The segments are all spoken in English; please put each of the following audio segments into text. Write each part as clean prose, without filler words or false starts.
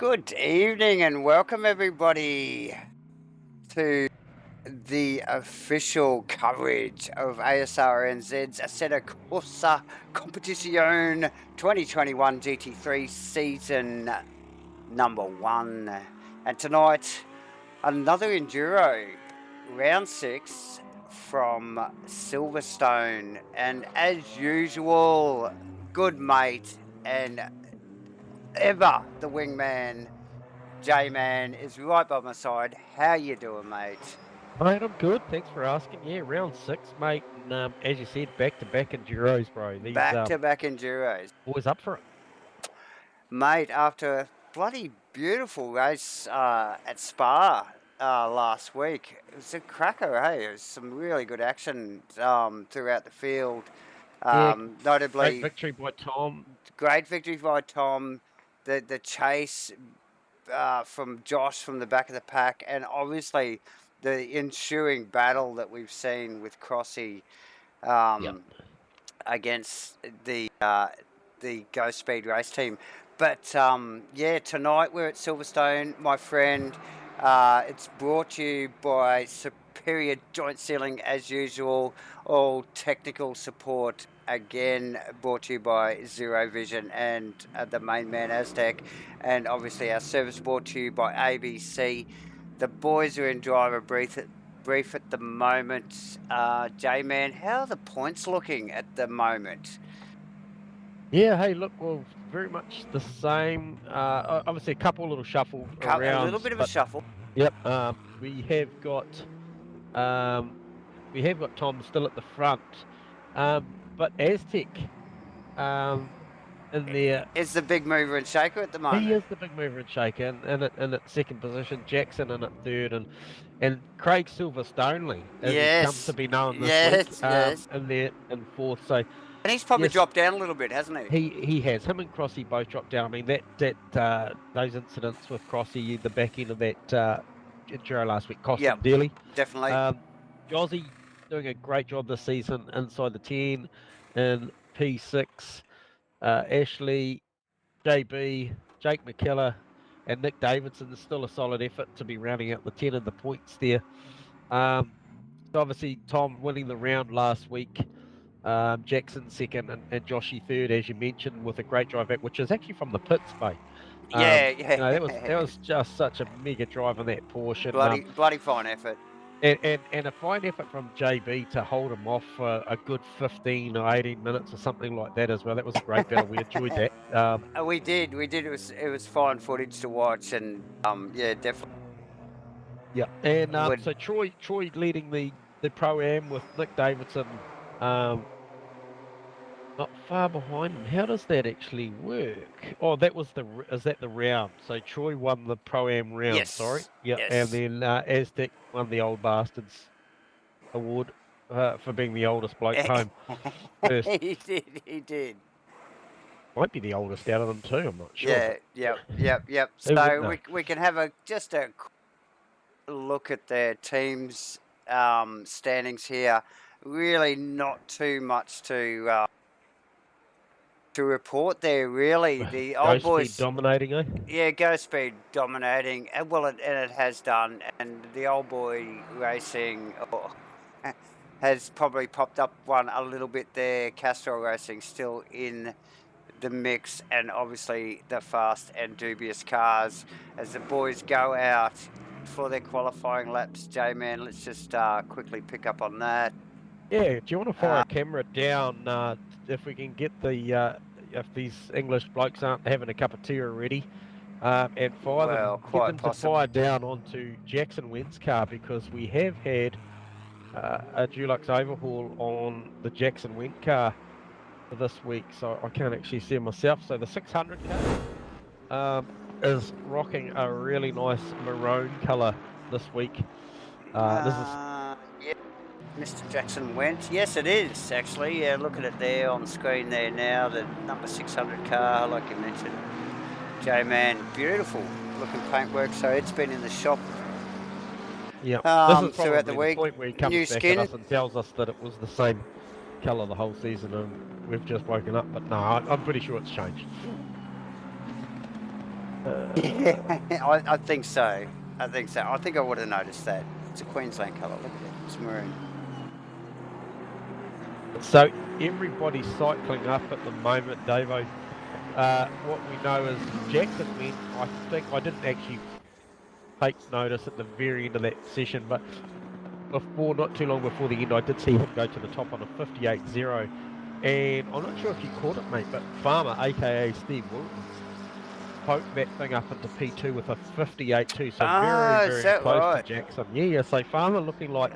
Good evening and welcome everybody to the official coverage of Asrnz's Assetto Corsa Competizione 2021 GT3 season number 1. And tonight, another Enduro, round 6 from Silverstone. And as usual, good mate and ever the wingman, J-Man, is right by my side. How you doing, mate? Mate, I'm good. Thanks for asking. Yeah, round 6, mate. And as you said, back-to-back Enduros, bro. These Back-to-back Enduros. boys up for it. Mate, after a bloody beautiful race at Spa last week, it was a cracker, hey? It was some really good action throughout the field. Notably, great victory by Tom. Great victory by Tom. The chase from Josh from the back of the pack, and obviously the ensuing battle that we've seen with Crossy against the Go Speed race team. But yeah, tonight we're at Silverstone, my friend. It's brought to you by Superior Joint Sealing as usual. All technical support again brought to you by Zero Vision and the main man Aztec, and obviously our service brought to you by ABC. The boys are in driver brief at the moment. J-Man, how are the points looking at the moment? Yeah, hey, look, well, very much the same. Obviously, a couple little shuffle around. A little bit of a shuffle. Yep. We have got Tom still at the front, but Aztec in there is the big mover and shaker at the moment. He is the big mover and shaker, and in at second position, Jackson in at third, and Craig Silverstone, as he's come to be known this week, in there in fourth. So, and he's probably dropped down a little bit, hasn't he? He has. Him and Crossy both dropped down. I mean, those incidents with Crossy, the back end of that Enduro last week, cost him dearly. Definitely. Jozzy doing a great job this season inside the 10 in P6. Ashley, JB, Jake McKellar, and Nick Davidson is still a solid effort to be rounding out the 10 of the points there. So obviously, Tom winning the round last week, Jackson second, and Joshy third, as you mentioned, with a great drive back, which is actually from the pits, mate. That was just such a mega drive on that Porsche. Bloody fine effort. And a fine effort from JB to hold him off for a good 15 or 18 minutes or something like that as well. That was a great battle. We enjoyed that. We did. It was fine footage to watch, and yeah, definitely. Yeah, and so Troy leading the Pro-Am with Nick Davidson not far behind him. How does that actually work? Oh, is that the round? So Troy won the Pro-Am round, yes. Sorry. Yeah, yes. And then Aztec won the Old Bastards award for being the oldest bloke home first. He did. Might be the oldest out of them too, I'm not sure. Yep. So we can have just a look at their team's standings here. Really not too much to report there, really. The old boys dominating, eh? Yeah, Go Speed dominating, and it has done. And the old boy racing has probably popped up one a little bit there. Castrol Racing still in the mix, and obviously the fast and dubious cars as the boys go out for their qualifying laps. J-Man, let's just quickly pick up on that. Yeah, do you want to fire a camera down if we can get the if these English blokes aren't having a cup of tea already, and get them to fire down onto Jackson Went's car, because we have had a Dulux overhaul on the Jackson Went car for this week, so I can't actually see it myself. So the 600 car is rocking a really nice maroon colour this week. This is Mr. Jackson Went. Yes, it is, actually. Yeah, look at it there on screen there now, the number 600 car, like you mentioned. J-Man, beautiful looking paintwork. So it's been in the shop. Yeah, this is throughout the week. Point where he comes back at us and tells us that it was the same colour the whole season, and we've just woken up. But no, I'm pretty sure it's changed. Yeah, I think so. I think so. I think I would have noticed that. It's a Queensland colour. Look at it. It's maroon. So everybody's cycling up at the moment, Davo. What we know is Jackson went, I think, I didn't actually take notice at the very end of that session, but not too long before the end, I did see him go to the top on a 58.0. And I'm not sure if you caught it, mate, but Farmer, aka Steve Wilton, poked that thing up into P2 with a 58.2, so very close right? to Jackson. Yeah, so Farmer looking like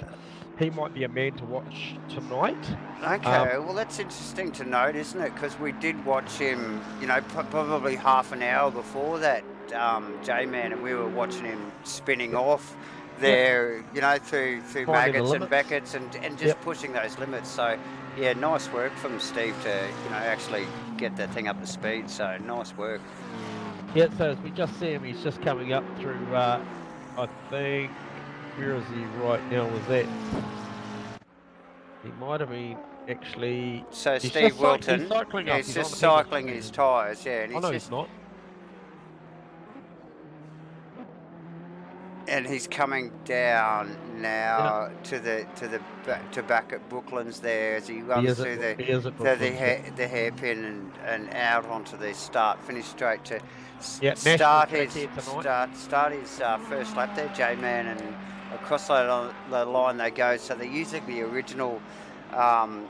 he might be a man to watch tonight. Okay, well that's interesting to note, isn't it? Because we did watch him, you know, probably half an hour before that, J-Man, and we were watching him spinning off there, you know, through Maggots and Beckett's and just pushing those limits. So, yeah, nice work from Steve to, you know, actually get that thing up to speed. So, nice work. Yeah, so as we just see him, he's just coming up through, I think, where is he right now? Was that? He might have been actually. So Steve Wilton, he's cycling up. He's just cycling his tyres, yeah. And he's he's not. And he's coming down now to back at Brooklands there as he runs through the hairpin and out onto the finish straight to start his first lap there, J-Man, and across the line they go. So they're using the original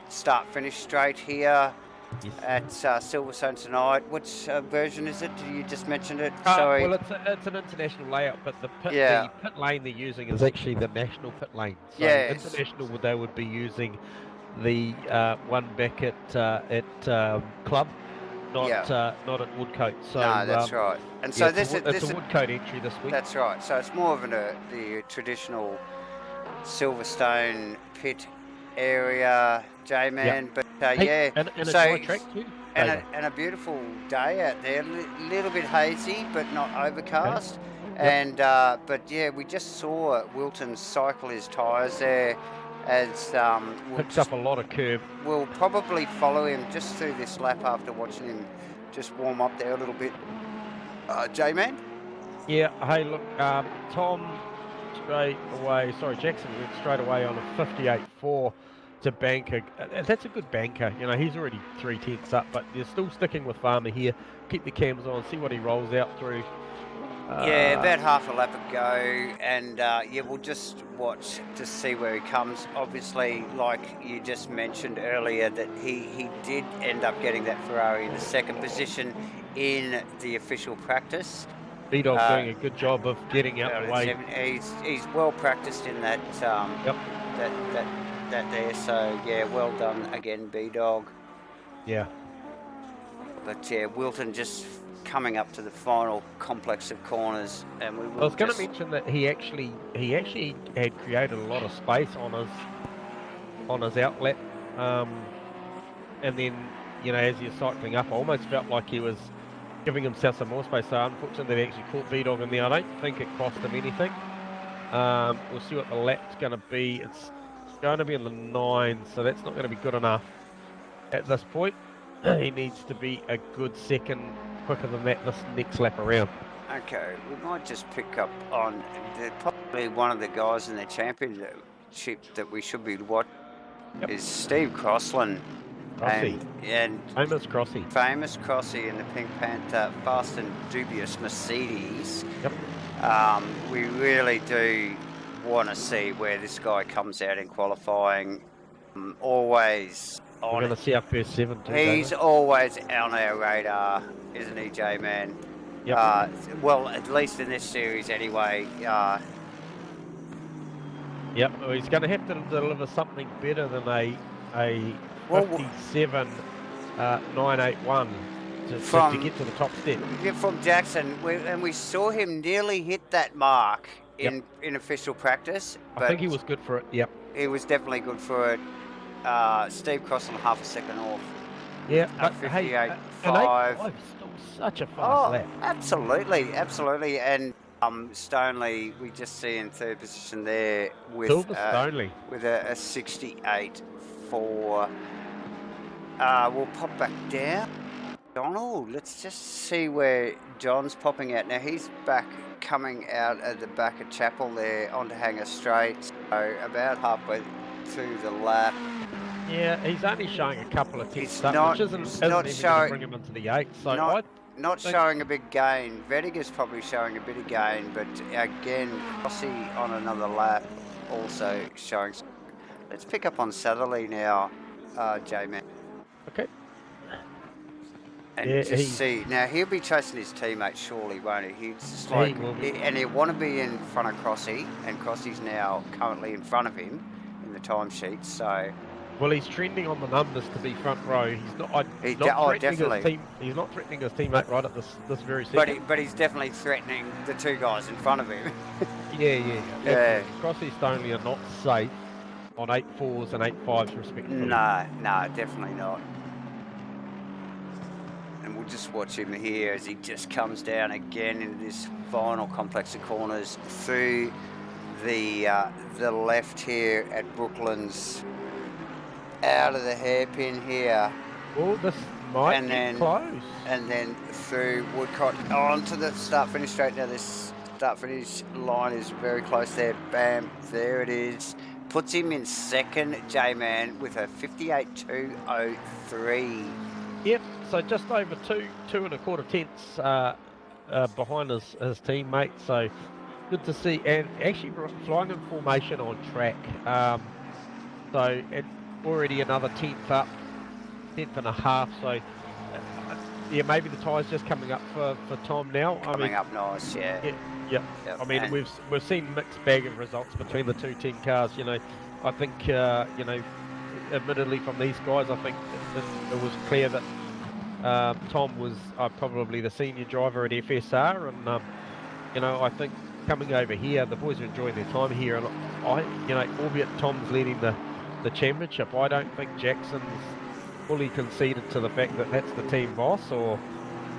start-finish straight here at Silverstone tonight. Which version is it? You just mentioned it. Sorry. Well, it's an international layout, but the pit lane they're using is actually the national pit lane. So international, they would be using the one back at Club, not at Woodcote. So no, that's right. And so it's a Woodcote entry this week. That's right. So it's more of the traditional Silverstone pit area, J-Man, but and a dry track too. And a beautiful day out there, a little bit hazy but not overcast. And but yeah, we just saw Wilton cycle his tyres there as picks up a lot of curb. We'll probably follow him just through this lap after watching him just warm up there a little bit. J-Man? Yeah, hey look, Tom Jackson went straight away on a 58.4 to banker. That's a good banker. You know, he's already 3/10 up, but they're still sticking with Farmer here. Keep the cams on, see what he rolls out through. About half a lap ago, and we'll just watch to see where he comes. Obviously, like you just mentioned earlier, that he did end up getting that Ferrari in the second position in the official practice. B-Dog's doing a good job of getting out the way. He's well practiced in that. That there. So yeah, well done again, B-Dog. Yeah. But yeah, Wilton just coming up to the final complex of corners, and I was going to mention that he actually had created a lot of space on his outlet, and then as you're cycling up, I almost felt like he was giving himself some more space. So unfortunately, they actually caught B-Dog in there. I don't think it cost him anything. We'll see what the lap's going to be. It's going to be in the 9, so that's not going to be good enough at this point. He needs to be a good second quicker than that this next lap around. Okay, we might just pick up on probably one of the guys in the championship that we should be watching is Steve Crossland. And famous Crossy in the Pink Panther Fast and Dubious Mercedes. We really do want to see where this guy comes out in qualifying. Always on. We're going to see our first 7 too. He's always on our radar, isn't he, J-Man? Well, at least in this series anyway. Well, he's going to have to deliver something better than a 57.981 to get to the top step. From Jackson, we saw him nearly hit that mark in official practice. I think he was good for it. He was definitely good for it. Steve Crossland half a second off. But 58.5. Still such a fast lap. Absolutely. And Stoneley, we just see in third position there with Stoneley with a 68.4. We'll pop back down. Donald, let's just see where John's popping out. Now he's back, coming out at the back of Chapel there onto Hanger Straight, so about halfway through the lap. Yeah, he's only showing a couple of tenths up, which isn't even going to bring him into the 8. So not showing a big gain. Vediger's probably showing a bit of gain, but again, Crossy on another lap also showing. Let's pick up on Satherley now, J-Man. Okay. And just see. Now, he'll be chasing his teammate, surely, won't he? He's just like, and he'll want to be in front of Crossy, and Crossy's now currently in front of him in the timesheet, so... Well, he's trending on the numbers to be front row. He's not, definitely. He's not threatening his teammate right at this very second. But he's definitely threatening the two guys in front of him. Yeah. Crossy's Stoneley are not safe on 8.4s and 8.5s respectively. No, definitely not. And we'll just watch him here as he just comes down again into this final complex of corners through the left here at Brooklands, out of the hairpin here. Oh, this might be close. And then through Woodcott onto the start-finish straight. Now this start-finish line is very close there. Bam, there it is. Puts him in second, J-Man, with a 58.203. Yep, so just over two and a quarter tenths behind his teammate. So good to see, and actually flying in formation on track. So already another tenth up, tenth and a half. So yeah, maybe the tyres just coming up for Tom now. Coming up nice, yeah. Yep. I mean, we've seen mixed bag of results between the two team cars. You know, I think admittedly from these guys, I think it was clear that Tom was probably the senior driver at FSR, and I think coming over here, the boys are enjoying their time here, and albeit Tom's leading the championship, I don't think Jackson's fully conceded to the fact that that's the team boss,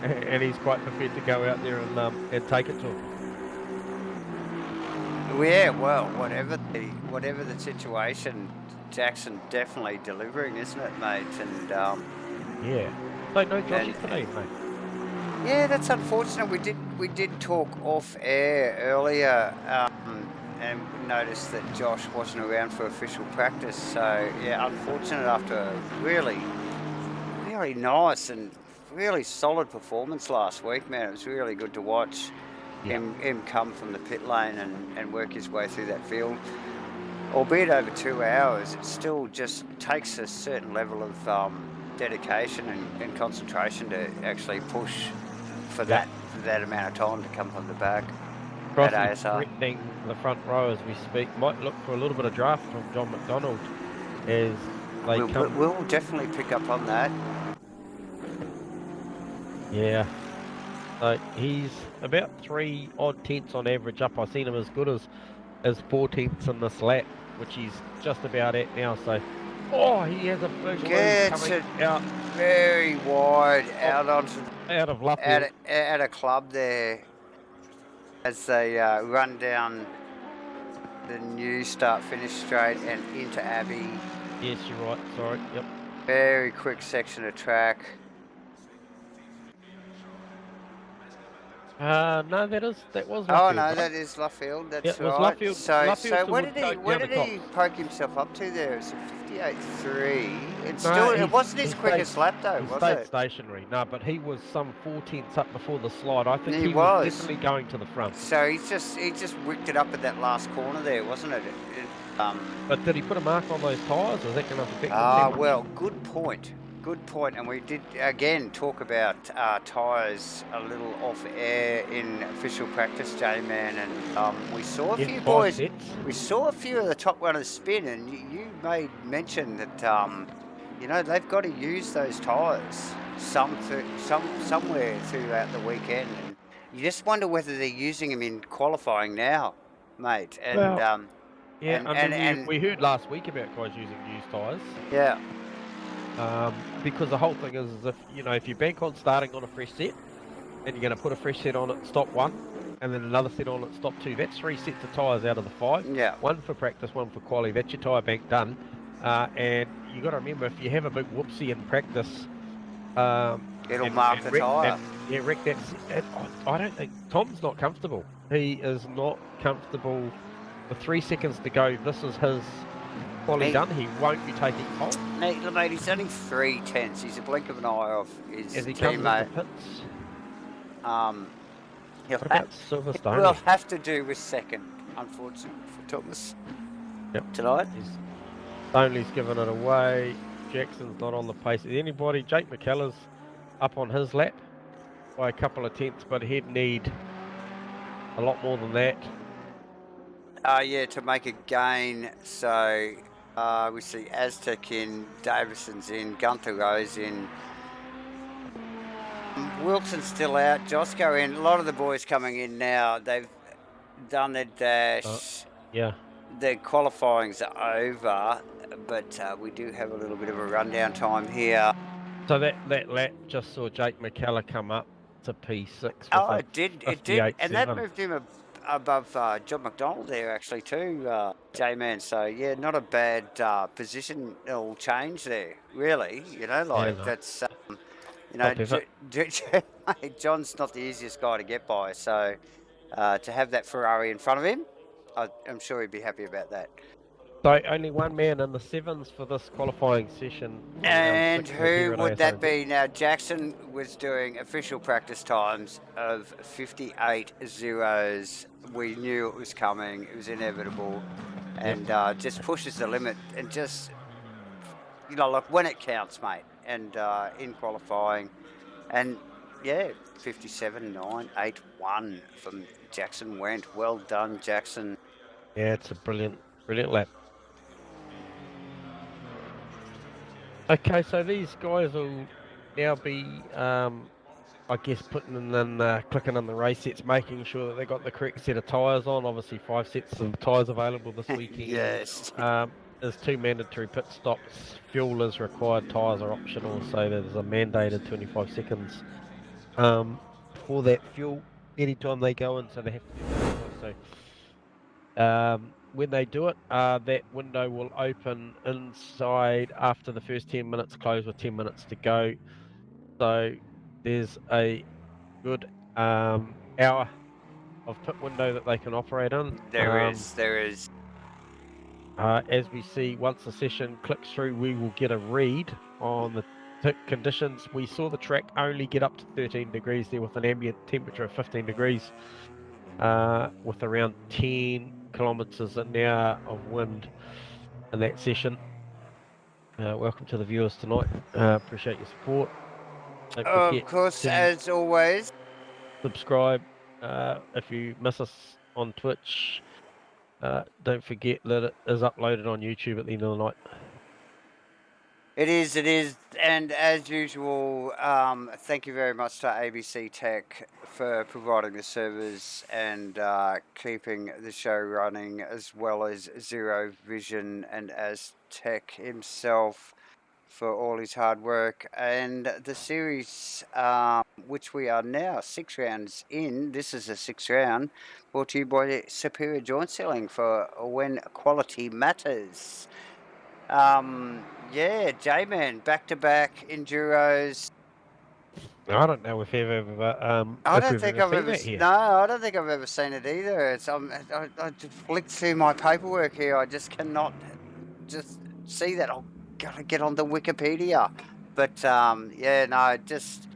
and he's quite prepared to go out there and take it to him. Yeah, well, whatever the situation, Jackson definitely delivering, isn't it, mate? And yeah, no Joshy today, mate. Yeah, that's unfortunate. We did talk off air earlier, and noticed that Josh wasn't around for official practice. So yeah, unfortunate after a really, really nice and really solid performance last week, man. It was really good to watch. Him come from the pit lane and work his way through that field. Albeit over 2 hours, it still just takes a certain level of dedication and concentration to actually push for that amount of time to come from the back. Crossing threatening the front row as we speak. Might look for a little bit of draft from John McDonald as they come. We'll definitely pick up on that. Yeah. So he's about 3 odd tenths on average up. I've seen him as good as 4 tenths in this lap, which he's just about at now. So, he has a big coming out very wide out of Luffield. Out of club there as they run down the new start-finish straight and into Abbey. Yes, you're right. Sorry. Yep. Very quick section of track. No, that was Luffield. Oh no, that is Luffield. That's right. Luffield, so where did he poke himself up to there? It's a 58.3. It wasn't his quickest lap though, was it? Stayed stationary. No, but he was some 4 tenths up before the slide. I think he was definitely going to the front. So he just wicked it up at that last corner there, wasn't it? But did he put a mark on those tyres, or is that going to affect him? Well, good point. And we did again talk about tyres a little off air in official practice, J-Man, and we saw a few boys. We saw a few of the top runners spin, and you made mention that they've got to use those tyres somewhere throughout the weekend, and you just wonder whether they're using them in qualifying now, mate. And we heard last week about guys using used tyres. Yeah. Because the whole thing is if you bank on starting on a fresh set and you're going to put a fresh set on it, stop 1, and then another set on it, stop 2, that's 3 sets of tyres out of the 5. Yeah. 1 for practice, 1 for quali. That's your tyre bank done. And you got to remember, if you have a big whoopsie in practice, It'll mark the tyre. Yeah, wreck that. I don't think Tom's not comfortable. He is not comfortable. With 3 seconds to go, this is his quality done. He won't be taking pole. Mate, he's only 3/10. He's a blink of an eye off his as he teammate. Comes into pits. What about Silverstone? We'll have to do with second, unfortunately, for Thomas tonight. Stoney's given it away. Jackson's not on the pace of anybody. Jake McKellar's up on his lap by a couple of tenths, but he'd need a lot more than that. Yeah, to make a gain. So we see Aztec in, Davison's in, Gunther Rose in, Wilson's still out, Josco in. A lot of the boys coming in now. They've done their dash. Their qualifying's over, but we do have a little bit of a rundown time here. So that lap just saw Jake McKellar come up to P6. Oh, it did, and that moved him above John McDonald there actually too, J-Man. So yeah, not a bad positional change there, really. You know, like that's you know, John's not the easiest guy to get by. So to have that Ferrari in front of him, I'm sure he'd be happy about that. So only one man in the sevens for this qualifying session. And who would that be? Now, Jackson was doing official practice times of 58 zeros. We knew it was coming. It was inevitable. And just pushes the limit and just, you know, like when it counts, mate. And in qualifying. And, yeah, 57.981 from Jackson went. Well done, Jackson. Yeah, it's a brilliant lap. Okay, so these guys will now be, I guess, putting in, clicking on the race sets, making sure that they got the correct set of tyres on. Obviously, 5 sets of tyres available this weekend. Yes. There's 2 mandatory pit stops. Fuel is required. Tyres are optional, so there's a mandated 25 seconds for that fuel anytime they go in. So they have to do that. So when they do it, that window will open inside after the first 10 minutes, close with 10 minutes to go. So there's a good hour of pit window that they can operate in. There is. As we see, once the session clicks through, we will get a read on the conditions. We saw the track only get up to 13 degrees there with an ambient temperature of 15 degrees with around 10 kilometers an hour of wind in that session. Welcome to the viewers tonight. Appreciate your support. Of course, as always, subscribe if you miss us on Twitch. Don't forget that it is uploaded on YouTube at the end of the night. It is, and as usual, thank you very much to ABC Tech for providing the servers and keeping the show running, as well as Zero Vision and Aztec himself for all his hard work. And the series, which we are now 6 rounds in, this is the 6th round, brought to you by Superior Joint Selling for when quality matters. Yeah, J-Man, back-to-back Enduros. I don't know if we've ever. I don't think I've ever seen it either. It's I flicked through my paperwork here. I just cannot just see that. I've got to get on the Wikipedia. But yeah, no, just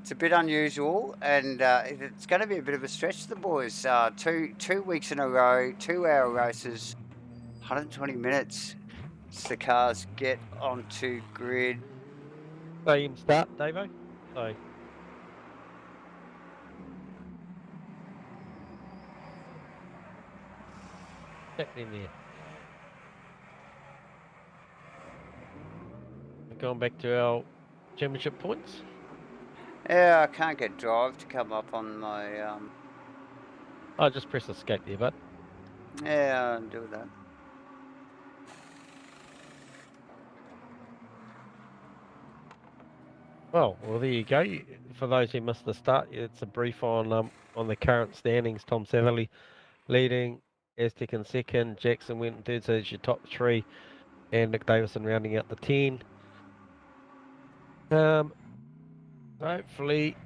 it's a bit unusual, and it's going to be a bit of a stretch for the boys. 2 weeks in a row, 2-hour races, 120 minutes. The cars get onto grid. Same start, Davo. So. In there. Going back to our championship points. Yeah, I can't get drive to come up on my. I'll just press escape there, bud. Yeah, I'll do that. Well, there you go. For those who missed the start, it's a brief on the current standings. Tom Satherley leading, Aztec in second, Jackson went in third, so there's your top 3, and Nick Davison rounding out the 10. Hopefully,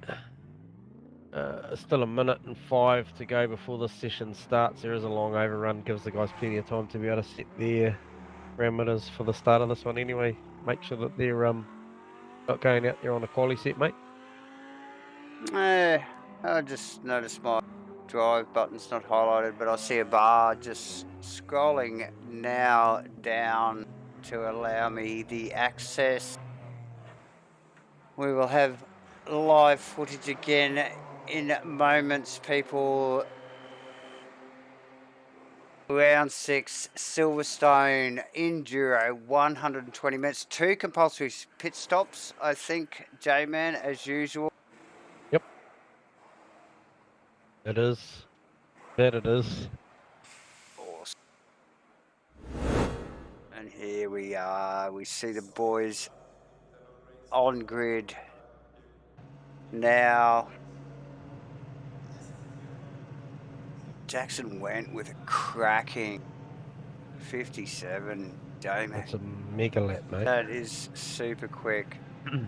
still 1:05 to go before this session starts. There is a long overrun, gives the guys plenty of time to be able to set their parameters for the start of this one anyway. Make sure that they're not going out there on a quali set, mate. I just noticed my drive button's not highlighted, but I see a bar just scrolling now down to allow me the access. We will have live footage again in moments, people. Round 6, Silverstone, Enduro, 120 minutes. 2 compulsory pit stops, I think, J-Man, as usual. Yep. It is. That it is. Awesome. And here we are. We see the boys on grid now. Jackson went with a cracking 57, J-Man. That's a mega lap, mate. That is super quick.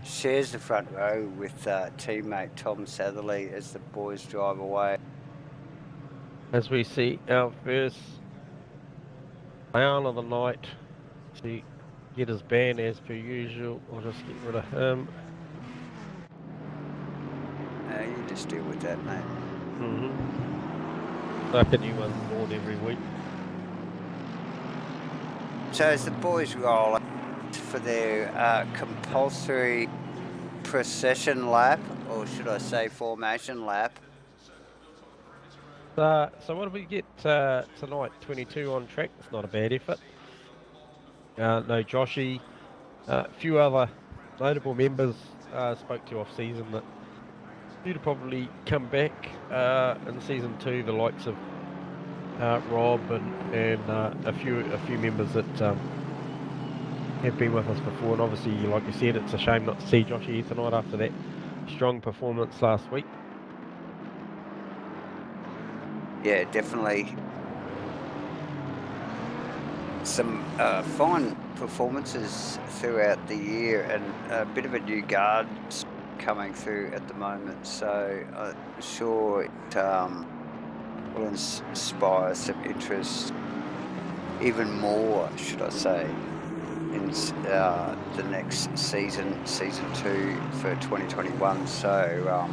Shares the front row with teammate Tom Satherley as the boys drive away. As we see our first down of the night, to get his ban as per usual. I'll just get rid of him. You just deal with that, mate. Like a new one born every week. So as the boys roll for their compulsory procession lap, or should I say formation lap. So what did we get tonight? 22 on track. That's not a bad effort. No Joshy. A few other notable members spoke to off season that due to probably come back in season 2. The likes of Rob and a few members that have been with us before, and obviously, like you said, it's a shame not to see Joshy here tonight after that strong performance last week. Yeah, definitely some fine performances throughout the year, and a bit of a new guard coming through at the moment, so I'm sure it will inspire some interest, even more, should I say, in the next season, season 2 for 2021. So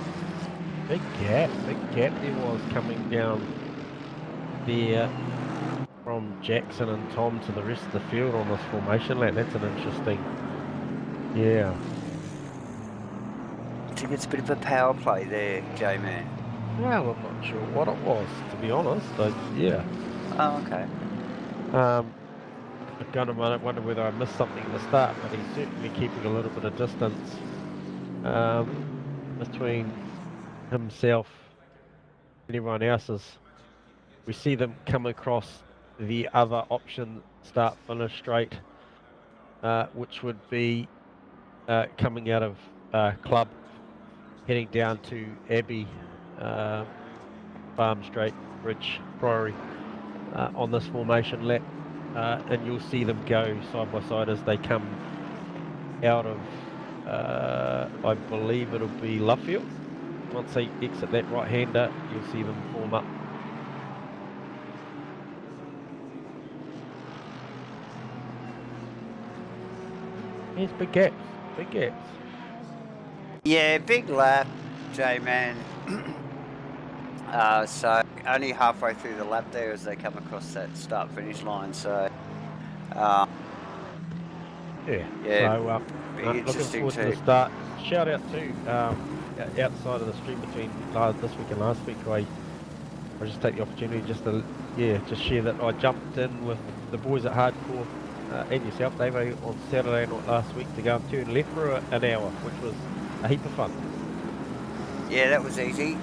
big gap there was coming down there from Jackson and Tom to the rest of the field on this formation lap. That's an interesting, yeah. I think it's a bit of a power play there, J-Man. Well, I'm not sure what it was, to be honest. Yeah. Oh, okay. I kind of wonder whether I missed something at the start, but he's certainly keeping a little bit of distance between himself and everyone else's. We see them come across the other option, start finish straight, which would be coming out of Club, heading down to Abbey, Farm Straight, Bridge, Priory on this formation lap, and you'll see them go side by side as they come out of, I believe it'll be Lovefield. Once they exit that right-hander, you'll see them form up. Yes, big gaps, big gaps. Yeah, big lap, J-Man. So only halfway through the lap there as they come across that start-finish line. So yeah. So looking forward to the start. Shout out to outside of the stream between this week and last week. I just take the opportunity just to just share that I jumped in with the boys at Hardcore and yourself, Dave, on Saturday night last week to go and turn left for an hour, which was a heap of fun. Yeah, that was easy.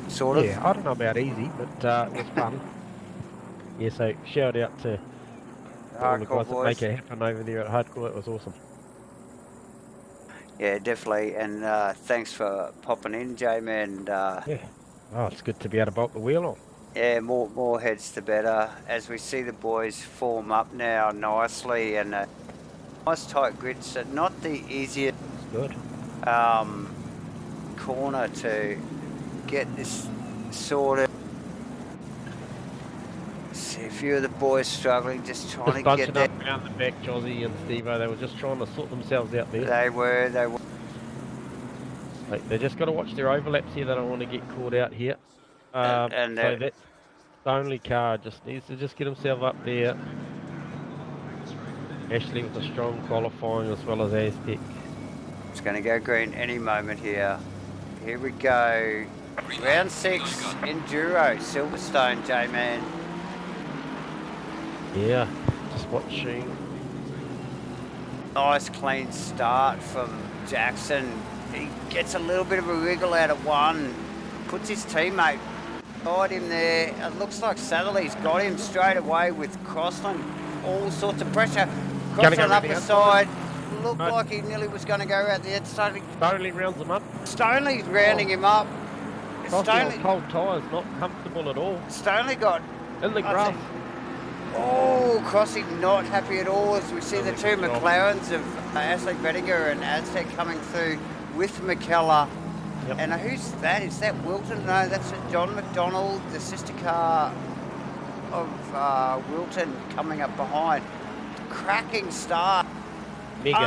Sort of. Yeah, I don't know about easy, but it was fun. Yeah, so shout out to all the guys that make it happen over there at Hardcore. It was awesome. Yeah, definitely, and thanks for popping in, J-Man. Yeah, oh, it's good to be able to bolt the wheel on. Yeah, more heads the better. As we see the boys form up now nicely, and a nice tight grid, so not the easiest. Good. corner to get this sorted. See a few of the boys struggling, just trying to get there. Up around the back, Jozzy and Steve-O, they were just trying to sort themselves out there. They were. They just got to watch their overlaps here. They don't want to get caught out here. So that only car just needs to just get himself up there. Ashley with a strong qualifying as well as Aztec. It's going to go green any moment here. Here we go. Round 6, Enduro, Silverstone, J-Man. Yeah, just watching. Nice clean start from Jackson. He gets a little bit of a wriggle out of one. Puts his teammate got him there. It looks like Satherley's got him straight away with Crossland. All sorts of pressure. Crossland up the side. Looked like he nearly was going to go out the edge. Stoney rounds him up. Stoney's rounding him up. Stoney, cold tyres, not comfortable at all. Stoney got in the grass. Oh, Crossy not happy at all as we see the two McLarens of Ashley Vediger and Aztec coming through with McKellar. Yep. And who's that? Is that Wilton? No, that's John McDonald, the sister car of Wilton coming up behind. Cracking start. Mega.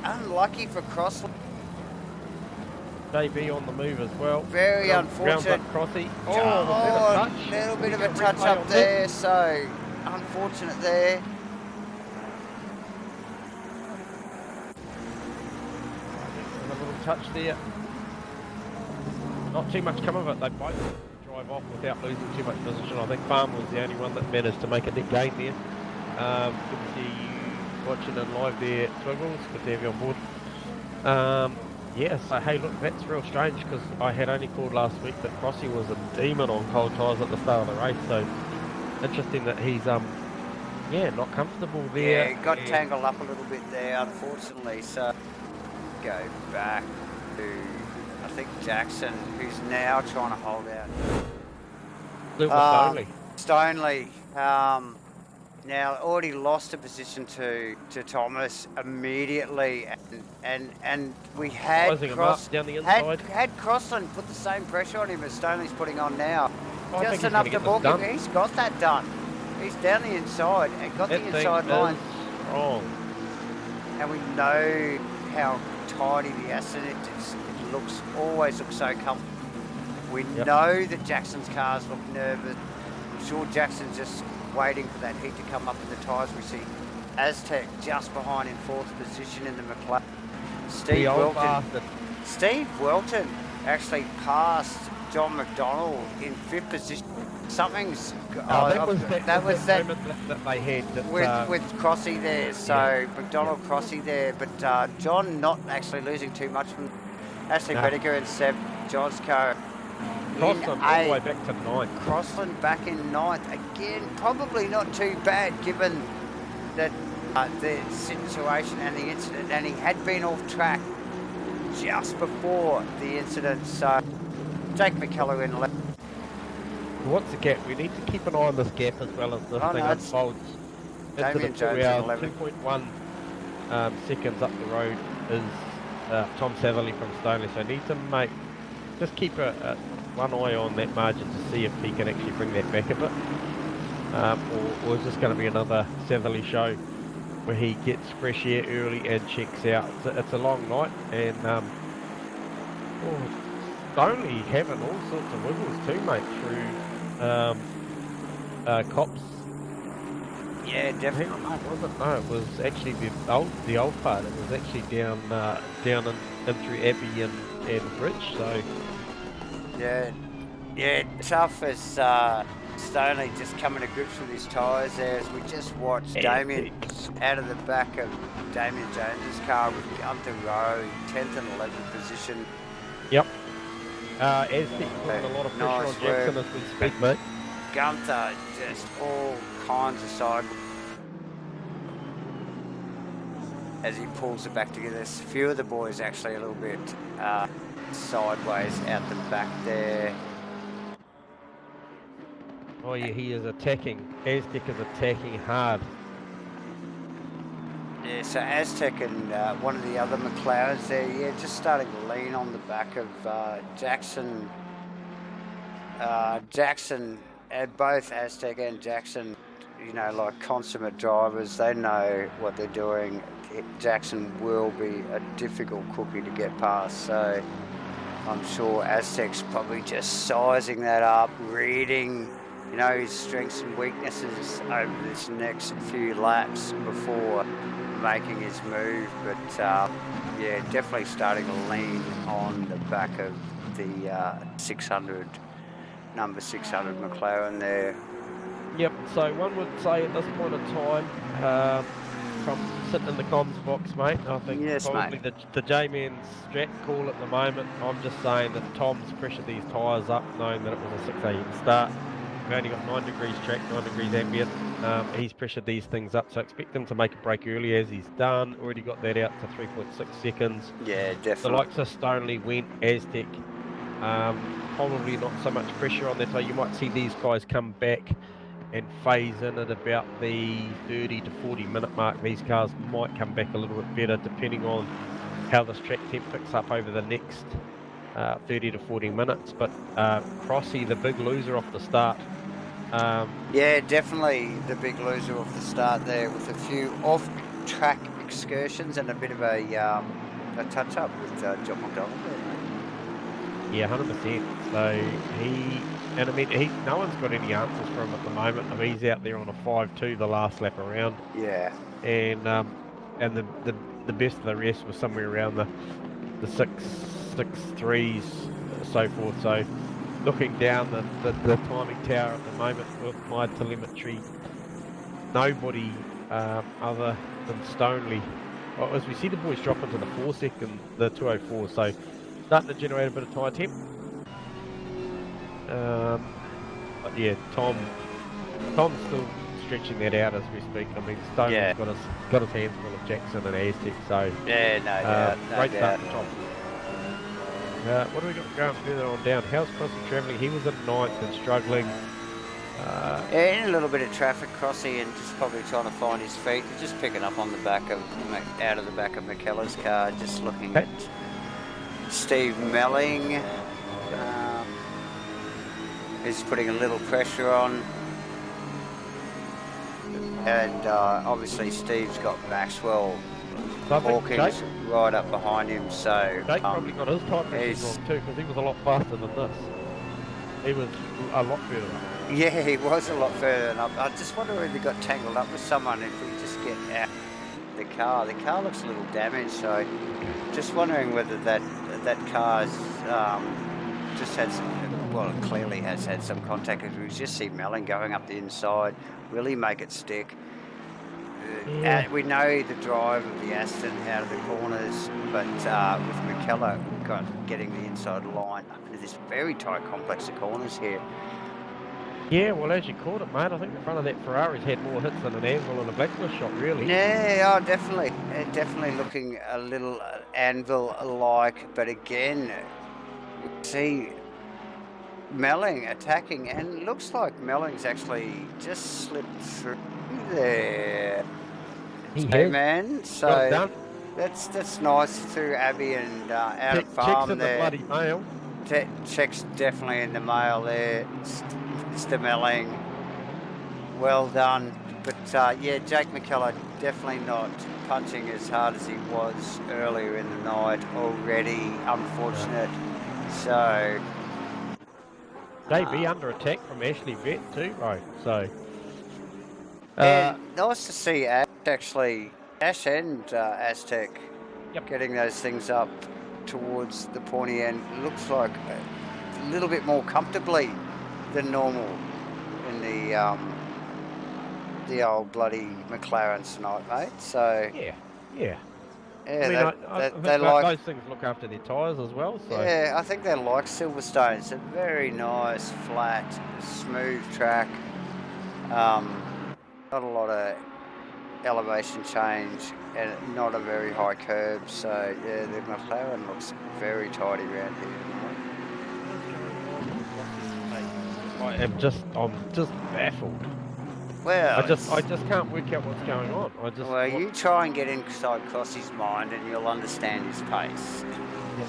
Unlucky for Crossland. JB on the move as well. Very unfortunate. Crossy. A little bit of a touch up there, so unfortunate there. A little touch there. Not too much come of it. They both drive off without losing too much position. I think Farm was the only one that managed to make a net gain there. Good to see you watching it live there, Twiggles. Good to have you on board. Yeah, so hey, look, that's real strange because I had only called last week that Crossy was a demon on cold tyres at the start of the race. So interesting that he's not comfortable there. Yeah, got tangled up a little bit there, unfortunately. So go back to I think Jackson, who's now trying to hold out. Stoney. Now already lost a position to Thomas immediately, and we had down the inside. Had Crossland put the same pressure on him as Stoney's putting on now. Just enough to balk him. He's got that done. He's down the inside and got the inside line. Strong. And we know how tidy the Asrnz is. It always looks so comfortable. We know that Jackson's cars look nervous. I'm sure Jackson's just waiting for that heat to come up in the tyres. We see Aztec just behind in 4th position in the McLaren. Steve Welton actually passed John McDonald in 5th position. Something's that was that they had with Crossy there. So McDonald Crossy there, but John not actually losing too much from Ashley Vediger and Seb John's car. Crossland all the way back to 9th. Crossland back in 9th. Again, probably not too bad given that the situation and the incident, and he had been off track just before the incident. So Jake McKellar in left. What's the gap? We need to keep an eye on this gap as well as this thing unfolds. Damien Jones in 11. 2.1 seconds up the road is Tom Satherley from Stoney. So need to just keep one eye on that margin to see if he can actually bring that back a bit. Or is this going to be another Satherley show where he gets fresh air early and checks out? It's a long night, and Stoney having all sorts of wiggles too, mate, through Cops. Yeah, definitely. No, it was actually the old part. It was actually down in through Abbey and Bridge. So yeah, tough as Stoney just coming to grips with his tyres there as we just watched Damien out of the back of Damien Jones's car with Gunther Rowe, 10th and 11th position. Yep. Aztec putting a lot of pressure on Jackson as we speak, mate. Gunther just all kinds of side as he pulls it back together. A few of the boys actually a little bit sideways out the back there. Oh yeah, he is attacking. Aztec is attacking hard. Yeah, Yeah, so Aztec and one of the other McLarens there, yeah, just starting to lean on the back of Jackson. Both Aztec and Jackson, you know, like consummate drivers, they know what they're doing. Jackson will be a difficult cookie to get past, so I'm sure Aztec's probably just sizing that up, reading, you know, his strengths and weaknesses over this next few laps before making his move. But yeah, definitely starting to lean on the back of the 600, number 600 McLaren there. Yep, so one would say at this point in time, from sitting in the comms box, mate, I think probably the J-Man's strat call at the moment. I'm just saying that Tom's pressured these tyres up, knowing that it was a 6 AM start. We've only got 9 degrees track, 9 degrees ambient. He's pressured these things up, so expect him to make a break early as he's done. Already got that out to 3.6 seconds. Yeah, definitely. The likes of Stoneley, Went, Aztec, probably not so much pressure on that. So you might see these guys come back and phase in at about the 30 to 40 minute mark. These cars might come back a little bit better depending on how this track temp picks up over the next 30 to 40 minutes. But Crossy, the big loser off the start. Yeah, definitely the big loser off the start there, with a few off-track excursions and a bit of a touch-up with John McDonald. Yeah, 100%. So and I mean, no one's got any answers for him at the moment. I mean, he's out there on a 5.2 the last lap around. Yeah. And the best of the rest was somewhere around the 6.3s, so forth. So looking down the timing tower at the moment with my telemetry, nobody other than Stoneley. Well, as we see the boys drop into the 4 second, the 204, so starting to generate a bit of tyre temp. But yeah, Tom's still stretching that out as we speak. I mean, Stoney's got his hands full of Jackson and Aztec, so yeah, no doubt. Great start for Tom. What do we got going further on down? How's Crossy travelling? He was at 9th and struggling. Yeah, in a little bit of traffic, Crossy, and just probably trying to find his feet. Just picking up on the back of, out of the back of McKellar's car, just looking at Steve Melling. He's putting a little pressure on. And obviously Steve's got Maxwell Hawkins right up behind him, so Jake probably got his type pressure wrong too, because he was a lot faster than this. He was a lot further up. Yeah, he was a lot further than up. I just wonder whether he got tangled up with someone. If we just get out the car looks a little damaged, so just wondering whether that car's just had some, well, it clearly has had some contact, because we just see Melling going up the inside, really make it stick. We know the drive of the Aston out of the corners, but with McKellar getting the inside line, there's very tight complex of corners here. Yeah, well, as you called it, mate, I think the front of that Ferrari's had more hits than an Anvil and a Blacklist shot, really. Yeah, oh, definitely. Definitely looking a little Anvil-like, but again, we see Melling attacking, and looks like Melling's actually just slipped through there. Hey, man, so that's nice through Abbey and out of farm checks in there. The bloody mail. Checks definitely in the mail there. Mr. Melling, well done. But yeah, Jake McKellar definitely not punching as hard as he was earlier in the night already. Unfortunate. So JB under attack from Ashley Vett too, right? So nice to see Ash and Aztec getting those things up towards the pointy end. Looks like a little bit more comfortably than normal in the old bloody McLaren tonight, mate. So yeah. I mean, they like those things look after their tyres as well. So yeah, I think they like Silverstone. It's a very nice, flat, smooth track. Not a lot of elevation change and not a very high curb. So yeah, the McLaren looks very tidy around here tonight. I'm just baffled. Well, I just can't work out what's going on. Well, you try and get inside Crossy's mind and you'll understand his pace. Yep.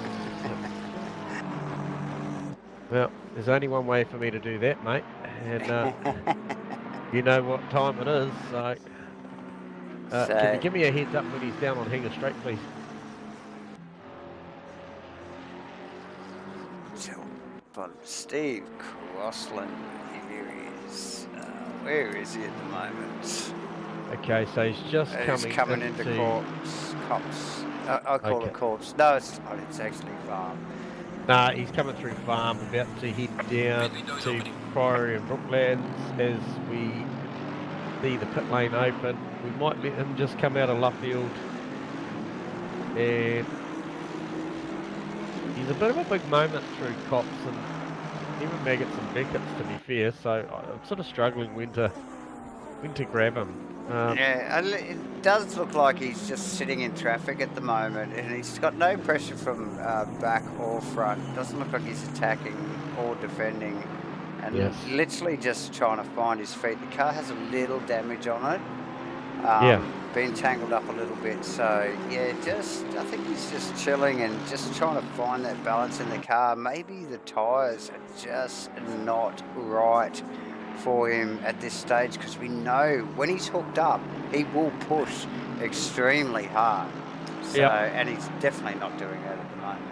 Well, there's only one way for me to do that, mate. And you know what time it is, so... can you give me a heads up when he's down on Hanger Straight, please? Steve Crossland, here he is. Where is he at the moment? Okay, so he's just coming into Cops. I call it Corps. No, it's not. It's actually Farm. Nah, he's coming through Farm, about to head down to Priory and Brooklands as we see the pit lane open. We might let him just come out of Luffield. And he's a bit of a big moment through Cops and even Maggots and Beckett's, to be fair, so I'm sort of struggling when to grab him. Yeah, it does look like he's just sitting in traffic at the moment, and he's got no pressure from back or front. Doesn't look like he's attacking or defending, and literally just trying to find his feet. The car has a little damage on it, been tangled up a little bit. So yeah, I think he's just chilling and just trying to find that balance in the car. Maybe the tyres are just not right for him at this stage, because we know when he's hooked up he will push extremely hard, so and he's definitely not doing that at the moment.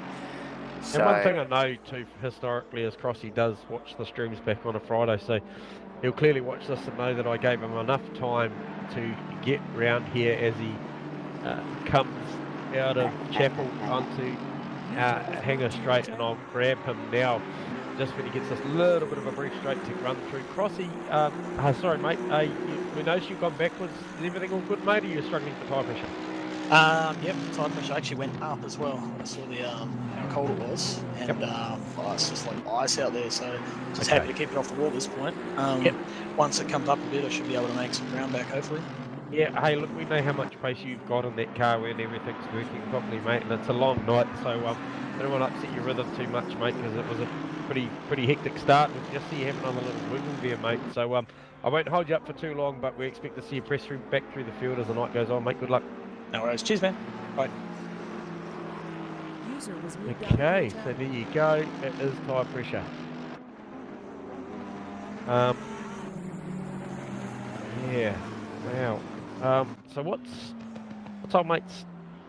So, and one thing I know too historically is Crossy does watch the streams back on a Friday, so he'll clearly watch this and know that I gave him enough time to get round here as he comes out of Chapel onto Hanger Straight, and I'll grab him now just when he gets this little bit of a brief straight to run through. Crossy, sorry mate, we noticed you've gone backwards. Is everything all good, mate, or you're struggling for tyre pressure? Yep, tyre pressure actually went up as well. I saw how cold it was, and it's just like ice out there, so just happy to keep it off the wall at this point. Once it comes up a bit, I should be able to make some ground back, hopefully. Yeah, hey, look, we know how much pace you've got in that car when everything's working properly, mate, and it's a long night, so I don't want to upset your rhythm too much, mate, because it was a pretty hectic start. We just see you have another little wiggle there, mate, so I won't hold you up for too long, but we expect to see you press back through the field as the night goes on, mate. Good luck. No worries. Cheers, man. Bye. Okay, so there you go. It is tyre pressure. Yeah, wow. So what's our mate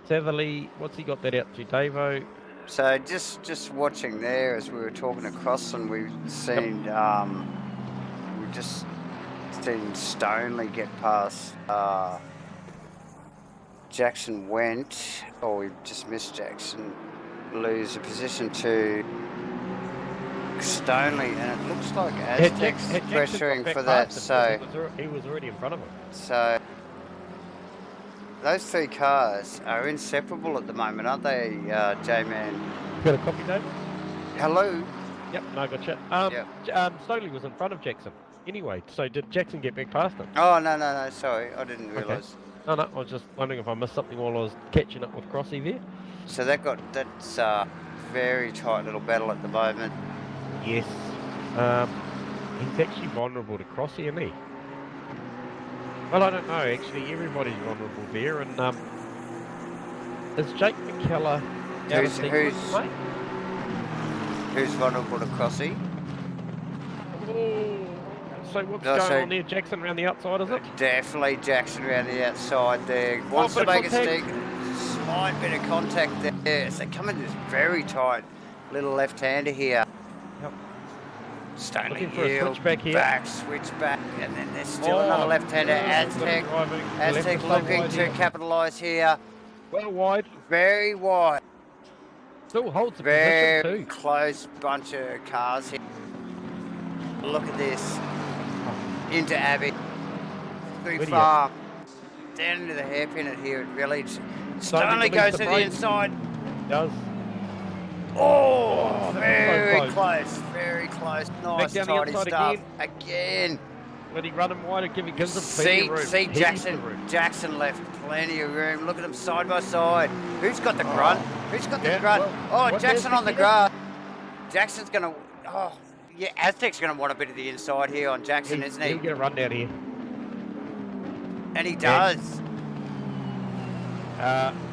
Satherley? What's he got that out to, Davo? So just watching there as we were talking across, and we've seen we've just seen Stoneley get past Jackson went, or we've just missed Jackson, lose a position to Stoneley, and it looks like Aztec's pressuring for that, so he was already in front of him. So those three cars are inseparable at the moment, aren't they, J-Man? Got a copy, Dave? Hello? Yep, no, gotcha. Stoneley was in front of Jackson. Anyway, so did Jackson get back past him? Oh, no, sorry, I didn't realise. Okay. No, I was just wondering if I missed something while I was catching up with Crossy there. So that's a very tight little battle at the moment. Yes. He's actually vulnerable to Crossy, isn't he? Well, I don't know, actually. Everybody's vulnerable there, and is Jake McKellar who's vulnerable to Crossy? Oh, so what's going on there? Jackson around the outside, is it? Definitely Jackson around the outside there. Wants to make a slight bit of contact there. So they come into this very tight little left-hander here. Yep. Stoneley looking for a switchback here. Switch back, and then there's still another left-hander. Aztec looking to capitalise here. Well wide. Very wide. Still holds the position too. Very close bunch of cars here. Look at this. Into Abbey. Through Farm. Down into the hairpin at here at Village. Stoneley goes to the inside. Does. Oh, very close. Very close. Nice, tidy stuff. Again. Let him run him wide and gives him plenty of room. See Jackson left plenty of room. Look at them side by side. Who's got the grunt? Who's got the grunt? Oh, Jackson on the grass. Jackson's going to... Oh, yeah, Aztec's going to want a bit of the inside here on Jackson, isn't he? He'll get a run down here. And he does.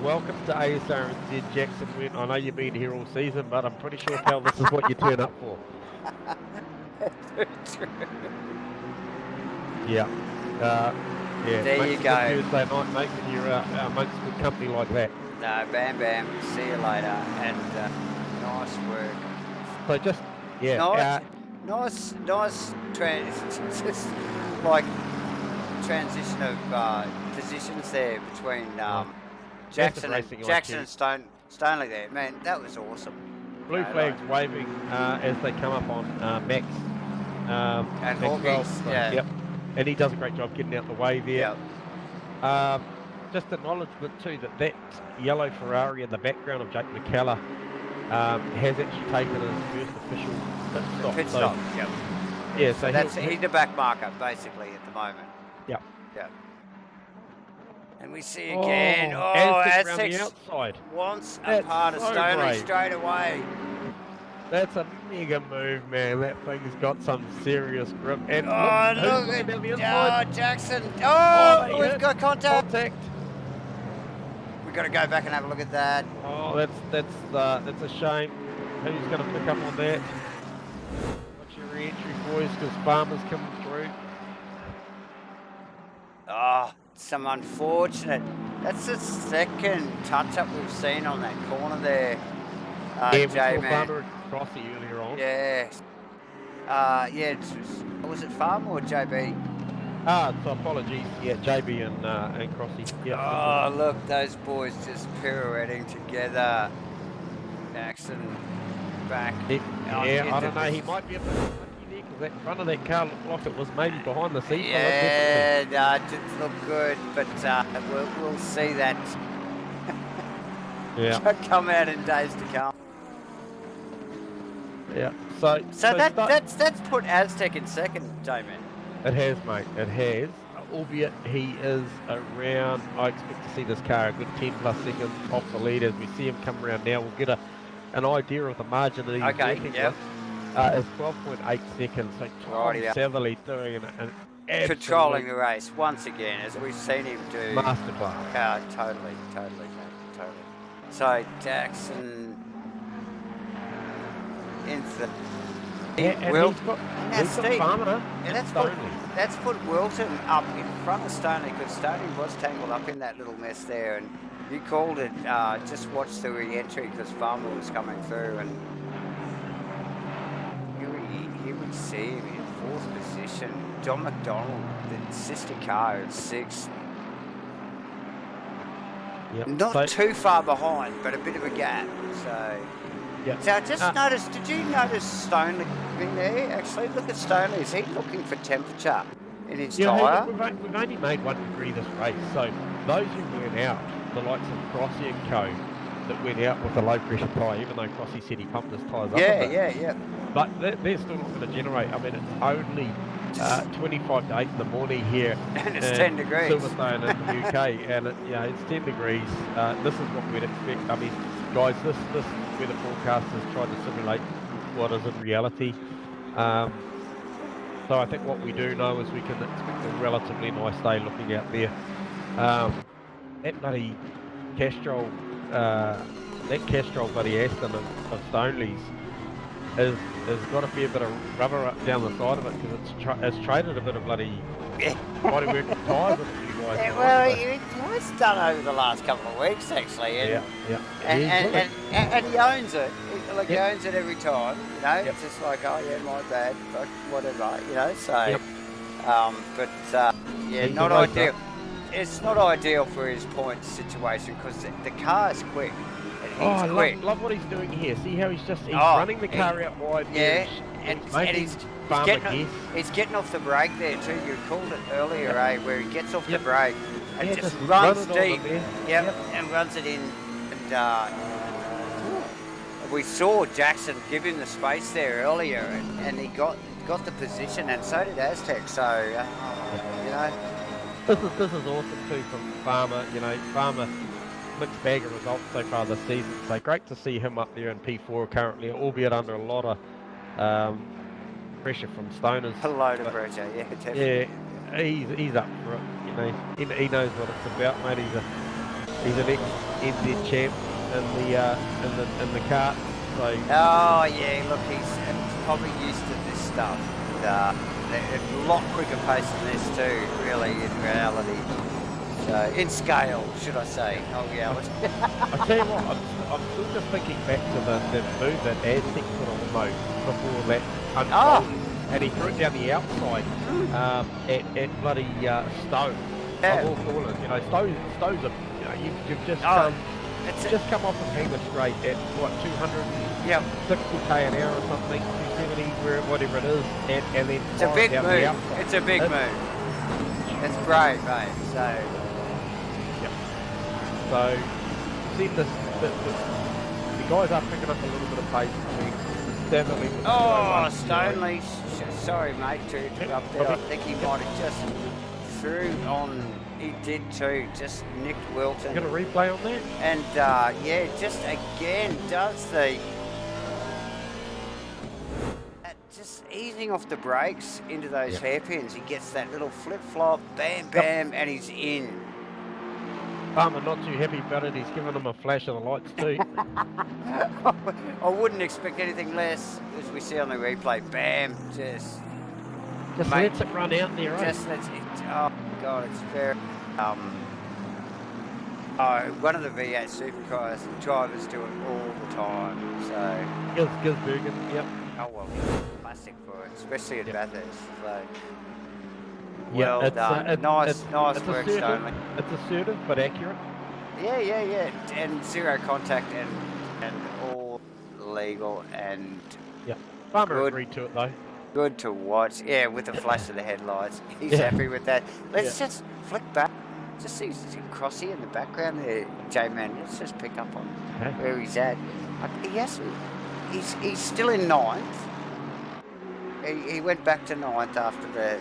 Welcome to Asrnz, Jackson Went. I know you've been here all season, but I'm pretty sure, pal, this is what you turn up for. Yeah. Yeah. There you go. Thursday night, mate, when you're amongst good company like that. No, bam, bam. See you later. And nice work. So just, yeah. Nice just like transition of positions there between Jackson and Stoneley there. Man, that was awesome. Blue flags waving as they come up on Max. And Hawkins, yeah. Yep. And he does a great job getting out the way there. Yep. Just acknowledgement too that yellow Ferrari in the background of Jake McKellar has actually taken his first official pit stop. Yep. Yeah, so he's the back marker basically at the moment. Yep. Yep. And we see again. Aztec wants a part of Stoneley straight away. That's a mega move, man. That thing's got some serious grip. And look at Jackson. Oh, we've got contact. We've got to go back and have a look at that. Oh, that's a shame. Who's going to pick up on that? Watch your re-entry, boys, because Farmer's coming through. Oh, some unfortunate. That's the second touch-up we've seen on that corner there. Farmer and Crossy earlier on. Yeah. Was it Farmer or JB? So apologies. Yeah, JB and Crossy. Yeah. Oh, look, those boys just pirouetting together. Jackson back. I don't know. He might be a bit lucky there because that front of that car looked like it was maybe behind the seat. Yeah, no, it didn't look good, but we'll see that. Come out in days to come. Yeah. So that's put Aztec in second, J-Man. It has, mate. It has. Albeit he is around. I expect to see this car a good 10+ seconds off the lead as we see him come around now. We'll get an idea of the margin that he's working with. It's 12.8 seconds. So Tom Satherley doing an controlling the race once again, as we've seen him do. Masterclass. Totally. So Jackson into the that's put Wilton up in front of Stoney, because Stoney was tangled up in that little mess there, and you called it. Just watch the re-entry because Farmer was coming through, and you would see him in 4th position. John McDonald, the sister car, at 6th. Yep. Not too far behind, but a bit of a gap. So. Yep. So I just noticed, did you notice Stoneley in there? Actually, look at Stoneley. Is he looking for temperature in his tyre? We've only made 1 degree this race, so those who went out, the likes of Crossy and Co, that went out with a low pressure tyre, even though Crossy said he pumped his tyres up a bit. Yeah. But they're still not going to generate. I mean, it's only 25 to 8 in the morning here. And it's 10 degrees. Silverstone in the UK, and it's 10 degrees. This is what we'd expect. I mean, guys, this weather forecasters tried to simulate what is in reality. So I think what we do know is we can expect a relatively nice day looking out there. That bloody Castrol, bloody Aston of Stoneley's has got a fair bit of rubber up down the side of it, because it's traded a bit of bloody bodywork tyres with you guys. It's done over the last couple of weeks actually, and he owns it. He owns it every time. You know, it's just like, oh yeah, my bad, but whatever. You know, so. Not ideal. It's not ideal for his point situation because the car is quick. I love what he's doing here. See how he's running the car out wide. Yeah, and he's getting off the brake there too. You called it earlier, where he gets off the brake and just runs deep. And runs it in. And we saw Jackson give him the space there earlier, and he got the position, and so did Aztec. So you know, this is awesome too from Farmer. You know, Farmer. Mixed bag of results so far this season, so great to see him up there in P4 currently, albeit under a lot of pressure from Stoners. A load of pressure, yeah, definitely. Yeah, he's up for it. You He knows what it's about, mate. He's an ex-NZ champ in the kart. So. Oh yeah, look, he's probably used to this stuff. They're a lot quicker pace than this too, really, in reality. So, in scale, should I say, not reality. I tell you what, I'm still just thinking back to the move that Aztec put on the mode before that unfolded, and he threw it down the outside at bloody Stowe. Yeah. Of all corners, you know, Stowe's a, you know, you've just come off of English straight at what 260k an hour or something, 270, whatever it is, and then it's a big move. It's a big move. It's brave, mate. So, see the guys are picking up a little bit of pace. Definitely. Stonley. Sorry, mate, to interrupt there. I think he might have just threw on. He did too. Just nicked Wilton. Got a replay on that? And yeah, just again does the just easing off the brakes into those hairpins. He gets that little flip flop, bam, bam, and he's in. Farmer not too happy about it. He's giving him a flash of the lights too. I wouldn't expect anything less, as we see on the replay. Bam, just lets it run out there, right? Just lets it. Oh God, it's very. One of the V8 supercars drivers do it all the time. So. Gisbergen, yep. Oh well, plastic for it, especially at Bathurst. So. Yeah, well done. Nice work, Stonley. It's assertive but accurate. Yeah. And zero contact and all legal and Farmer agreed to it though. Good to watch. Yeah, with the flash of the headlights. He's happy with that. Let's just flick back. Just see Crossy in the background there, J-Man. Let's just pick up on where he's at. He's still in 9th. He went back to 9th after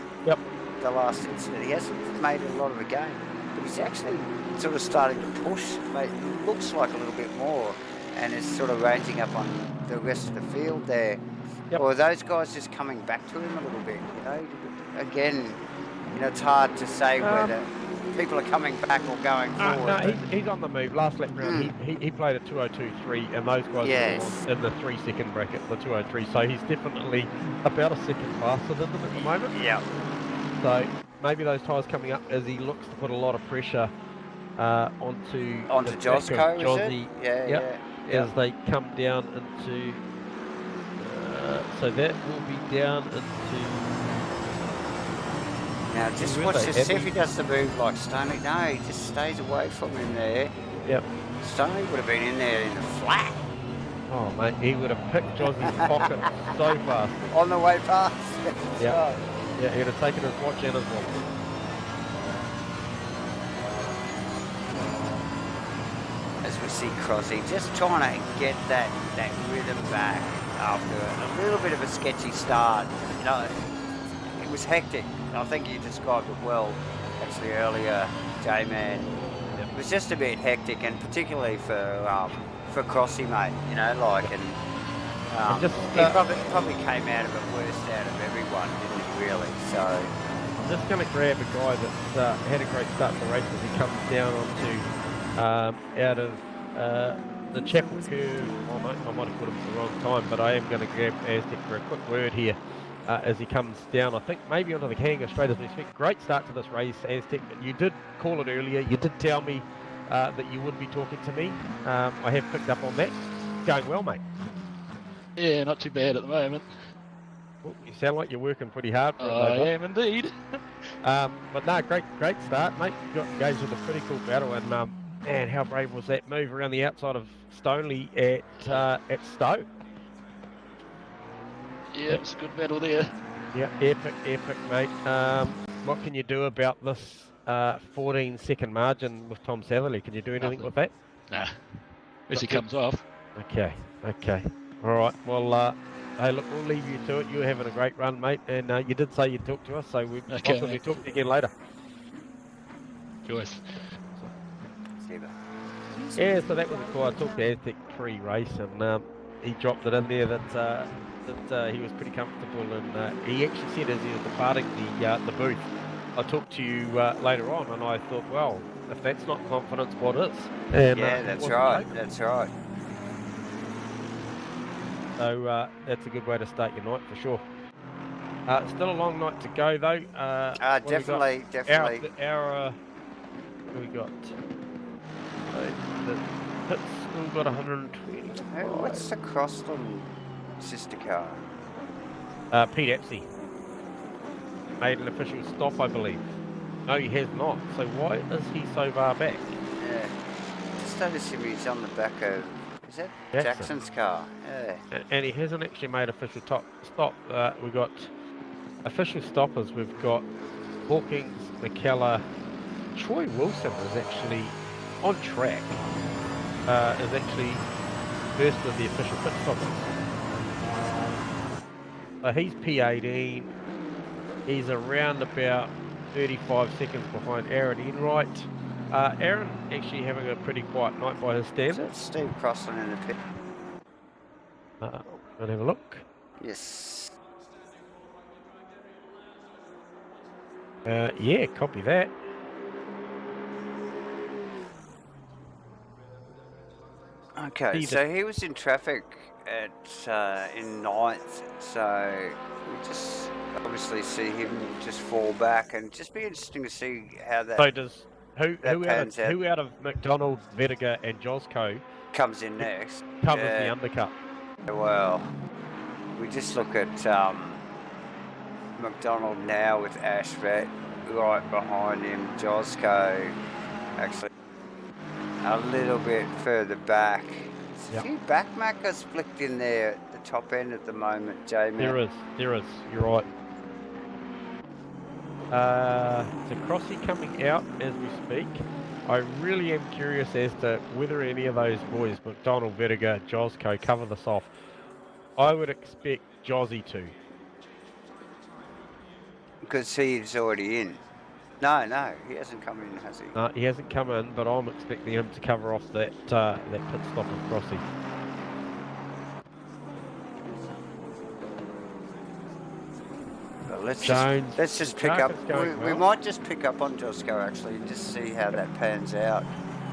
the last incident. He hasn't made a lot of a game, but he's actually sort of starting to push. It looks like a little bit more, and is sort of ranging up on the rest of the field there. Or those guys just coming back to him a little bit, you know. Again, you know, it's hard to say whether people are coming back or going forward. No, he's on the move. Last lap round, he played a 2:02.3, and those guys were in the 3-second bracket, the 2:03. So he's definitely about a second faster than them at the moment. Yeah. So maybe those tyres coming up as he looks to put a lot of pressure onto Josco, Jossie, as they come down into. So that will be down into. Now just watch this. See if he does the move like Stoney. No, he just stays away from him there. Yep. Stoney would have been in there in the flat. Oh mate, he would have picked Jossie's pocket so fast. On the way past. Yeah. Yeah, he'd have taken his watch and his wallet. As we see Crossy just trying to get that rhythm back after a little bit of a sketchy start. You know, it was hectic. I think you described it well, actually earlier, J-Man. It was just a bit hectic, and particularly for Crossy, mate. You know, like he probably came out of it worst out of everyone, didn't he? Really. So I'm just going to grab a guy that's had a great start to the race as he comes down onto out of the Chapel Curve. I might have put him at the wrong time, but I am going to grab Aztec for a quick word here as he comes down. I think maybe onto the Kangaroo straight as we speak. Great start to this race, Aztec. You did call it earlier. You did tell me that you would be talking to me. I have picked up on that. Going well, mate. Yeah, not too bad at the moment. Well, you sound like you're working pretty hard for it. I am indeed. But no, great start, mate. You got engaged with a pretty cool battle, and man, how brave was that move around the outside of Stonley at Stowe? Yeah, it's a good battle there. Yeah, epic, mate. What can you do about this 14-second margin with Tom Satherley? Can you do anything with that? Nah, as he comes off. Okay. All right. Well, hey, look, we'll leave you to it. You're having a great run, mate, and you did say you'd talk to us, so we'll possibly talk to you again later. Joyce. Yeah, so that was a call. I talked to Aztec pre-race, and he dropped it in there that he was pretty comfortable, and he actually said as he was departing the booth I talked to you later on, and I thought, well, if that's not confidence, what is? And, yeah, that's right. That's right. So that's a good way to start your night for sure. Still a long night to go though. Definitely, definitely. What we got? The pit's still got 120. What's the Croston sister car? Pete Epsey made an official stop, I believe. No, he has not. So why is he so far back? Yeah. Just noticed him. He's on the back of. Is that Jackson's car? Yeah. And he hasn't actually made official stop. We've got official stoppers. We've got Hawkins, McKellar, Troy Wilson is actually on track. Is actually first of the official pit stoppers. He's P18. He's around about 35 seconds behind Aaron Enright. Aaron actually having a pretty quiet night by his standards. Steve Crosland in the pit. I'll have a look. Yes. Yeah, copy that. Okay, so he was in traffic at in ninth, so we just obviously see him just fall back, and just be interesting to see how that. So does who out of McDonald, Vettiger, and Josco comes in next? Covers the undercut. Well, we just look at McDonald now with Ashvet right behind him. Josco actually a little bit further back. There's a few backmackers flicked in there at the top end at the moment, J-Man. There is. You're right. So Crossy coming out as we speak. I really am curious as to whether any of those boys, McDonald, Vettiger, Josco, cover this off. I would expect Jozzy to. Because he's already in. No, he hasn't come in, has he? No, he hasn't come in, but I'm expecting him to cover off that pit stop of Crossy. Well, let's just pick up. We might just pick up on Josco actually and just see how that pans out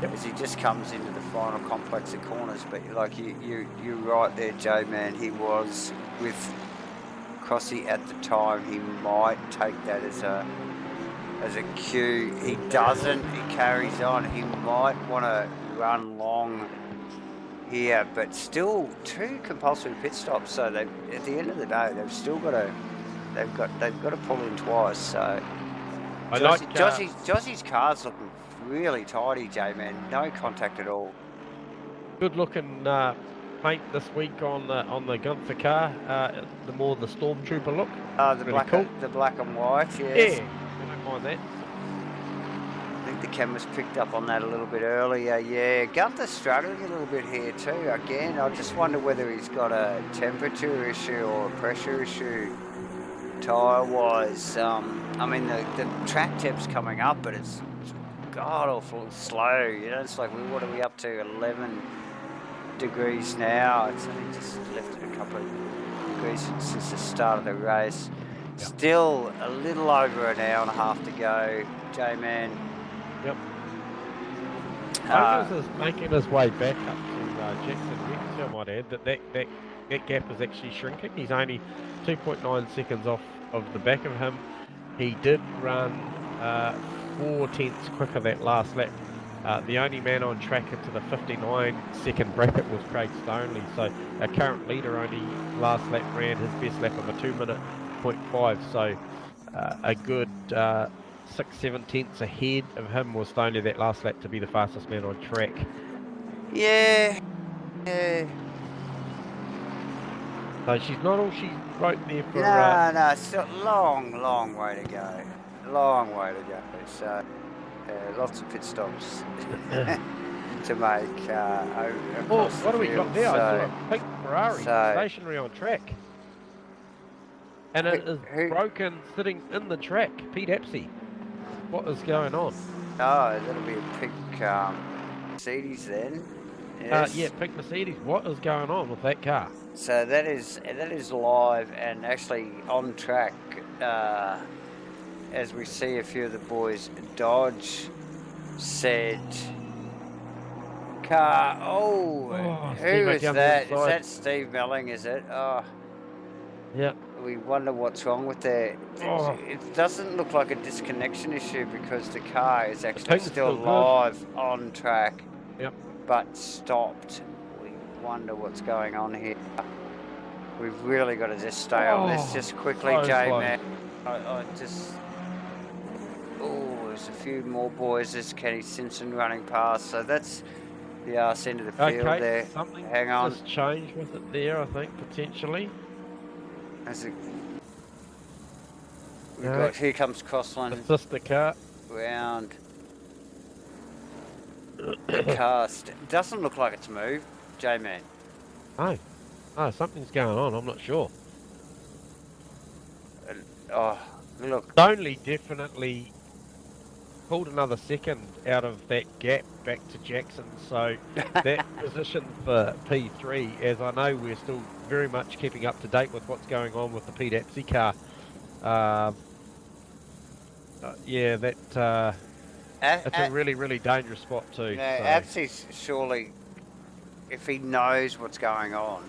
as he just comes into the final complex of corners. But like you're right there, J-Man. He was with Crossy at the time. He might take that as a cue. He doesn't. He carries on. He might want to run long here, but still 2 compulsory pit stops. So they, at the end of the day, they've still got to. They've got to pull in twice. So Jossy's car's looking really tidy, J-Man. No contact at all. Good looking paint this week on the Gunther car. The Stormtrooper look. The black and white. Yes. Yeah. I don't mind that. I think the cameras picked up on that a little bit earlier. Yeah, Gunther's struggling a little bit here too. Again, I just wonder whether he's got a temperature issue or a pressure issue. Tyre-wise, I mean the track temp's coming up, but it's god awful slow. You know, it's like what are we up to? 11 degrees now. It's only just lifted a couple of degrees since the start of the race. Yep. Still a little over an hour and a half to go, J-Man. Yep. Moses is making his way back up to Jackson Wicks, I might add. That gap is actually shrinking. He's only 2.9 seconds off of the back of him. He did run 4 tenths quicker that last lap. The only man on track into the 59-second bracket was Craig Stoneley. So our current leader only last lap ran his best lap of a 2-minute 0.5. So a good 6-7 tenths ahead of him was Stoneley that last lap to be the fastest man on track. Yeah. So she's not all she wrote there for... No, still a long way to go. Long way to go. So, lots of pit stops to make. Well, what do we got there? I saw a pink Ferrari stationary on track. And it is broken sitting in the track. Pete Epsey. What is going on? Oh, that'll be a pink Mercedes then. Yes. Yeah, pink Mercedes. What is going on with that car? So that is live and actually on track. as we see a few of the boys dodge said car. Oh, who is that? Is that Steve Melling, is it? Oh. Yeah. We wonder what's wrong with that. It doesn't look like a disconnection issue because the car is actually still live on track. Yep. But stopped. We wonder what's going on here. We've really got to just stay on this just quickly, J-Man. I just... Oh, there's a few more boys. There's Kenny Simpson running past. So that's the arse end of the field there. Something Hang on. just changed with it there, I think, potentially. Here comes Crossland. Assist the car. Round. The car doesn't look like it's moved, J-Man. Oh, something's going on. I'm not sure. Oh, look. Stoney definitely pulled another second out of that gap back to Jackson. So that position for P3, as I know we're still very much keeping up to date with what's going on with the Pete Apsey car. Yeah, that's a really, really dangerous spot too. Apsey's surely, if he knows what's going on,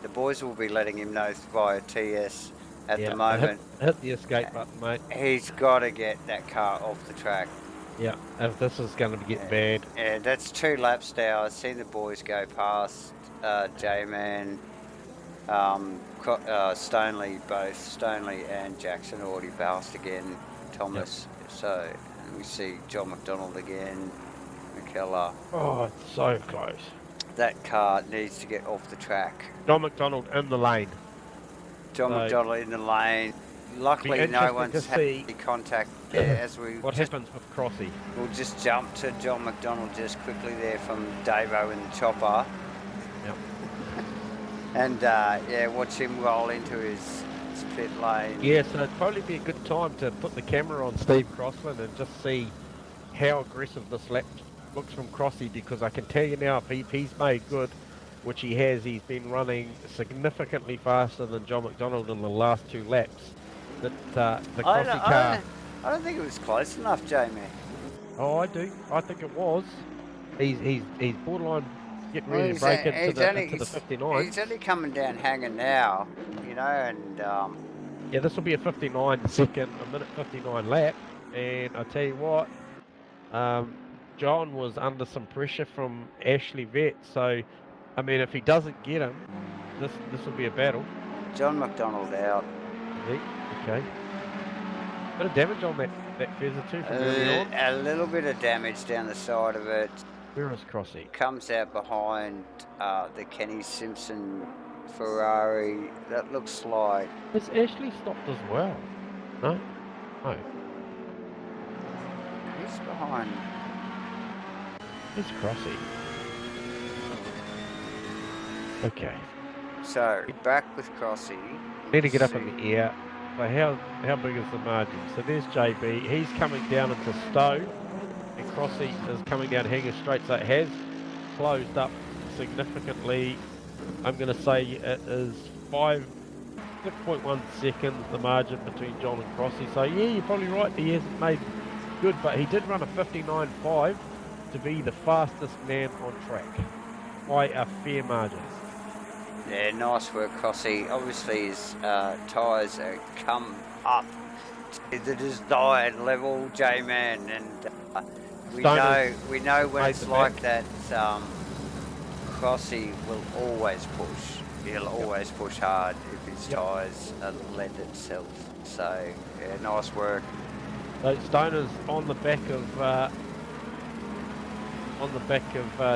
the boys will be letting him know via TS at the moment. Hit the escape button, mate. He's got to get that car off the track. Yeah, if this is going to get bad. Yeah, that's 2 laps now. I've seen the boys go past J-Man, Stoney, both Stoney and Jackson already passed again, Thomas. Yep. So we see John McDonald again, McKellar. Oh, it's so close. That car needs to get off the track. John McDonald in the lane. John McDonald in the lane. Luckily, no one's had any contact as we... What happens with Crossy? We'll just jump to John McDonald just quickly there from Davo in the chopper. Yep. And, yeah, watch him roll into his pit lane. Yeah, so it'd probably be a good time to put the camera on Steve Crossland and just see how aggressive this lap looks from Crossy, because I can tell you now, if he's made good, which he has, he's been running significantly faster than John McDonald in the last 2 laps. That the Crossy car... I don't think it was close enough, Jamie. Oh, I do. I think it was. He's borderline getting ready to break into the 59. He's only coming down hanging now, you know, and... Yeah, this will be a 59 second, a minute 59 lap, and I tell you what, John was under some pressure from Ashley Vett, so, I mean, if he doesn't get him, this will be a battle. John McDonald out. Okay. Bit of damage on that feather too from early on. A little bit of damage down the side of it. Where is Crossy? Comes out behind the Kenny Simpson Ferrari. That looks like... Has Ashley stopped as well? No? No. He's behind. Where's Crossy? Okay. So, back with Crossy. Need to get up in the air. So how big is the margin? So there's JB. He's coming down into Stowe, and Crossy is coming down Hanger Straight. So it has closed up significantly. I'm going to say it is 6.1 seconds the margin between John and Crossy. So yeah, you're probably right. He hasn't made good, but he did run a 59.5 to be the fastest man on track by a fair margin. Yeah, nice work, Crossy. Obviously, his tyres have come up to the desired level, J-Man, and we know when it's like that. Crossy will always push. He'll always push hard if his tyres lend itself. So, yeah, nice work. So Stoner's on the back of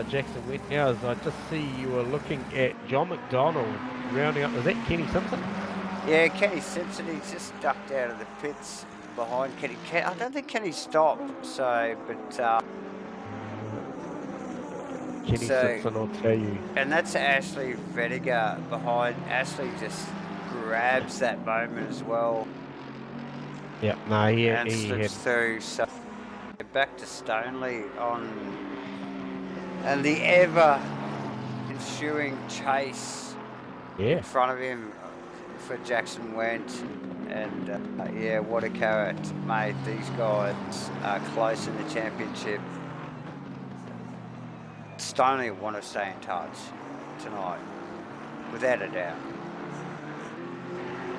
Jackson Went now, as I just see you were looking at John McDonald rounding up. Is that Kenny Simpson? Yeah, Kenny Simpson. He's just ducked out of the pits behind Kenny. I don't think Kenny stopped. So, but Kenny Simpson, I'll tell you. And that's Ashley Vettiger behind. Ashley just grabs that moment as well. Yeah, no, he slips through. So back to Stoney on. And the ever ensuing chase in front of him for Jackson Went And yeah, what a carrot, mate. These guys are close in the championship. Stoney want to stay in touch tonight, without a doubt.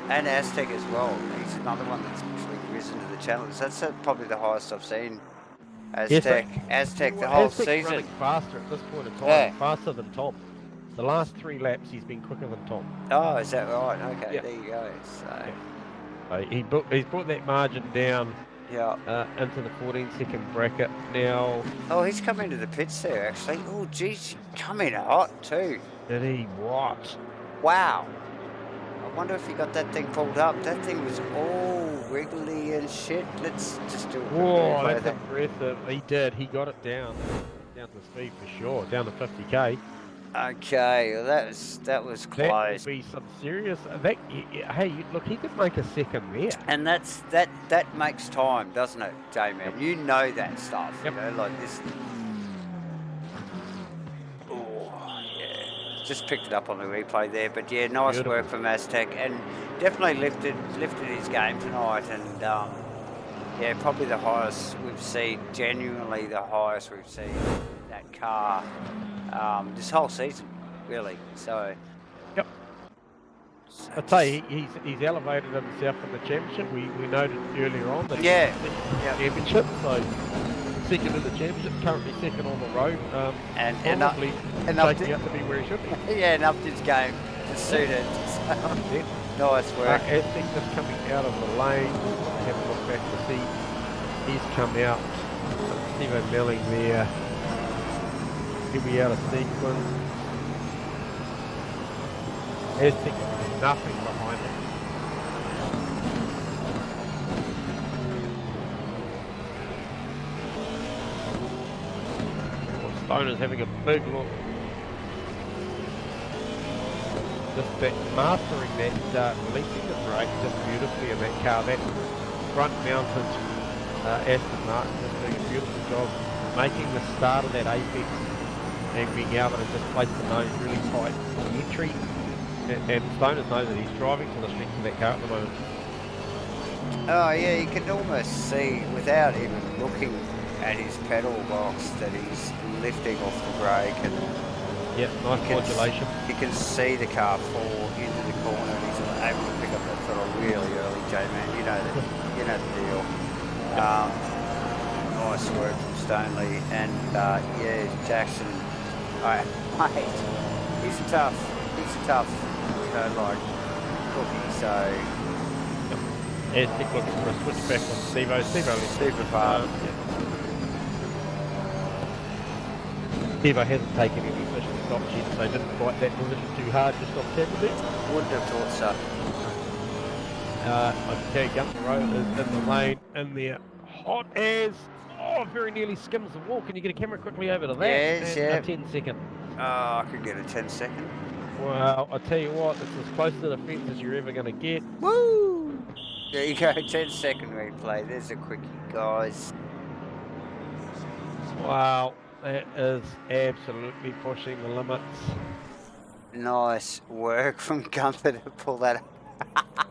And Aztec as well. He's another one that's actually risen to the challenge. That's probably the highest I've seen Aztec. Yes, Aztec the whole Aztec's season. running faster at this point in time, Yeah. faster than Tom. The last 3 laps, he's been quicker than Tom. Oh, is that right? Okay, yeah. there you go. So. Yeah. He's brought that margin down into the 14-second bracket now. Oh, he's come into the pits there, actually. Oh, geez, coming hot too. Did he? What? Wow. I wonder if he got that thing pulled up. That thing was all wiggly and shit. Let's just do it. Whoa, that's impressive. He did. He got it down to speed for sure, down to 50k. Okay, well, that was close. That would be some serious. Hey, look, he could make a second there. And that makes time, doesn't it, J-Man? Yep. You know that stuff. Yep. You know, like this. Oh, yeah. Just picked it up on the replay there, but yeah, nice Beautiful work from Aztec, and definitely lifted his game tonight, and yeah, probably the highest we've seen. Genuinely, the highest we've seen that car. This whole season, really. So, yep. I tell you, he's elevated himself in the championship. We noted earlier on that championship, so second in the championship, currently second on the road, and probably taking out to be where he should be. Yeah, and upped his game to suit it. So, nice work. Aztec just coming out of the lane. Have a look back to see he's come out. Steve O'Malley there. He'll be out of sequence. Aztec nothing behind it. Well, Stoner's having a big look. Just that mastering that releasing the brake just beautifully in that car. That front mounted Aston Martin just doing a beautiful job making the start of that apex and being able to just place the nose really tight on the entry. And Stoners know that he's driving to the strength of that car at the moment. Oh yeah, you can almost see without even looking at his pedal box that he's lifting off the brake, and yeah, nice modulation. You can see the car fall into the corner, and he's able to pick up that throttle really early, J-Man. You know the deal. Nice work from Stoney, and yeah, Jackson. Mate, he's tough, you know, like cookie, so... Yep. Aztec looking for a switch back on Stevo. Super fast. Stevo hasn't taken any efficient stops yet, so didn't fight that position too hard just off tap a bit. Wouldn't have thought so. I can tell you, Gunther Rowe is in the lane, in there, hot as... Oh, very nearly skims the wall. Can you get a camera quickly over to that? Yes, yeah. A 10-second. Oh, I could get a 10-second. Well, I tell you what, it's as close to the fence as you're ever going to get. Woo! There you go, 10-second replay. There's a quickie, guys. Wow, that is absolutely pushing the limits. Nice work from Gunther to pull that up.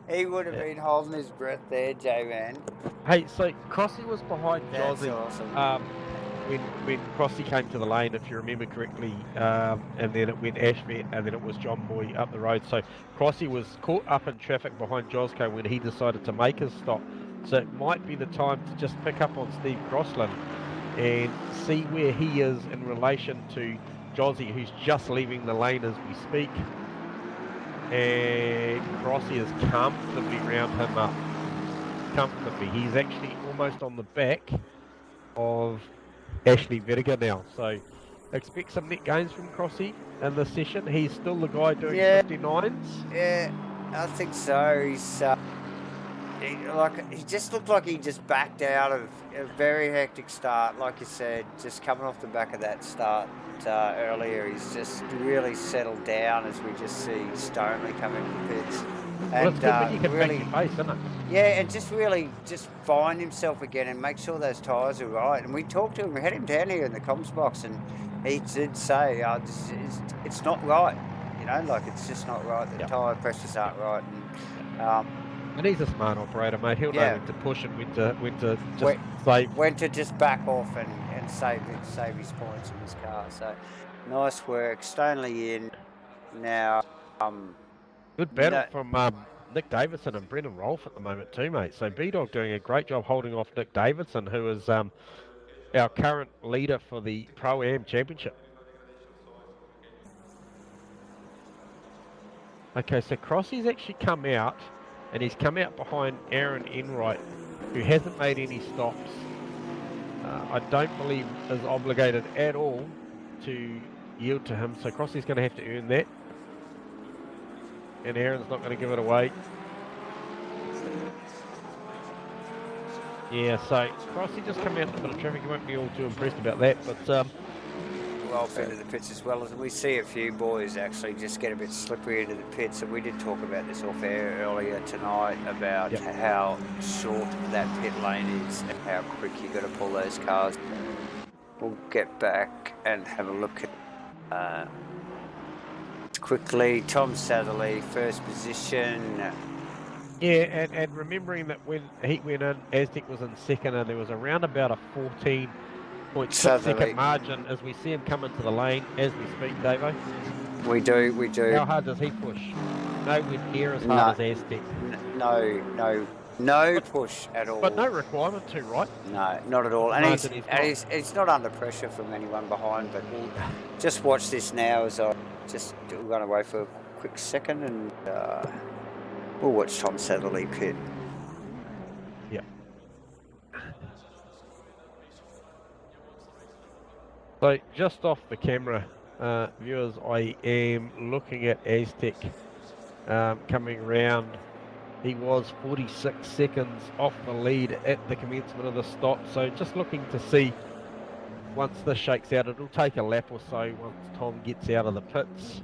He would have been holding his breath there, J-Man. Hey, so Crossy was behind Josy. Awesome. When Crossy came to the lane, if you remember correctly, and then it went Ashvet, and then it was John Boy up the road. So Crossy was caught up in traffic behind Josco when he decided to make his stop. So it might be the time to just pick up on Steve Crossland and see where he is in relation to Josy, who's just leaving the lane as we speak. And Crossy is comfortably round him up. Comfortably. He's actually almost on the back of Ashley Vertiger now. So expect some net gains from Crossy in this session. He's still the guy doing 59s. Yeah, I think so. He's he just looked like he just backed out of a very hectic start, like you said, just coming off the back of that start earlier. He's just really settled down as we just see Stoney come into the pits. Well, and it's good when you can really, back your face, isn't it? yeah, and just really find himself again and make sure those tyres are right. And we talked to him, we had him down here in the comms box, and he did say, it's not right. You know, like it's just not right. The tyre pressures aren't right. And And he's a smart operator, mate. He'll know when to push and when to just save. When to just back off and save his points in his car. So nice work. Stanley in now. Good battle from Nick Davidson and Brendan Rolfe at the moment too, mate. So B-Dog doing a great job holding off Nick Davidson, who is our current leader for the Pro-Am Championship. Okay, so Crossy's actually come out, and he's come out behind Aaron Enright, who hasn't made any stops. I don't believe is obligated at all to yield to him, so Crossy's going to have to earn that. And Aaron's not going to give it away. Yeah, so Crossy just come out in a bit of traffic. You won't be all too impressed about that, but well into the pits as well. As we see a few boys actually just get a bit slippery into the pits, and we did talk about this off air earlier tonight about how short that pit lane is and how quick you got to pull those cars. We'll get back and have a look at quickly. Tom Satherley, first position. Yeah, and remembering that when he went in, Aztec was in second, and there was around about a 14.6 second margin as we see him come into the lane as we speak, Davo. We do. How hard does he push? Nowhere near as hard as Aztec. No push at all. But no requirement to, right? No, not at all. And he's not under pressure from anyone behind, but we'll just watch this now as I just run away for a quick second and we'll watch Tom Satherley pit. Yeah. So just off the camera, viewers, I am looking at Aztec coming round. He was 46 seconds off the lead at the commencement of the stop. So just looking to see once this shakes out, it'll take a lap or so once Tom gets out of the pits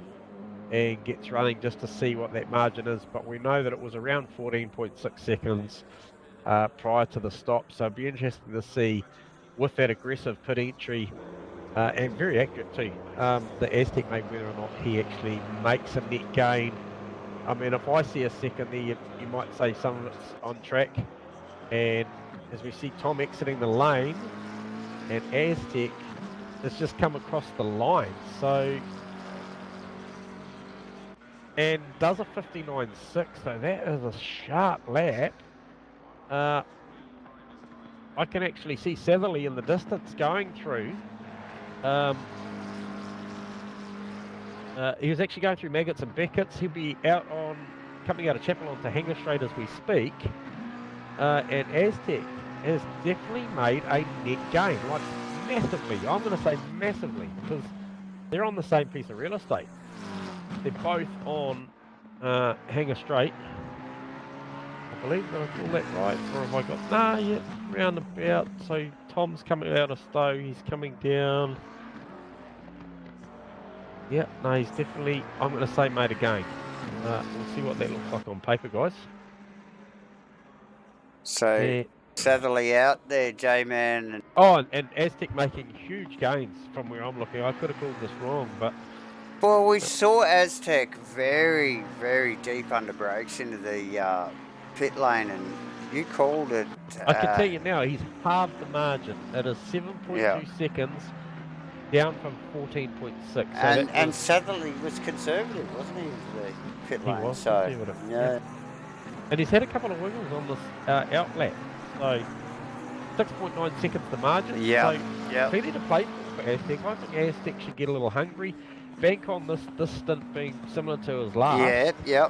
and gets running just to see what that margin is. But we know that it was around 14.6 seconds prior to the stop. So it'll be interesting to see with that aggressive pit entry and very accurate too, the Aztec mate, whether or not he actually makes a net gain. I mean, if I see a second there, you might say some of it's on track. And as we see Tom exiting the lane, and Aztec has just come across the line. So, and does a 59.6, so that is a sharp lap. I can actually see Satherley in the distance going through. He was actually going through Maggots and Beckett's. He'll be out on, coming out of Chapel onto Hanger Straight as we speak. And Aztec has definitely made a net gain, like massively. I'm going to say massively, because they're on the same piece of real estate. They're both on Hanger Straight. I believe that I call that right, or have I got, nah, yeah, roundabout. So Tom's coming out of Stowe, he's coming down. Yeah, no, he's definitely, I'm going to say, made a gain. We'll see what that looks like on paper, guys. So, yeah. Satherley out there, J-Man. Oh, and Aztec making huge gains from where I'm looking. I could have called this wrong, but... Well, we saw Aztec very, very deep under brakes into the pit lane, and you called it... I can tell you now, he's halved the margin. It is 7.2 seconds. Down from 14.6. So and Satherley was conservative, wasn't he, into the pit lane? He was conservative. Yeah. And he's had a couple of wiggles on this outlet. So 6.9 seconds the margin. Yeah. So plenty to play for Aztec. I think Aztec should get a little hungry. Bank on this stint being similar to his last. Yeah.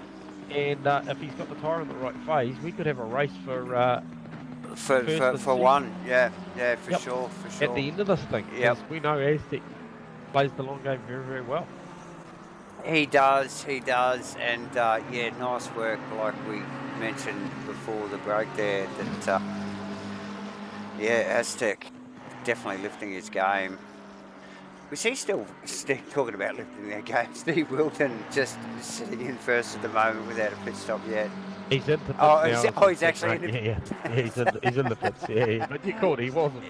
And if he's got the tyre in the right phase, we could have a race for one, for sure. At the end of this thing, because we know Aztec plays the long game very, very well. He does, and nice work, like we mentioned before the break there. That Aztec definitely lifting his game. Was he still talking about lifting their game? Steve Wilton just sitting in first at the moment without a pit stop yet. He's in the pits now. He's actually in the pits. He's in the pits, yeah. But you called, he wasn't.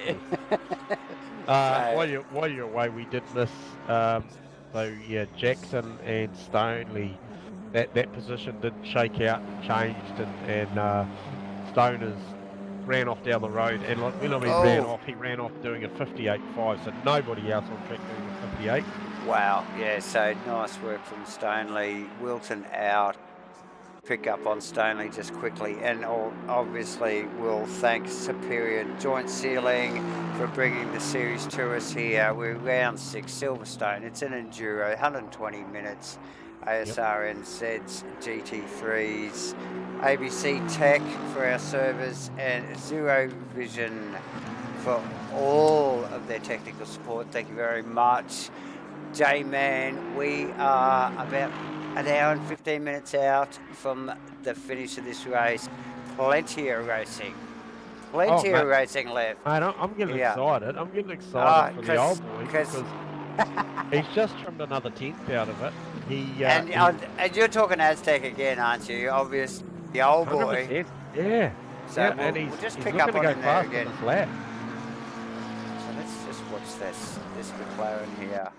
While you're away, we did miss, Jackson and Stoneley that position didn't shake out and changed, and Stoners ran off down the road, and like, when he ran off doing a 58.5, so nobody else on track doing a 58. Wow, yeah, so nice work from Stoneley. Wilton out. Pick up on Stoneley just quickly, and obviously we'll thank Superior Joint Sealing for bringing the series to us here. We're round 6, Silverstone. It's an Enduro, 120 minutes. Asrnz, GT3s, ABC Tech for our servers, and Zero Vision for all of their technical support. Thank you very much. J-Man, we are about an hour and 15 minutes out from the finish of this race. Plenty of racing. Plenty of racing left. Mate, I'm getting excited. I'm getting excited for the old boy because he's just trimmed another 10th out of it. And you're talking Aztec again, aren't you? Obviously, the old boy. 100%. Yeah. So and we'll just pick he's up on go him there fast again. on this lap. So let's just watch this McLaren here.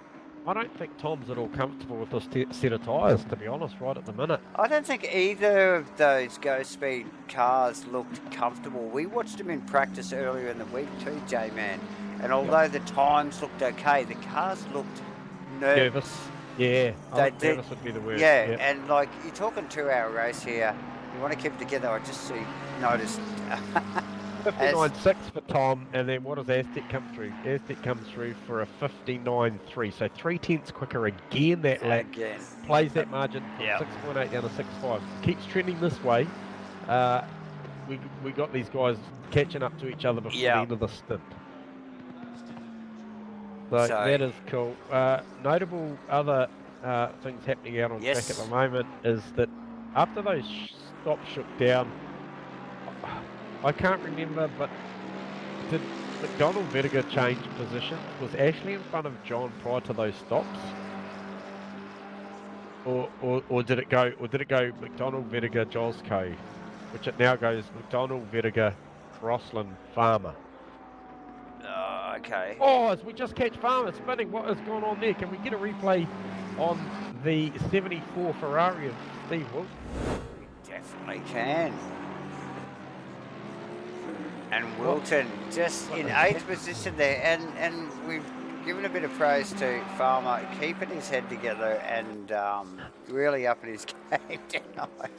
I don't think Tom's at all comfortable with this set of tyres, to be honest, right at the minute. I don't think either of those Go Speed cars looked comfortable. We watched them in practice earlier in the week too, J-Man. And although the times looked okay, the cars looked nervous. Yeah, nervous would be the word. Yeah, and like, you're talking 2-hour race here. You want to keep it together. I just noticed. 59.6 for Tom, and then what does Aztec come through? Aztec comes through for a 59.3, so 3 tenths quicker again that lap. Plays that margin from 6.8 down to 6.5. Keeps trending this way. We got these guys catching up to each other before the end of the stint. So that is cool. Notable other things happening out on track at the moment is that after those stops shook down, I can't remember, but did McDonald Vertigo change position? Was Ashley in front of John prior to those stops? Or did it go McDonald Vertigo Josco, which it now goes McDonald Vertigo Crossland Farmer. Okay. Oh, as we just catch Farmer spinning, what is going on there? Can we get a replay on the 74 Ferrari of Steve Wolf? We definitely can. And Wilton just in 8th position there, and we've given a bit of praise to Farmer, keeping his head together and really upping his game tonight.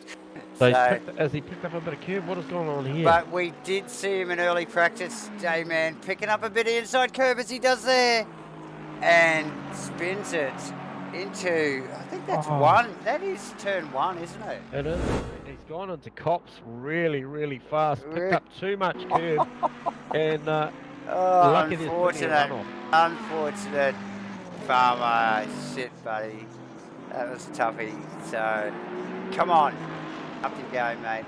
So has he picked up a bit of curve? What is going on here? But we did see him in early practice, J-Man, picking up a bit of inside curve as he does there, and spins it into, I think that's that is turn 1, isn't it? It is. He's gone into cops really, really fast, picked up too much curve, and unfortunate Farmer, shit buddy, that was a toughie, so come on, up you go mate.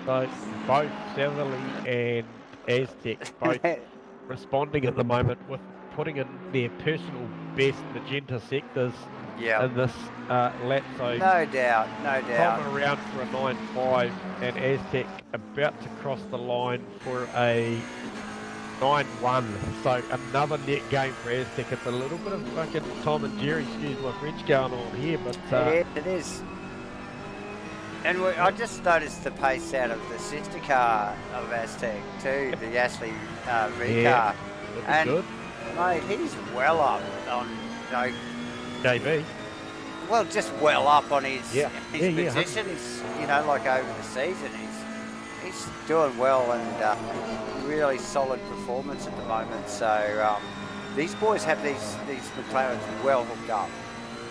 So both Southerly and Aztec both responding at the moment with putting in their personal best magenta sectors in this lap. So no doubt. Tom around for a 9.5 and Aztec about to cross the line for a 9.1. So another net gain for Aztec. It's a little bit of fucking Tom and Jerry, excuse my French, going on here, but it is. And I just noticed the pace out of the sister car of Aztec too, the Ashley V car. And good. Mate, he's well up on JB. Well, just well up on his position. 100%. He's like over the season, he's doing well and really solid performance at the moment. So these boys have these McLarens well hooked up.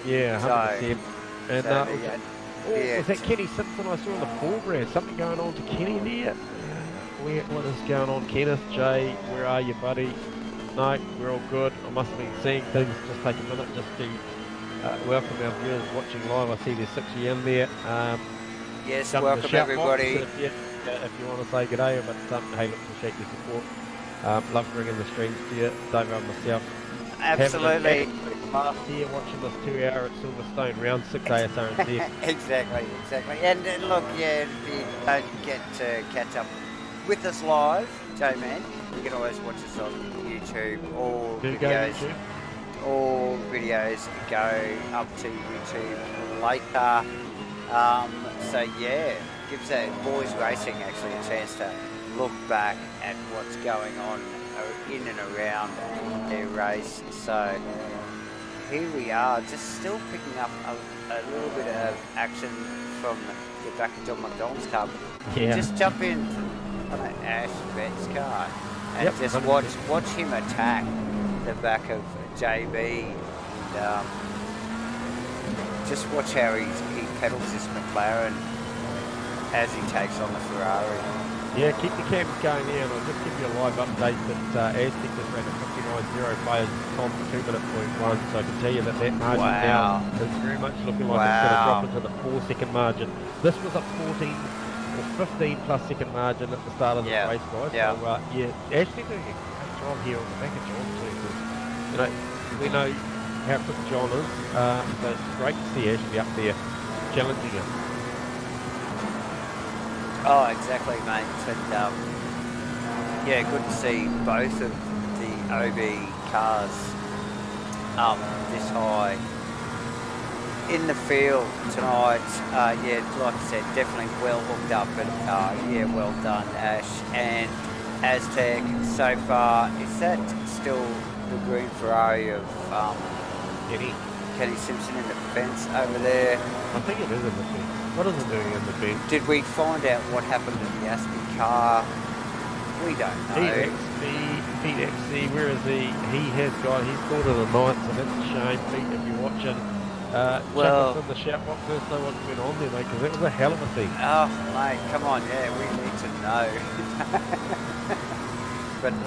Yeah, 100%. And was that Kenny Simpson I saw in the foreground? Something going on to Kenny there? What is going on, Kenneth? Jay, where are you, buddy? No, we're all good. I must have been seeing things. Just take a minute just to welcome our viewers watching live. I see there's 6 of you in there. Yes, welcome everybody. If you want to say good day, but hey, look, appreciate your support. Love bringing the streams to you, Dave and myself. Absolutely. Last year watching this 2 hour at Silverstone, round 6 Asrnz. Exactly. And look, if you don't get to catch up with us live, J-Man, you can always watch us on YouTube or videos all videos go up to YouTube later. So yeah, gives that boys racing actually a chance to look back at what's going on in and around their race. So here we are, just still picking up a little bit of action from the back of John McDonald's car. Yeah. Just jump in on Ash Vet's car and just watch him attack the back of JB. And, just watch how he pedals this McLaren as he takes on the Ferrari. Yeah, keep the cams going there, and I'll just give you a live update that Aztec just ran a 59.0 players Tom 2 minute .1, so I can tell you that margin now is very much looking like it's going to drop into the 4-second margin. This was a 14 or 15 plus second margin at the start of the race, guys. Yeah. So Aztec doing a great job here on the back of John too. You know, we know how quick John is, so it's great to see Ashley up there challenging him. Oh, exactly, mate. And yeah, good to see both of the OB cars this high in the field tonight. Yeah, like I said, definitely well hooked up, but yeah, well done, Ash and Aztec so far. Is that still the green Ferrari of Kenny Simpson in the fence over there? I think it is in the fence. What is it doing in the fence? Did we find out what happened to the Aspi car? We don't know. Pete XC, where is he? He's caught it a 9th, so that's a shame, Pete, if you're watching. Chuck us in the shout box, let us know what's going on there, mate, because that was a hell of a thing. Oh, mate, come on, yeah, we need to know. But,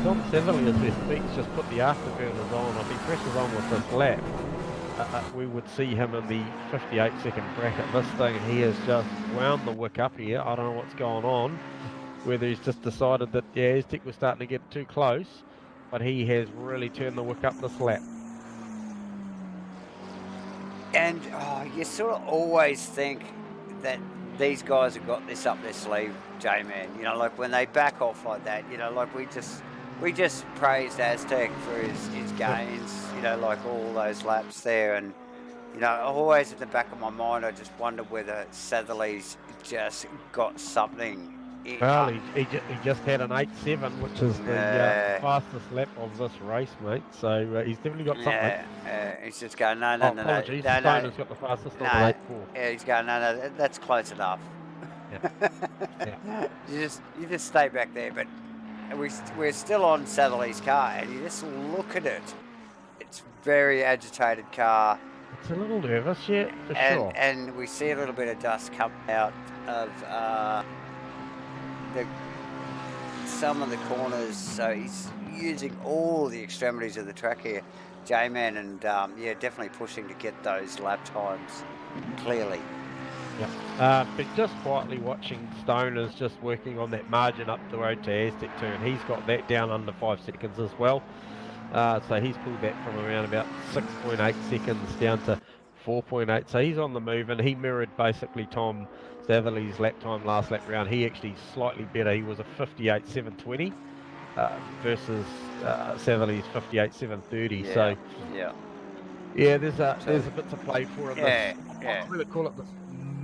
Tom Severly, as we speak, just put the afterburners on. If he presses on with this lap, we would see him in the 58-second bracket. This thing, he has just wound the wick up here. I don't know what's going on, whether he's just decided that the Aztec was starting to get too close, but he has really turned the wick up this lap. And you sort of always think that these guys have got this up their sleeve, J-Man. You know, like when they back off like that, you know, like we just praised Aztec for his gains, you know, like all those laps there. And, you know, always at the back of my mind, I just wonder whether Satherley's just got something. Well, he just had an 8.7, which is the fastest lap of this race, mate. So he's definitely got something. Yeah, he's just going, no. Apologies, Stoner's got the fastest on the 8.4. Yeah, he's going, no, that's close enough. Yeah. You just stay back there, but we're still on Satherley's car, and you just look at it. It's a very agitated car. It's a little nervous, yeah, for sure. And we see a little bit of dust come out of some of the corners, so he's using all the extremities of the track here, J-Man, and yeah, definitely pushing to get those lap times clearly. Yeah, but just quietly watching Stoner's just working on that margin up the road to Aztec too, and he's got that down under 5 seconds as well. So he's pulled that from around about 6.8 seconds down to 4.8. So he's on the move, and he mirrored basically Tom Satherley's lap time last lap round. He actually slightly better. He was a 58.720 versus Satherley's 58.730. So yeah, there's a bit to play for in this. I'm going to call it the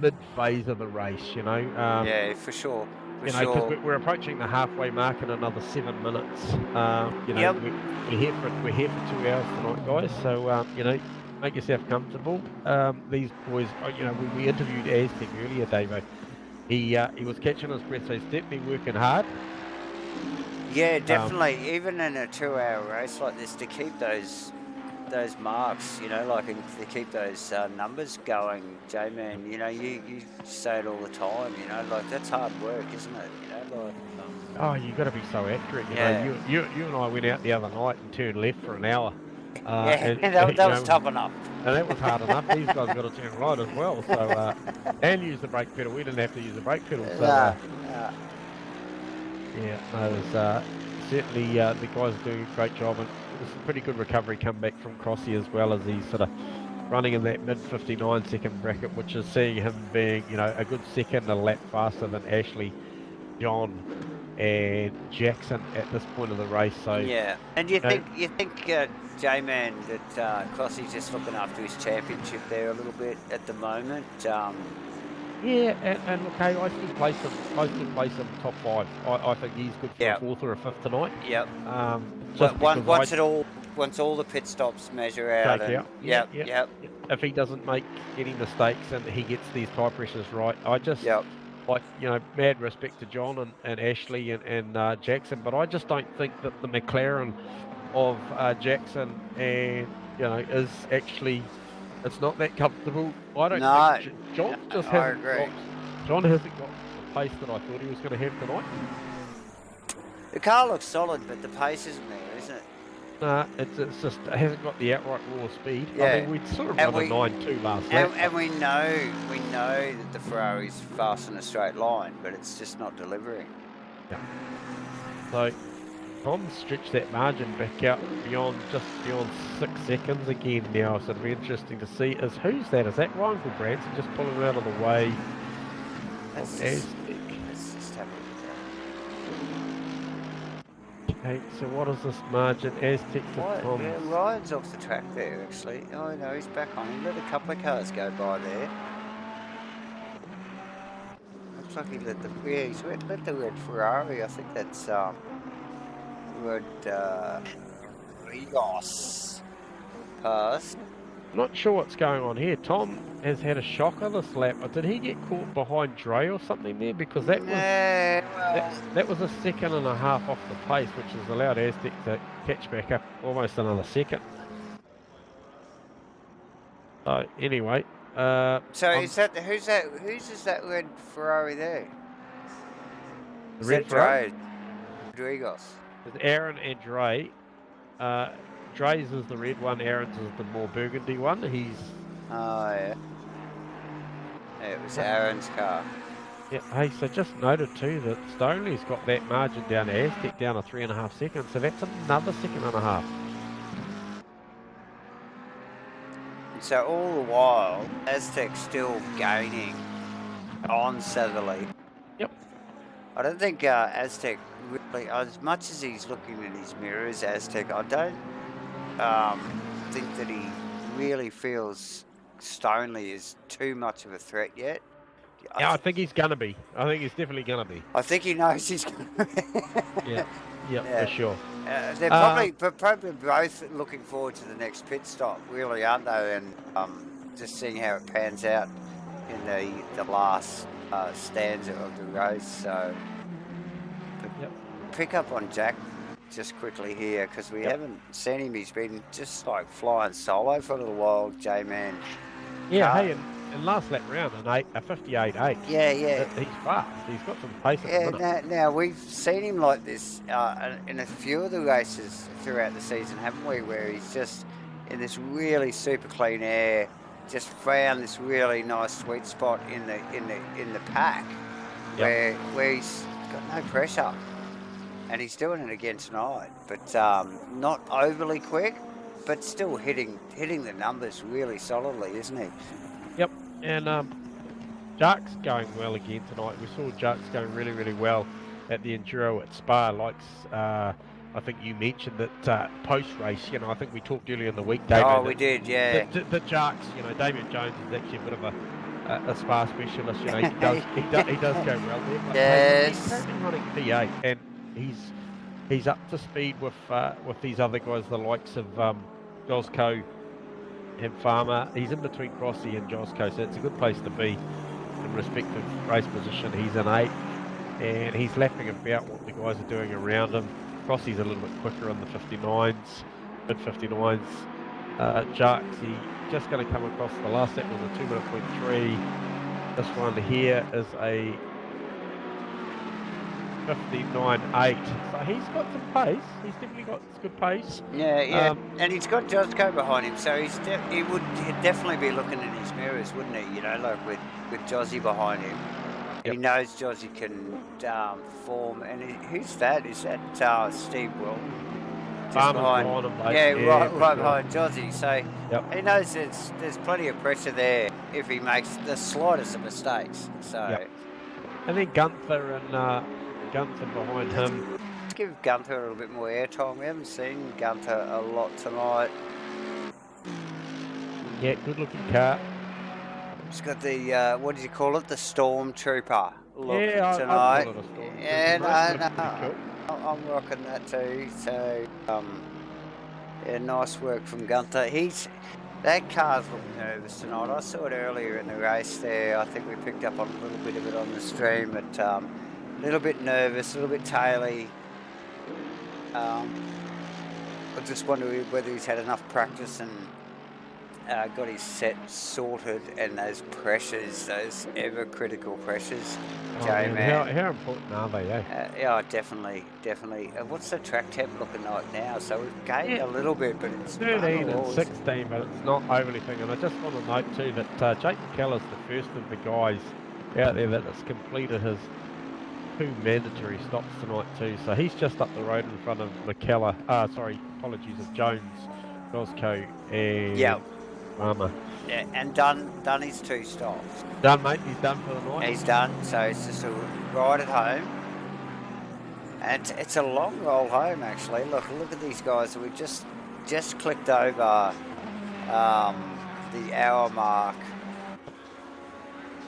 mid phase of the race, you know. Yeah, for sure. You know, because we're approaching the halfway mark in another 7 minutes. You know, we're here for 2 hours tonight, guys. So you know, make yourself comfortable. These boys, you know, we interviewed Aztec earlier, Davo. He was catching his breath, so he's definitely working hard. Yeah, definitely. Even in a 2-hour race like this, to keep those marks, you know, like to keep those numbers going, J-Man, you know, you say it all the time, you know, like that's hard work, isn't it? You know, like. Oh, you got to be so accurate. You know, you and I went out the other night and turned left for an hour. That was tough enough. And that was hard enough. These guys got to turn right as well. So and use the brake pedal. We didn't have to use the brake pedal. So it was certainly the guys are doing a great job, and it was a pretty good recovery comeback from Crossy as well, as he's sort of running in that mid 59-second bracket, which is seeing him being, you know, a good second, a lap faster than Ashley, John, and Jackson at this point of the race. So yeah, and you think J-Man that Crossy's just looking after his championship there a little bit at the moment. Yeah, and look, hey, I still place him top 5. I think he's good for a 4th or a 5th tonight. Yep. Once all the pit stops measure out. Yep. If he doesn't make any mistakes and he gets these tyre pressures right, I just like, mad respect to John and Ashley and Jackson, but I just don't think that the McLaren of Jackson and is actually. It's not that comfortable. I don't think John just hasn't got. John hasn't got the pace that I thought he was going to have tonight. The car looks solid, but the pace isn't there, isn't it? Nah, it's just it hasn't got the outright raw speed. Yeah. I mean, we'd sort of run a 9.2 last lap. And we know that the Ferrari's fast in a straight line, but it's just not delivering. Yeah. So Tom's stretched that margin back out beyond 6 seconds again now, so it'll be interesting to see who's that? Is that Ryan Branson just pulling out of the way of Aztec? Let's just have a look at that. Okay, so what is this margin? Aztec to Tom. Yeah, Ryan's off the track there actually. Oh no, he's back on. He let a couple of cars go by there. Looks like he let the red Ferrari. I think that's Rodriguez pass. Not sure what's going on here. Tom has had a shocker this lap. Did he get caught behind Dre or something there? Because that was a 1.5 seconds off the pace, which has allowed Aztec to catch back up almost another second. So anyway, so who's that red Ferrari there? The red Ferrari. Rodriguez. It's Aaron and Dre. Dre's is the red one, Aaron's is the more burgundy one. He's... Oh, yeah. It was Aaron's car. Yeah, hey, so just noted too that Stonley's got that margin down to Aztec down to 3.5 seconds, so that's another 1.5 seconds. So all the while, Aztec's still gaining on Satherley. Yep. I don't think Aztec really, as much as he's looking in his mirrors, Aztec, I don't think that he really feels Stonley is too much of a threat yet. Yeah, I think he's going to be. I think he's definitely going to be. I think he knows he's going to be. Yeah, for sure. They're probably both looking forward to the next pit stop, really, aren't they? And just seeing how it pans out in the last stanza of the race. So, pick up on Jack just quickly here because we haven't seen him. He's been just like flying solo for a little while, J-Man. Yeah, hey, and last lap round, a 58.8. Yeah. He's fast. He's got some pace at the minute. Now we've seen him like this in a few of the races throughout the season, haven't we? Where he's just in this really super clean air, just found this really nice sweet spot in the pack, where he's got no pressure, and he's doing it again tonight. But not overly quick, but still hitting the numbers really solidly, isn't he? Yep, and Jark's going well again tonight. We saw Jark's going really, really well at the Enduro at Spa. I think you mentioned that post-race, I think we talked earlier in the week, David. Oh, we did, yeah. The Jark's, Damien Jones is actually a bit of a Spa specialist. He does go well there. But yes. He's only running P8, and he's up to speed with these other guys, the likes of Josco and Farmer. He's in between Crossy and Josco, so it's a good place to be in respective race position. He's in 8, and he's lapping about what the guys are doing around him. Crossy's a little bit quicker on the 59s, mid-59s. Jarks, he's just going to come across. The last lap was a 2:03. This one here is a 59.8. So he's got some pace. He's definitely got good pace. Yeah. And he's got Josco behind him, so he would definitely be looking in his mirrors, wouldn't he? Like with Jossie behind him. He knows Jossie can form. And who's that? Is that Steve Wilton? Just behind him, right behind Jossie. So he knows there's plenty of pressure there if he makes the slightest of mistakes. So. And then Gunther and Gunther behind him. Let's give Gunther a little bit more airtime. We haven't seen Gunther a lot tonight. Yeah, good looking car. It's got the, what did you call it? The Stormtrooper look yeah, tonight. I'd call it a Stormtrooper, Yeah, no. Cool. I'm rocking that too. So, yeah, nice work from Gunther. That car's looking nervous tonight. I saw it earlier in the race there. I think we picked up on a little bit of it on the stream, but a little bit nervous, a little bit taily. I just wonder whether he's had enough practice and got his set sorted, and those pressures, those ever critical pressures. Man. How important are they, eh? Yeah, definitely. What's the track temp looking like now? So we've gained a little bit, but it's 13 and 16, but it's not overly thing. And I just want to note too that Jake McKellar's the first of the guys out there that has completed his 2 mandatory stops tonight too. So he's just up the road in front of McKellar. Of Jones, Roscoe, and Farmer. Yeah, and done his 2 stops. Done, mate. He's done for the night. He's done. So it's just a ride at home, and it's a long roll home actually. Look at these guys. We just clicked over the hour mark.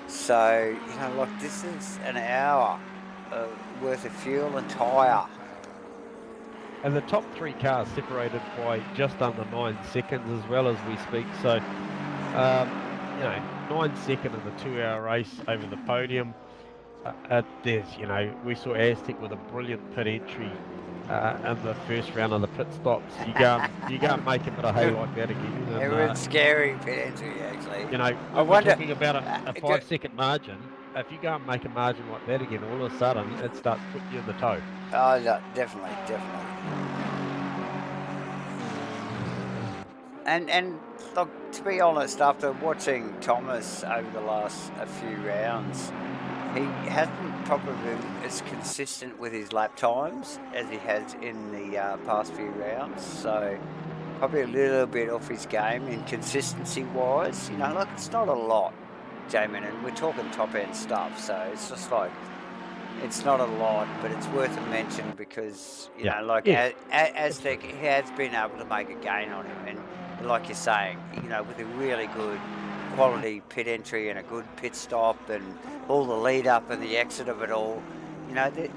So look, this is an hour worth of fuel and tyre. And the top 3 cars separated by just under 9 seconds as well as we speak. So, 9 second in the 2-hour race over the podium. There's, we saw Aztec with a brilliant pit entry in the first round of the pit stops. You can't make a bit of hay like that again. It was scary pit entry actually. I wonder, talking about a 5-second margin. If you go and make a margin like that again, all of a sudden it starts putting you in the toe. Oh, no, definitely. And look, to be honest, after watching Thomas over the last few rounds, he hasn't probably been as consistent with his lap times as he has in the past few rounds. So probably a little bit off his game in consistency-wise. Look, it's not a lot, Jamin, and we're talking top-end stuff, so it's just like, it's not a lot, but it's worth a mention because, Aztec, he has been able to make a gain on him, and like you're saying, with a really good quality pit entry and a good pit stop and all the lead up and the exit of it all,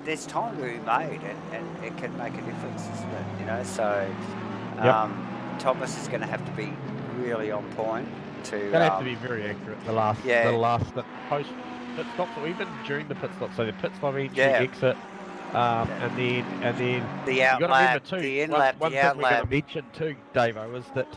there's time to be made, and it can make a difference, isn't it? So Thomas is going to have to be really on point. Going to have to be very accurate. The last post pit stops, or even during the pit stop. So the pit stop entry, exit, and then the out lap, the in lap, one the thing out we're lap. going to mention too, Davo, is that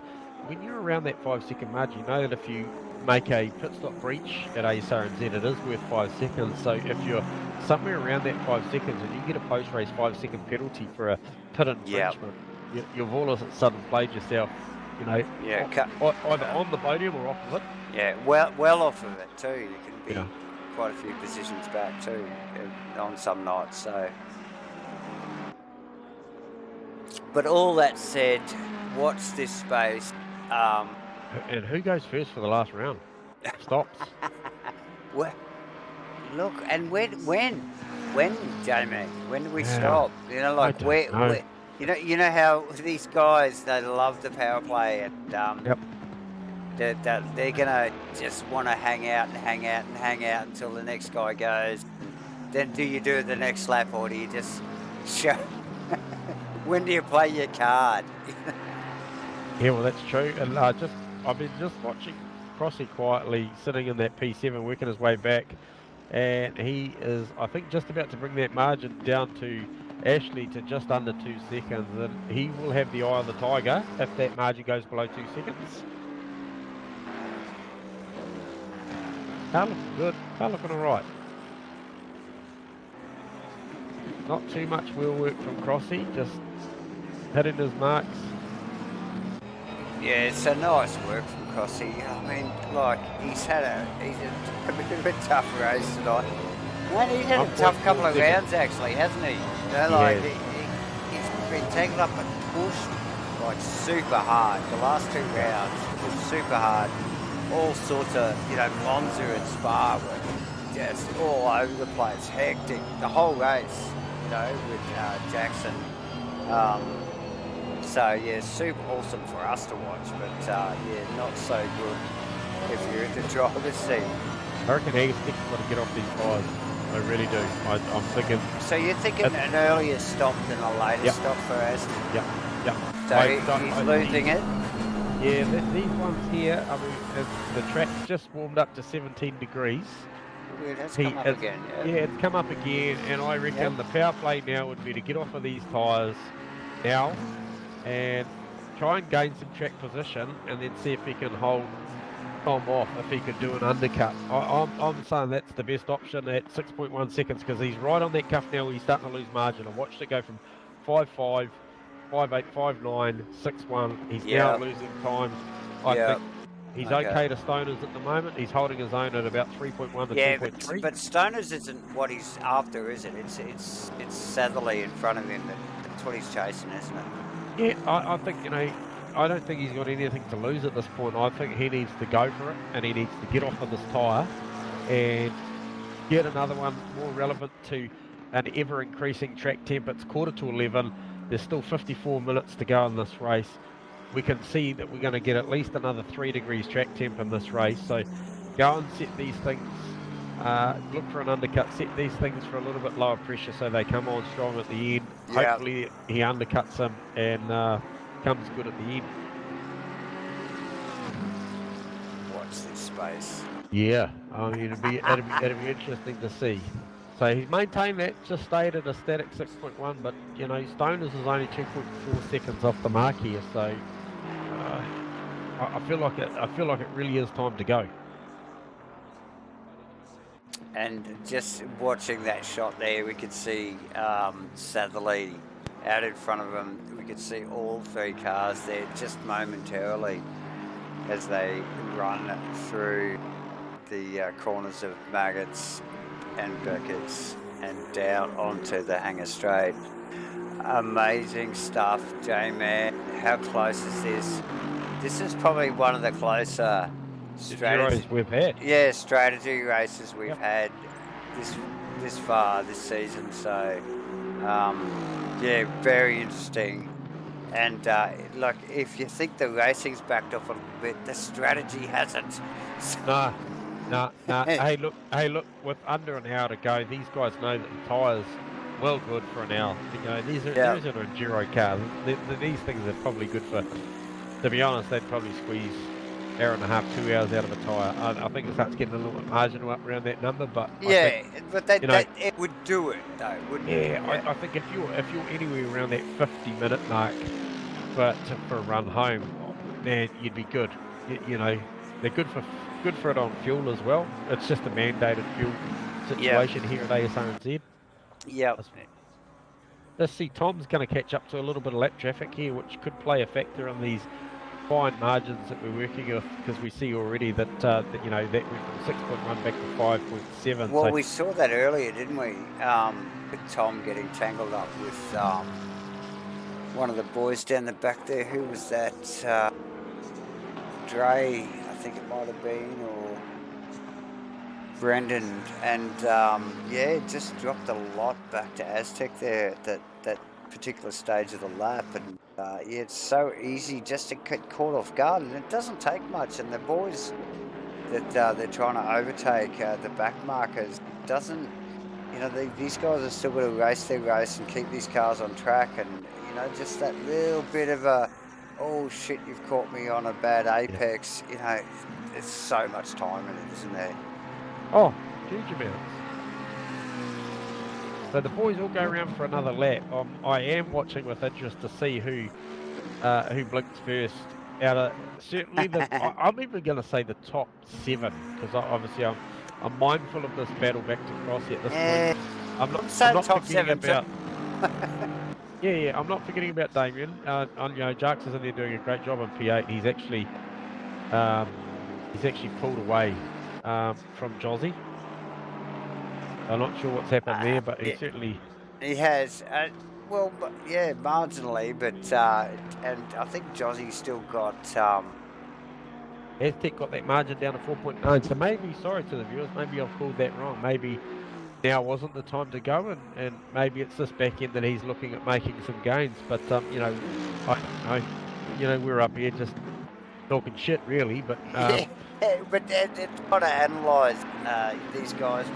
when you're around that 5-second margin, you know that if you make a pit stop breach at Asrnz, it is worth 5 seconds. So if you're somewhere around that 5 seconds and you get a post-race 5-second penalty for a pit infringement, you've all of a sudden played yourself. Either on the podium or off of it. Yeah, well off of it too. You can be quite a few positions back too on some nights. So, but all that said, watch this space. And who goes first for the last round? Stops. Well, look, and when, Jamie? When do we stop? Where? You know how these guys, they love the power play, and they're gonna just want to hang out until the next guy goes. Then do you do the next lap, or do you just show? When do you play your card? Yeah, well, that's true. And I've been just watching Crossy quietly sitting in that P7, working his way back, and he is, I think, just about to bring that margin down to Ashley to just under 2 seconds, and he will have the eye of the tiger if that margin goes below 2 seconds. Car looking good. Car looking alright. Not too much wheel work from Crossy, just hitting his marks. Yeah, it's a nice work from Crossy. I mean, like, he's had a bit of a tough race tonight. Man, he's had a tough couple of rounds actually, hasn't he? He's been taken up and pushed like super hard. The last 2 rounds was super hard. All sorts of, Monza and Spa were just all over the place, hectic, the whole race, you know, with Jackson. So yeah, super awesome for us to watch, but yeah, not so good if you're in the driver's seat. I reckon he's got to get off these tyres. I really do. I'm thinking. So you're thinking an earlier stop than a later stop for Aston? Yeah. So he's losing it? Yeah, these ones here, I mean, the track's just warmed up to 17 degrees. Yeah, it's come up again, yeah, it's come up again, and I reckon the power play now would be to get off of these tyres now and try and gain some track position, and then see if he can hold Tom off if he could do an undercut. I'm saying that's the best option at 6.1 seconds, because he's right on that cuff now where he's starting to lose margin. I watched it go from 5.5, 5.8, 5.9, 6.1. He's now losing time. I think he's okay to Stoners at the moment. He's holding his own at about 3.1 to 2.3. But Stoners isn't what he's after, is it? It's Satherley in front of him. That's what he's chasing, isn't it? Yeah, I think, you know, I don't think he's got anything to lose at this point. I think he needs to go for it, and he needs to get off of this tyre and get another one more relevant to an ever-increasing track temp. It's 10:45. There's still 54 minutes to go in this race. We can see that we're going to get at least another 3 degrees track temp in this race. So go and set these things, look for an undercut, set these things for a little bit lower pressure so they come on strong at the end. Hopefully he undercuts them and comes good at the end. Watch this space. Yeah, I mean it'd be interesting to see. So he's maintained that, just stayed at a static 6.1, but you know Stoners is only 2.4 seconds off the mark here, so I feel like it really is time to go. And just watching that shot there, we could see Satherley out in front of him. We could see all 3 cars there just momentarily as they run through the corners of Maggots and Beckers and down onto the Hangar Straight. Amazing stuff, J-Man. How close is this? This is probably one of the closer strategies we've had. Yeah, strategy races we've had this far this season. So yeah, very interesting. And look, if you think the racing's backed off a little bit, the strategy hasn't. No. Hey, look. With under an hour to go, these guys know that the tyres well good for an hour. You know, these are enduro cars. These things are probably good for. To be honest, they'd probably squeeze hour and a half, 2 hours out of a tyre. I think it starts getting a little bit marginal up around that number, but it would do it though, wouldn't it? Yeah, I think if you're anywhere around that 50-minute mark for a run home, man, you'd be good. You know, they're good for it on fuel as well. It's just a mandated fuel situation here at Asrnz. Yeah. Let's see, Tom's going to catch up to a little bit of lap traffic here, which could play a factor in these fine margins that we're working with, because we see already that you know that went from 6.1 back to 5.7. Well, we saw that earlier, didn't we? With Tom getting tangled up with one of the boys down the back there. Who was that? Dre, I think it might have been, or Brendan, and yeah, it just dropped a lot back to Aztec there at that particular stage of the lap, and yeah, it's so easy just to get caught off guard, and it doesn't take much. And the boys that they're trying to overtake, the back markers, doesn't, you know, these guys are still going to race their race and keep these cars on track, and you know, just that little bit of a, oh shit, you've caught me on a bad apex. You know, there's so much time in it, isn't there? Oh, huge amounts. So the boys all go around for another lap. I am watching with interest to see who blinks first. Out of certainly I'm even going to say the top 7, because obviously I'm mindful of this battle back to Crossy at this point. I'm not top forgetting 7 about. I'm not forgetting about Damien. You know, Jarks is in there doing a great job on P8. He's actually pulled away from Jozzy. I'm not sure what's happened there, but he has. Well, yeah, marginally, but and I think Jozzy's still got Aztec got that margin down to 4.9. So maybe, sorry to the viewers, maybe I've called that wrong. Maybe now wasn't the time to go, and maybe it's this back end that he's looking at making some gains. But you know, I don't know. You know, we're up here just talking shit, really. But yeah, but it's got to analyse these guys.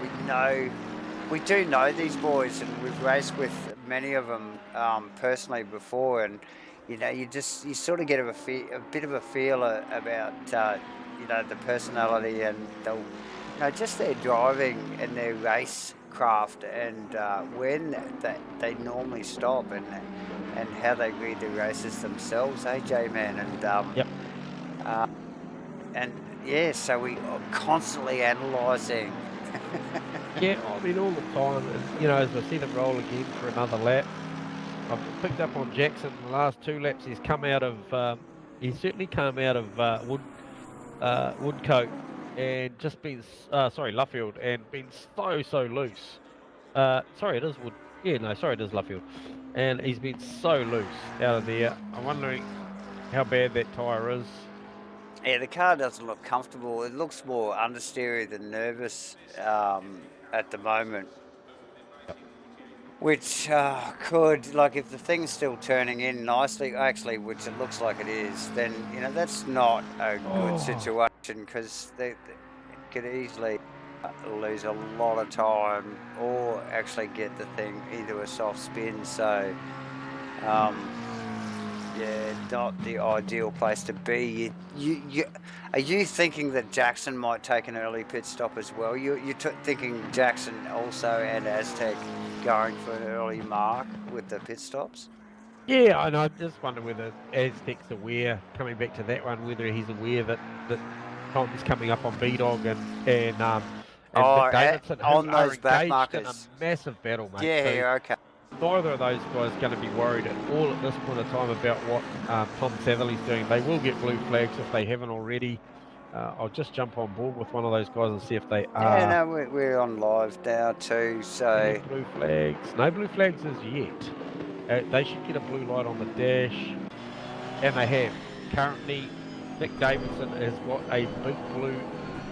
We do know these boys, and we've raced with many of them personally before, and you know, you sort of get a bit of a feel about you know, the personality and the, you know, just their driving and their race craft, and when they normally stop, and how they read the races themselves, J-Man, and yep. And yeah, so we are constantly analysing. Yeah, I mean, all the time. And, you know, as I see them roll again for another lap, I've picked up on Jackson the last 2 laps. He's come out of, he's certainly come out of Woodcote and just been, sorry, Luffield, and been so loose. Sorry, it is Wood. Yeah, no, sorry, it is Luffield. And he's been so loose out of there. I'm wondering how bad that tyre is. Yeah, the car doesn't look comfortable. It looks more understeery than nervous at the moment. Which could, like, if the thing's still turning in nicely, actually, which it looks like it is, then, you know, that's not a good situation, because they could easily lose a lot of time or actually get the thing into a soft spin. So, yeah, not the ideal place to be. Are you thinking that Jackson might take an early pit stop as well? You're thinking Jackson also and Aztec going for an early mark with the pit stops? Yeah, and I just wonder whether Aztec's aware, coming back to that one, whether he's aware that Tom's coming up on B-Dog and Nick Davidson, who on are those back engaged in a markers. massive battle, mate. Yeah, So okay. neither of those guys are going to be worried at all at this point of time about what Tom Satherley's doing. They will get blue flags if they haven't already. I'll just jump on board with one of those guys and see if they are. Yeah, no, we're on live now too, so... Any blue flags? No blue flags as yet. They should get a blue light on the dash, and they have. Currently, Nick Davidson has got a big blue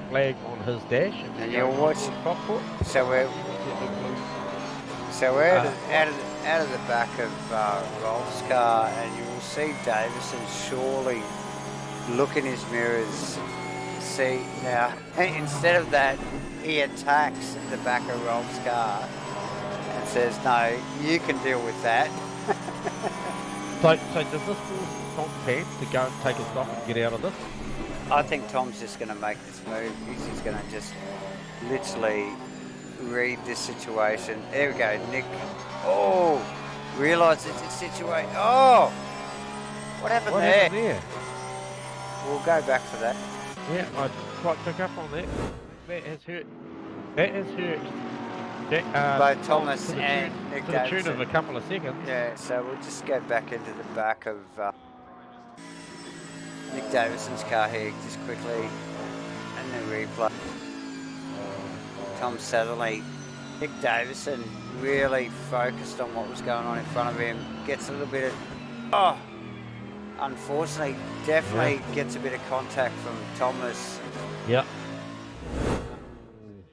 flag on his dash. And you'll watch... So we're out of the back of Rolf's car, and you will see Davison surely look in his mirrors. See, now, instead of that, he attacks the back of Rolf's car and says, no, you can deal with that. So does this force Tom's hands to go and take a stop and get out of this? I think Tom's just going to make this move. He's just going to just literally read this situation. There we go, Nick. Oh, realise it's a situation. Oh, what happened there? We'll go back for that. Yeah, I quite pick up on that. That has hurt. That has hurt. Both Thomas and Nick to the tune of a couple of seconds. Yeah, so we'll just go back into the back of Nick Davison's car here just quickly, and then replay. Tom Satherley, Nick Davison really focused on what was going on in front of him. Gets a little bit of, unfortunately, definitely gets a bit of contact from Thomas. Yep.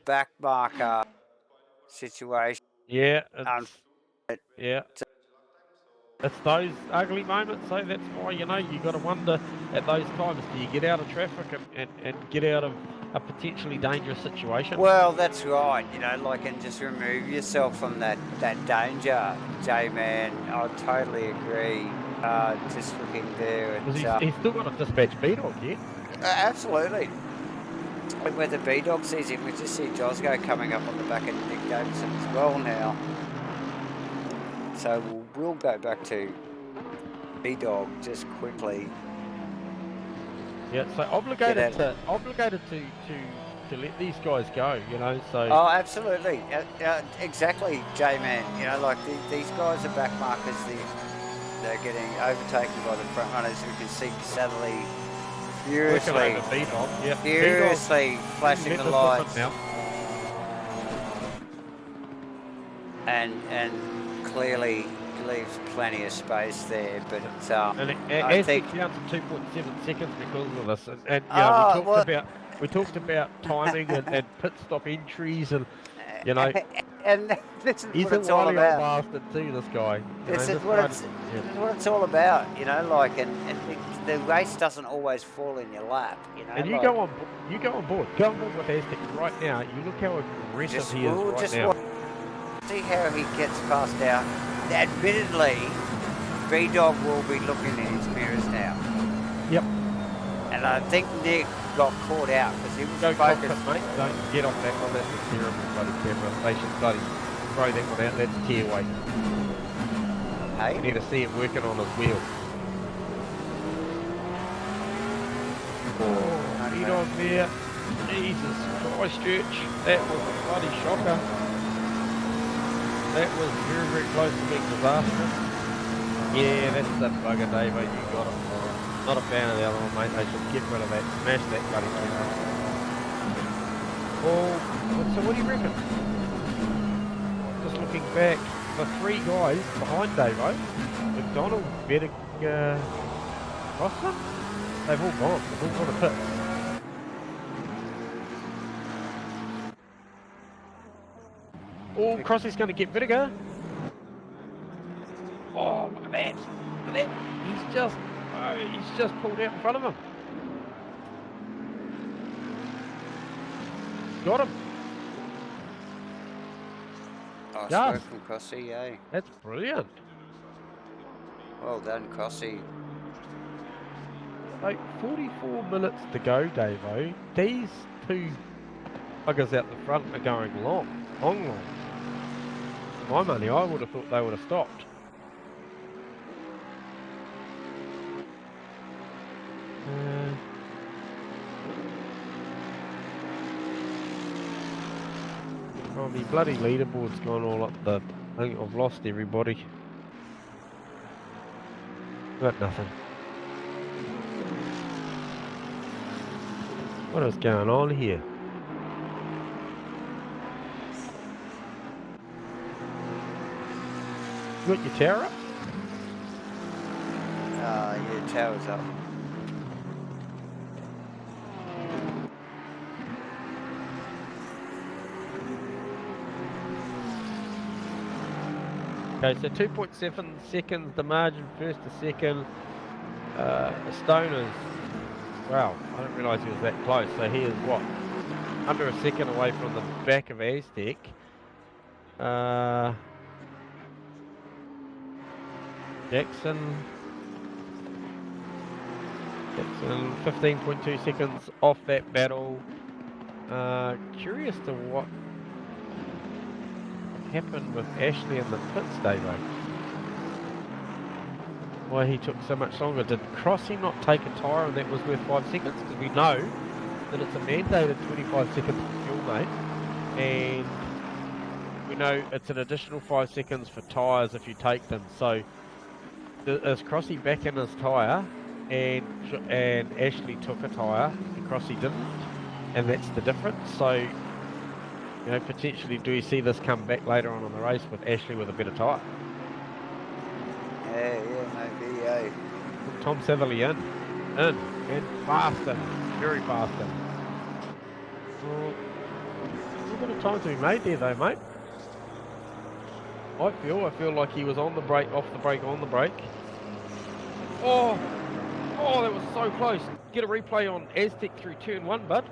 Back marker situation. Yeah. It's those ugly moments, so that's why, you know, you got to wonder at those times, do you get out of traffic and get out of a potentially dangerous situation? Well, that's right, you know, like, and just remove yourself from that danger, J-Man. I totally agree. Just looking there. And, he's still got to dispatch B-Dog yet. Absolutely. Where the B-Dog sees him, we just see Josgo coming up on the back of Nick Davison as well now. So we'll go back to B-Dog just quickly. Yeah, so obligated to let these guys go, you know. So. Oh, absolutely, exactly, J-Man. You know, like these guys are back markers. They're getting overtaken by the front runners. We can see Satherley furiously flashing the lights, and clearly leaves plenty of space there, but and I think down to 2.7 seconds because of this, and you know, we talked about timing and pit stop entries, and you know, and this is he's what a it's all wily old about. bastard too. This guy. This is what it's all about, you know. Like, and the race doesn't always fall in your lap, you know. And you go on board with Aztec right now. You look how aggressive he is right now. See how he gets past out. Admittedly, B-Dog will be looking in his mirrors now. Yep. And I think Nick got caught out because he was focused. Mate. Don't get off that one. That's a terrible bloody camera. They should bloody throw that one out. That's tearaway. Hey? You need to see him working on his wheel. Oh, lead on there. Jesus Christchurch. That was a bloody shocker. That was very, very close to being disastrous. Yeah, that's the bugger, Davo. You got it. Not a fan of the other one, mate. They should get rid of that. Smash that bloody camera. Oh, so what do you reckon? Just looking back, the three guys behind Davo, McDonald, Vedek, Rosson, they've all gone. They've all gone to pit. Oh, Crossy's going to get Vinegar. Oh, look at that. Look at that. He's just pulled out in front of him. Got him. Nice work from Crossy, eh? That's brilliant. Well done, Crossy. Like 44 minutes to go, Davo. These two buggers out the front are going long. My money, I would have thought they would have stopped. Oh, my bloody leaderboard's gone all up the... I think I've lost everybody. Got nothing. What is going on here? You got your tower up? Yeah, tower's up. Okay, so 2.7 seconds, the margin first to second. Stoners, wow, I didn't realise he was that close. So he is what? Under a second away from the back of Aztec. Jackson, 15.2 seconds off that battle. Curious to what happened with Ashley in the pits, Davo. Why he took so much longer. Did Crossy not take a tyre and that was worth 5 seconds? Because we know that it's a mandated 25 seconds fuel, mate. And we know it's an additional 5 seconds for tyres if you take them. So is Crossy back in his tyre and Ashley took a tyre and Crossy didn't? And that's the difference. So, you know, potentially do we see this come back later on in the race with Ashley with a better tyre? Yeah, maybe, yeah. Tom Satherley in, and faster, very faster. Well, a little bit of time to be made there though, mate. I feel like he was on the brake, off the brake, on the brake. Oh, that was so close. Get a replay on Aztec through turn 1, bud.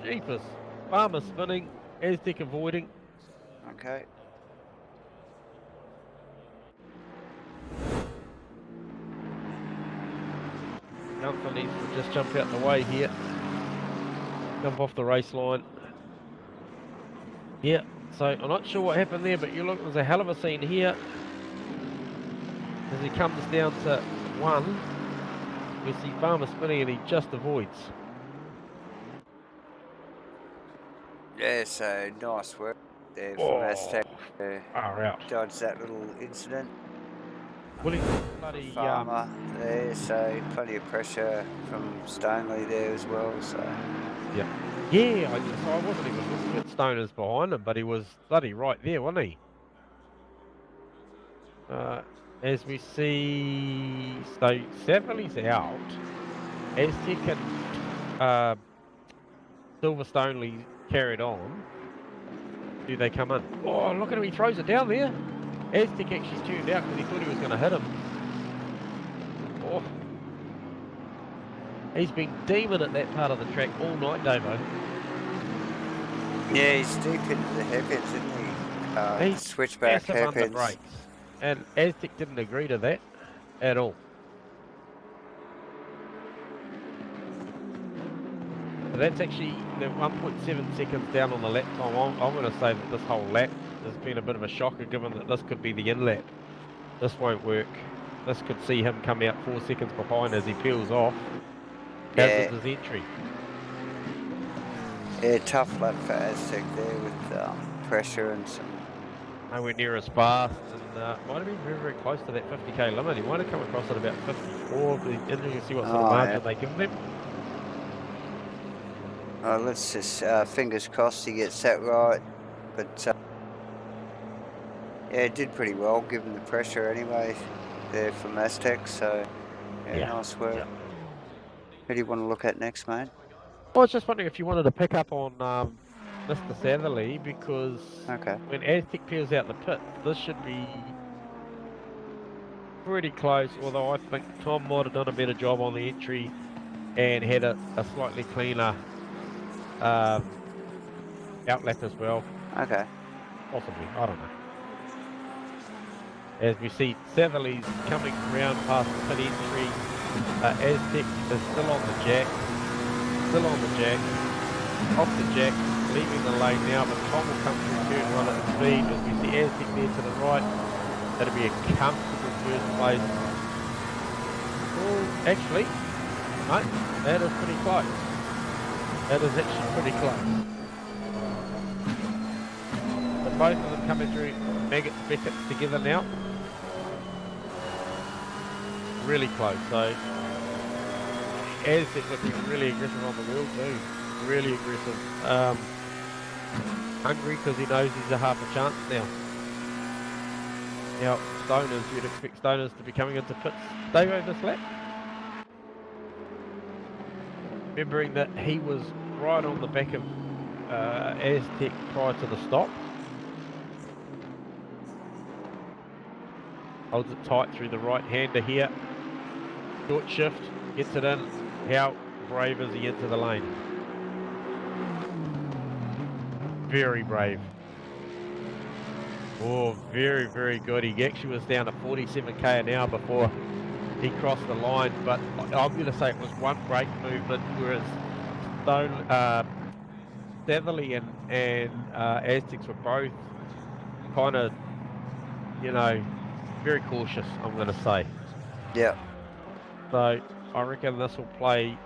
Jeepers. Farmer spinning, Aztec avoiding. Okay. Gunther needs to just jump out the way here. Jump off the race line. Yeah, so I'm not sure what happened there, but you look, there's a hell of a scene here. As he comes down to 1, we see Farmer spinning and he just avoids. Yeah, so nice work there from Aztec. Dodge that little incident. Bloody Farmer there, so plenty of pressure from Stoneley there as well. So yeah, I wasn't even looking at Stoners behind him, but he was bloody right there, wasn't he? As we see, so Savali's out. Aztec and Silverstone carried on. Do they come in? Oh, look at him, he throws it down there. Aztec actually tuned out because he thought he was going to hit him. Oh. He's been demon at that part of the track all night, Davo. Yeah, he's deep into the hairpins, isn't he? He's switchback massive under hairpins. brakes. And Aztec didn't agree to that at all. So that's actually the 1.7 seconds down on the lap time. I'm going to say that this whole lap has been a bit of a shocker, given that this could be the in lap. This won't work. This could see him come out 4 seconds behind as he peels off. As is his entry. Yeah, tough lap for Aztec there with pressure and some. Nowhere near as fast, and might have been very, very close to that 50k limit. He might have come across at about 54. It'll be interesting to see what sort of margin they give him. Let's just fingers crossed he gets that right. But yeah, it did pretty well given the pressure anyway there from Aztec. So yeah, nice work. Yeah. Who do you want to look at next, mate? I was just wondering if you wanted to pick up on Mr. Satherley, because when Aztec peels out the pit, this should be pretty close, although I think Tom might have done a better job on the entry and had a slightly cleaner outlap as well. Okay. Possibly, I don't know. As we see, Satherley's coming around past the pit entry. Aztec is still on the jack. Still on the jack. Off the jack, leaving the lane now, but Tom will come through turn 1 at speed. As we see Aztec there to the right, that'll be a comfortable first place. Oh, actually, no, that is pretty close. That is actually pretty close. But both of them coming through Maggots, Beckett's together now. Really close, so Aztec looking really aggressive on the wheel too. Really aggressive. Hungry because he knows he's a half a chance now. Now, Stoners, you'd expect Stoners to be coming into pits. Dave over this lap. Remembering that he was right on the back of Aztec prior to the stop. Holds it tight through the right-hander here. Short shift, gets it in. How brave is he into the lane? Very brave. Oh, very, very good. He actually was down to 47k an hour before he crossed the line, but I'm going to say it was one brake movement, whereas Satherley and Aztecs were both kind of, you know, very cautious, I'm going to say. Yeah. So I reckon this will play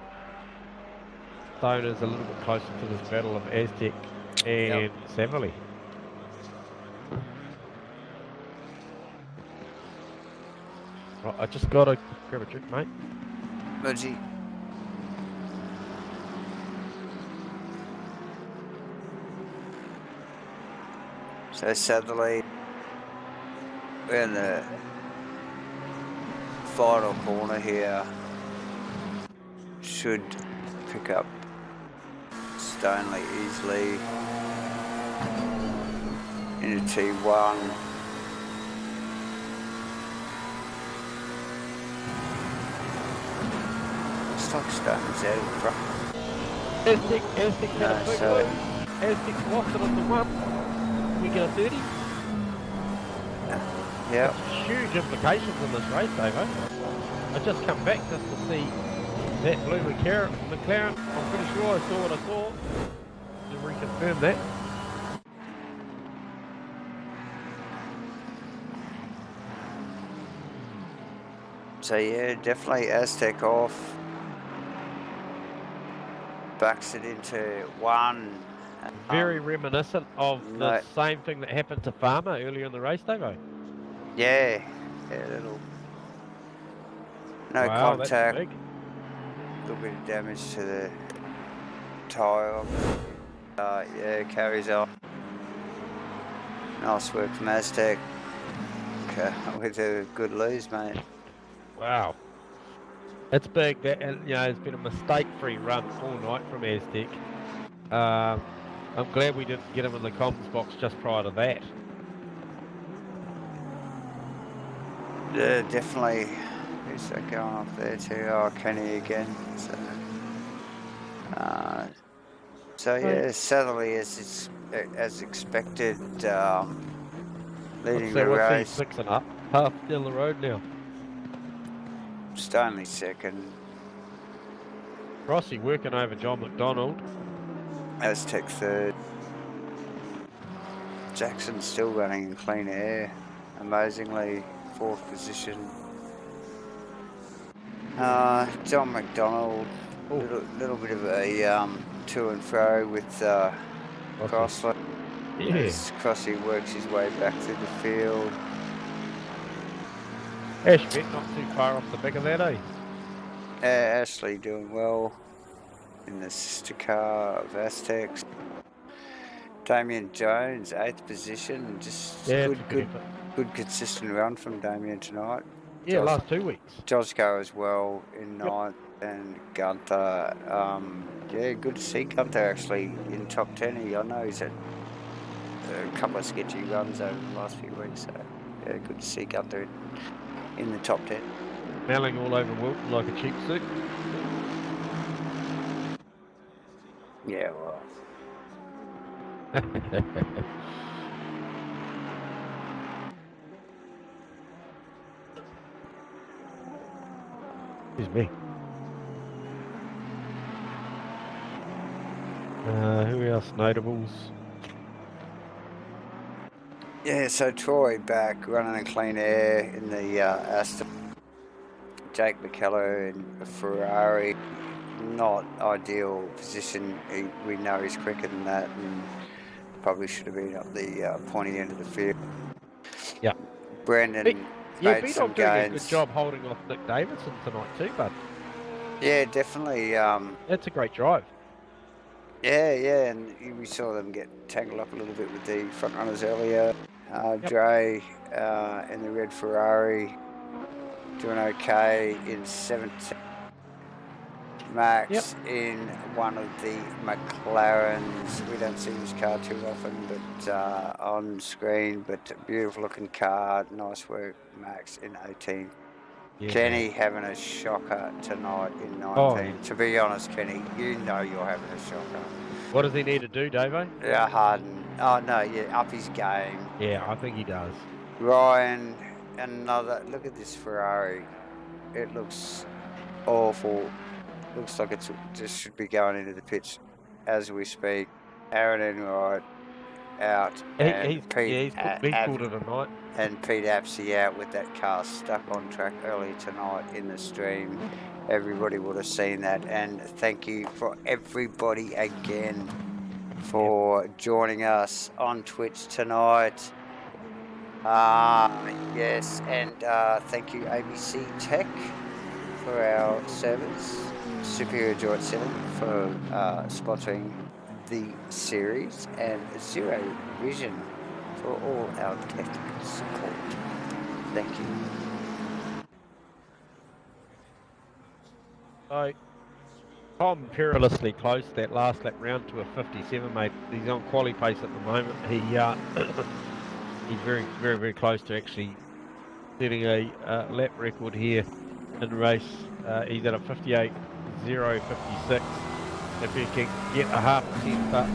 Stoners a little bit closer to this battle of Aztec and Satherley. Right, I just got to grab a drink, mate. Mudgy. So Satherley, we're in the final corner here. Should pick up Stoneley easily into T1. Looks like Stoneley's out in front. Aztec had a big look. Aztec lost it on the 1. We get a 30. Yeah. Huge implications in this race, Davo. I just come back just to see that blue McLaren. I'm pretty sure I saw what I saw. To reconfirm that. So yeah, definitely Aztec off. Backs it into 1. Very reminiscent of the same thing that happened to Farmer earlier in the race, Davo. Yeah, little contact. That's big. A little bit of damage to the tyre. Yeah, carries off. Nice work from Aztec. with a good lose, mate. Wow. It's big. That, and, it's been a mistake-free run all night from Aztec. I'm glad we didn't get him in the comms box just prior to that. Yeah, definitely. Who's that going off there too? Oh, Kenny again. So yeah, Southerly as expected, leading the race. What's he fixing up? Half down the road now. Stanley second. Rossi working over John McDonald. Aztec third. Jackson still running in clean air. Amazingly, fourth position. John McDonald, little bit of a to and fro with Crossler. As Crossy works his way back through the field. Ashby not too far off the back of that, eh? Ashley doing well in the sister car of Aztecs. Damien Jones, 8th position. Just good consistent run from Damien tonight. Yeah, last 2 weeks. Josco as well in 9th, and Gunther. Yeah, good to see Gunther actually in top 10. I know he's had a couple of sketchy runs over the last few weeks, so yeah, good to see Gunther in the top 10. Mailing all over Wilton like a cheap suit. Yeah, well. Excuse me. Who else notables? Yeah, so Troy back running in clean air in the Aston. Jake McKellar in a Ferrari, not ideal position. We know he's quicker than that, and probably should have been up the pointy end of the field. Yeah. Brandon made some doing gains. A good job holding off Nick Davidson tonight too, bud. Yeah, definitely. That's a great drive. Yeah, and we saw them get tangled up a little bit with the front runners earlier. Dre in the red Ferrari doing okay in 17th. Max in one of the McLarens. We don't see this car too often, but on screen, but beautiful looking car. Nice work, Max in 18th. Yeah. Kenny having a shocker tonight in 19th. Oh. To be honest, Kenny, you know you're having a shocker. What does he need to do, Davo? Yeah, Harden. Oh no, yeah, up his game. Yeah, I think he does. Ryan, another. Look at this Ferrari. It looks awful. Looks like it just should be going into the pitch as we speak. Aaron Enright out. He's pulled it tonight. And Pete Apsey out with that car stuck on track early tonight in the stream. Everybody would have seen that. And thank you for everybody again for joining us on Twitch tonight. Yes, and thank you ABC Tech for our servers. Superior Joint 7 for sponsoring the series, and Zero Vision for all our technical support. Thank you. So, Tom perilously close that last lap round to a 57, mate. He's on quali pace at the moment. He's very, very, very close to actually setting a lap record here in the race. He's at a 58.056. If he can get a half a tenth up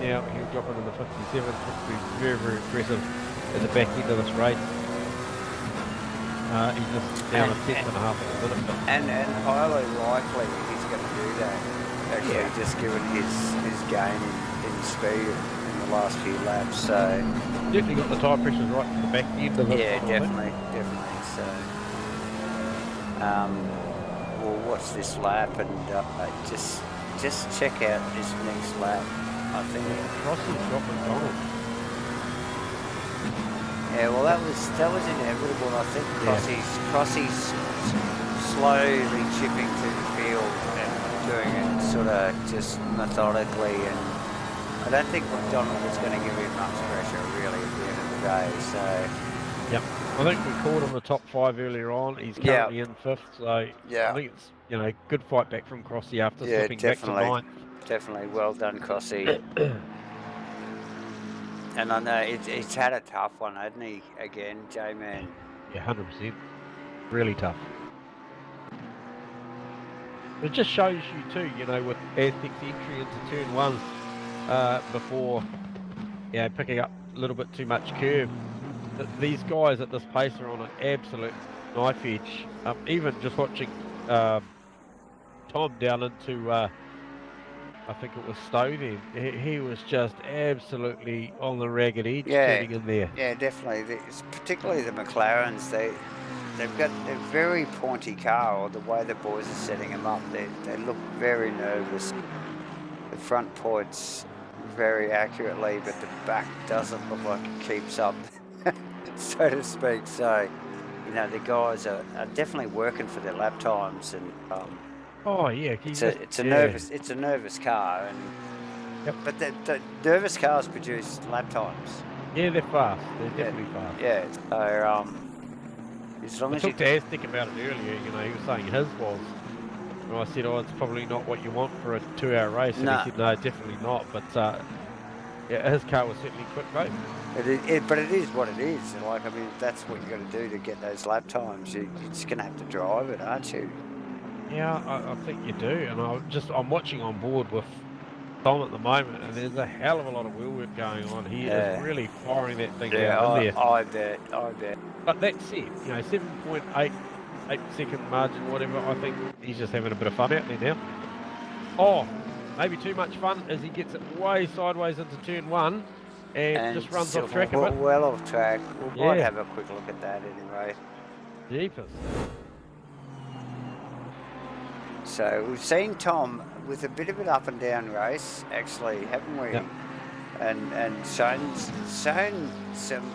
now, he'll drop into the 57, which would be very, very impressive at the back end of this race. He's just down a tenth and a half at the minute. And highly likely he's going to do that. Actually, just given his gain in speed in the last few laps. So definitely got the tyre pressures right to the back end of it. Yeah, definitely. So we'll watch this lap and just check out this next lap. I think Rossi's got McDonald. Yeah, well that was inevitable. I think Crossy's slowly chipping through the field and doing it sort of just methodically, and I don't think McDonald was going to give him much pressure really at the end of the day. So Yep. I think we called him the top 5 earlier on. He's currently in 5th, so I think it's, you know, good fight back from Crossy after slipping back to 9th. Definitely. Well done, Crossy. And I know he's had a tough one, hasn't he? Again, J-Man. Yeah, 100%. Really tough. It just shows you too, you know, with Aztec's entry into turn 1 before, picking up a little bit too much curve. These guys at this pace are on an absolute knife edge. Even just watching Tom down into, I think it was Stowe then, he was just absolutely on the ragged edge turning in there. Yeah, definitely. Particularly the McLarens, they've got a very pointy car, or the way the boys are setting them up, they look very nervous. The front points very accurately, but the back doesn't look like it keeps up, so to speak. So, you know, the guys are definitely working for their lap times, and oh yeah, it's a nervous car, and but the nervous cars produce lap times. Yeah, they're fast. They're definitely fast. Yeah, so as long I as talked to Aztec about it earlier. You know, he was saying his was. And I said, oh, it's probably not what you want for a 2-hour race. And he said, no, definitely not. But yeah, his car was certainly quick, though. But it is what it is. Like, I mean, that's what you got to do to get those lap times. You're just going to have to drive it, aren't you? Yeah, I think you do. And I'm watching on board with Tom at the moment, and there's a hell of a lot of wheel work going on. He is really firing that thing down in there. I bet. But that said, you know, 7.8 8-second margin, whatever, I think he's just having a bit of fun out there now. Oh, maybe too much fun as he gets it way sideways into turn 1 and just runs off track a bit. Well off track. We might have a quick look at that anyway. Jeepers. So we've seen Tom with a bit of an up and down race, actually, haven't we? Yep. And shown some,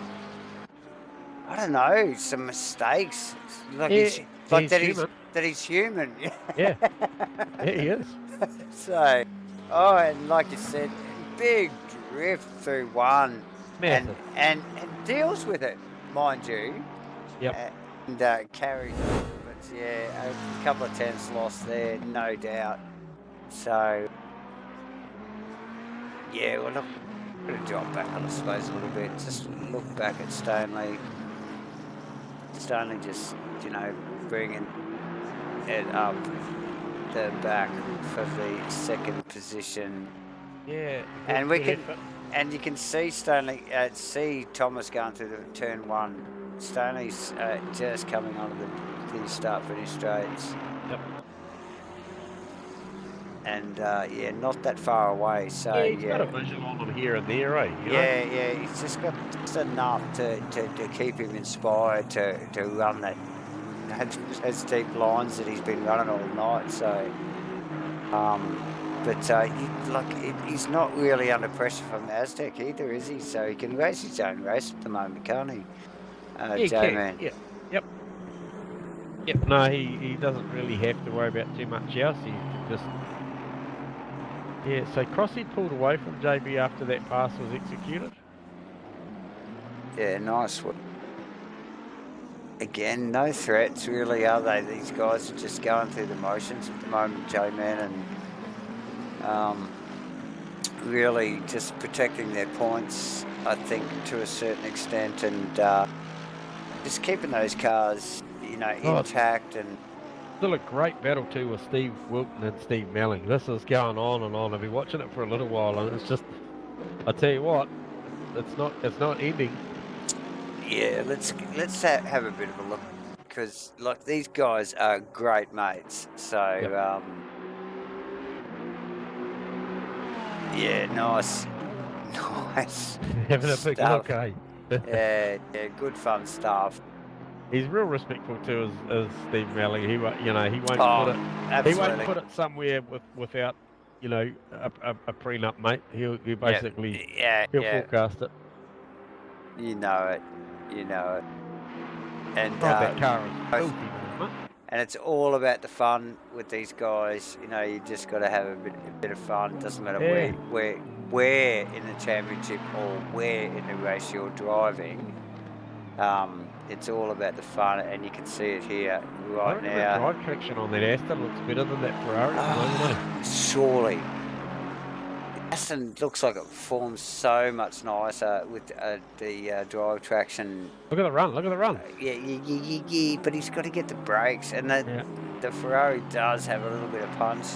I don't know, some mistakes. Like he's human. Yeah. Yeah, he is. So, and like you said, big drift through 1. Massive. And deals with it, mind you. Yep. And carries it. But yeah, a couple of tenths lost there, no doubt. So, yeah, well, look, I'm going to drop back, I suppose, a little bit. Just look back at Stanley. Stanley just, you know, bringing it up the back for the 2nd position. Yeah. And and you can see Stanley, see Thomas going through the turn 1. Stanley's just coming onto the start-finish straights. Yep. And yeah, not that far away. So yeah, he's got a visual on him here and there, eh? You know? Yeah, he's just got just enough to keep him inspired to run that those deep lines that he's been running all night. So, he's not really under pressure from Aztec either, is he? So he can race his own race at the moment, can't he? He can. Yeah. Yep. No, he doesn't really have to worry about too much else. He can just. Yeah, so Crossy pulled away from JB after that pass was executed. Yeah, nice. Again, no threats really, are they? These guys are just going through the motions at the moment, J-Man, and really just protecting their points, I think, to a certain extent, and just keeping those cars, you know, intact. And still a great battle too with Steve Wilton and Steve Melling. This is going on and on. I've been watching it for a little while, and it's just, I tell you what, it's not ending. Yeah, let's have a bit of a look, because like these guys are great mates. So yeah, nice having a big look, eh? yeah, good fun stuff. He's real respectful to his Steve Melling. He won't put it somewhere without, you know, a prenup, mate. He'll basically he'll forecast it. You know it. And that car is filthy, isn't it? And it's all about the fun with these guys. You know, you just got to have a bit of fun. Doesn't matter where in the championship or where in the race you're driving. It's all about the fun, and you can see it here right now. The drive traction on that Aston looks better than that Ferrari. Surely. Aston looks like it forms so much nicer with the drive traction. Look at the run, look at the run. Yeah, but he's got to get the brakes, and the Ferrari does have a little bit of punch.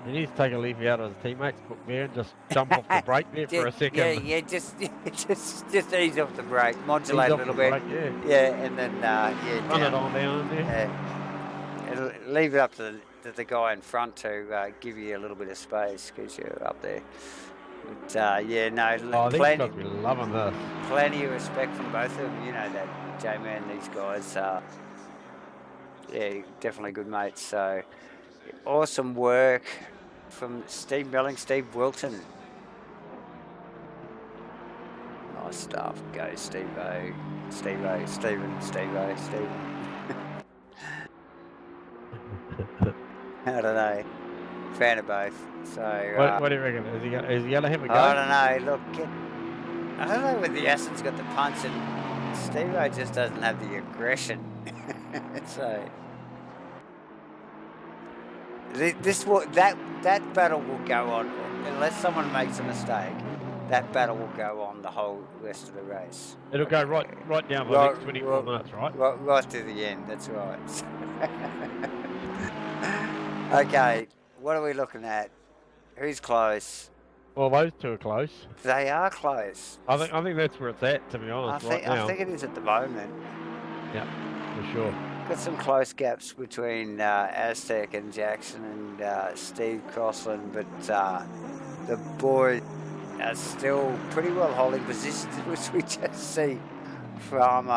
He needs to take a leaf out of his teammates' book there and just jump off the brake there for a second. Yeah, just ease off the brake, modulate a little bit. Brake, yeah, and then run it on down there. Leave it up to the guy in front to give you a little bit of space because you're up there. But yeah, no, these guys be loving this. Plenty of respect from both of them. You know that, J-Man, these guys are definitely good mates. So awesome work from Steve Melling, Steve Wilton. Nice stuff. Go Steve-O, Steve-O, Stephen, Steve-O, Stephen. I don't know. Fan of both. So what do you reckon? Is he going to have a go? I don't know. Look, I don't know whether the Aston's got the punch and Steve-O just doesn't have the aggression. So that battle will go on unless someone makes a mistake. That battle will go on the whole rest of the race. It'll go right down for the next 24 minutes, right? Right to the end. That's right. Okay, what are we looking at? Who's close? Well, those two are close. They are close. I think that's where it's at, to be honest, right now. I think it is at the moment. Yeah, for sure. Got some close gaps between Aztec and Jackson and Steve Crossland, but the boys are still pretty well holding positions, which we just see from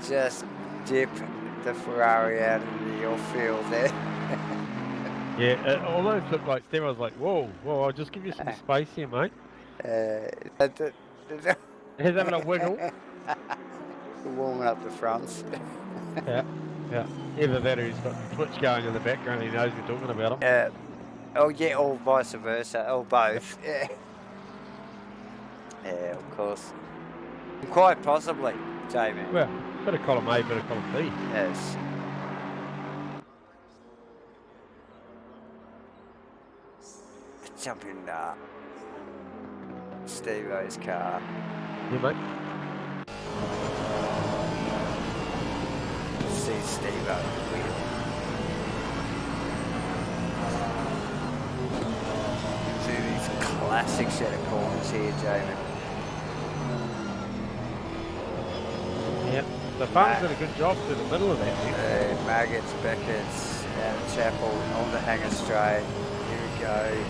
just dip the Ferrari out in the field there. Yeah, all those look like Steve. I was like, whoa, I'll just give you some space here, mate. He's having a wiggle. Warming up the fronts. Yeah. Either that or he's got Twitch going in the background and he knows we're talking about him. Or vice versa, or both. Yeah. Yeah, of course. Quite possibly, Jamie. Well, bit of column A, bit of column B. Yes. Jump in Steve-O's car. Yeah, mate. See Steve-O. See these classic set of corners here, Jamie. Yep. The farm's did a good job through the middle of that. Maggots, Beckett's, Chapel, on the hanger straight. Here we go.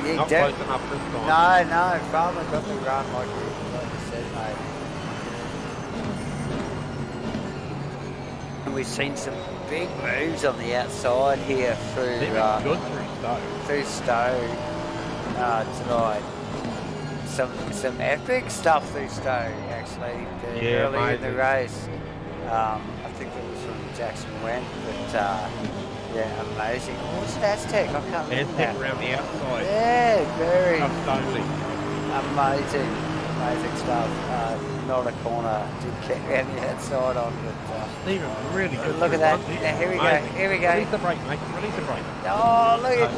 Yeah, not close enough this time. No, Farmer got the run like you said, mate. And we've seen some big moves on the outside here through Stowe tonight. Some epic stuff through Stowe actually early in the race. I think it was from Jackson Went, but yeah, amazing. What was it, Aztec? I can't remember. Aztec around the outside. Yeah, very amazing stuff. Not a corner, did get around the outside on, but Stephen, really good. Look at that. Yeah, here we go. Release the brake, mate. Release the brake. Oh, look at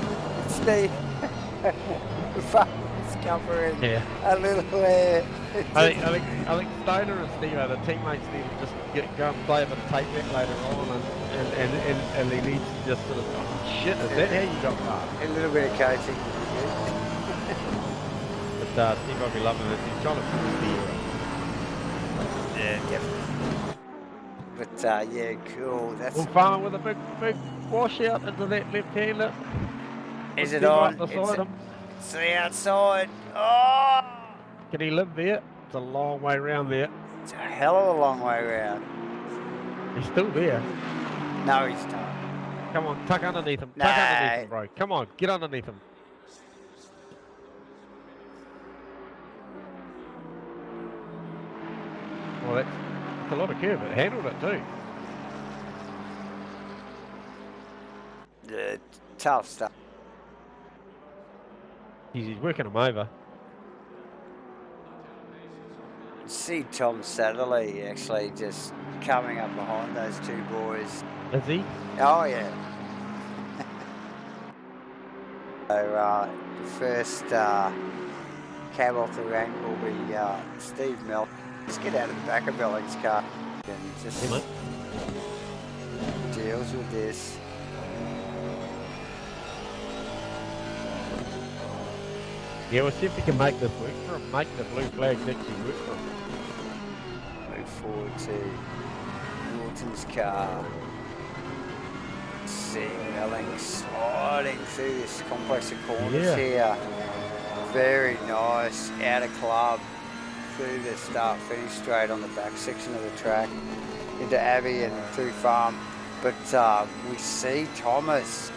Steve. Covering a little I think Stoner and Steve-O, the teammates need to just go and play a bit of tape back later on, and he needs to just sort of shit. Is that how you got past? A little bit of coaching. But Steve-O will be loving it. He's trying to push the yeah, definitely. But yeah, cool. That's Farmer with a big washout into that left-hander. Is it on? It's the outside. Oh! Can he live there? It's a long way round there. It's a hell of a long way round. He's still there. No, he's not. Come on, tuck underneath him. Tuck underneath him, bro. Come on, get underneath him. Well, that's a lot of curve. It handled it too. Yeah, tough stuff. He's working him over. see Tom Satterley actually just coming up behind those two boys. Is he? Oh yeah. So the first cab off the rank will be Steve Mel. Just get out of the back of Belling's car and just deals with this. Yeah, we'll see if we can make this work for him. Make the blue flags actually work for him. Move forward to Norton's car. See Melling sliding through this complex of corners here. Very nice, out of club, through the start finish straight on the back section of the track, into Abbey and through Farm. But we see Thomas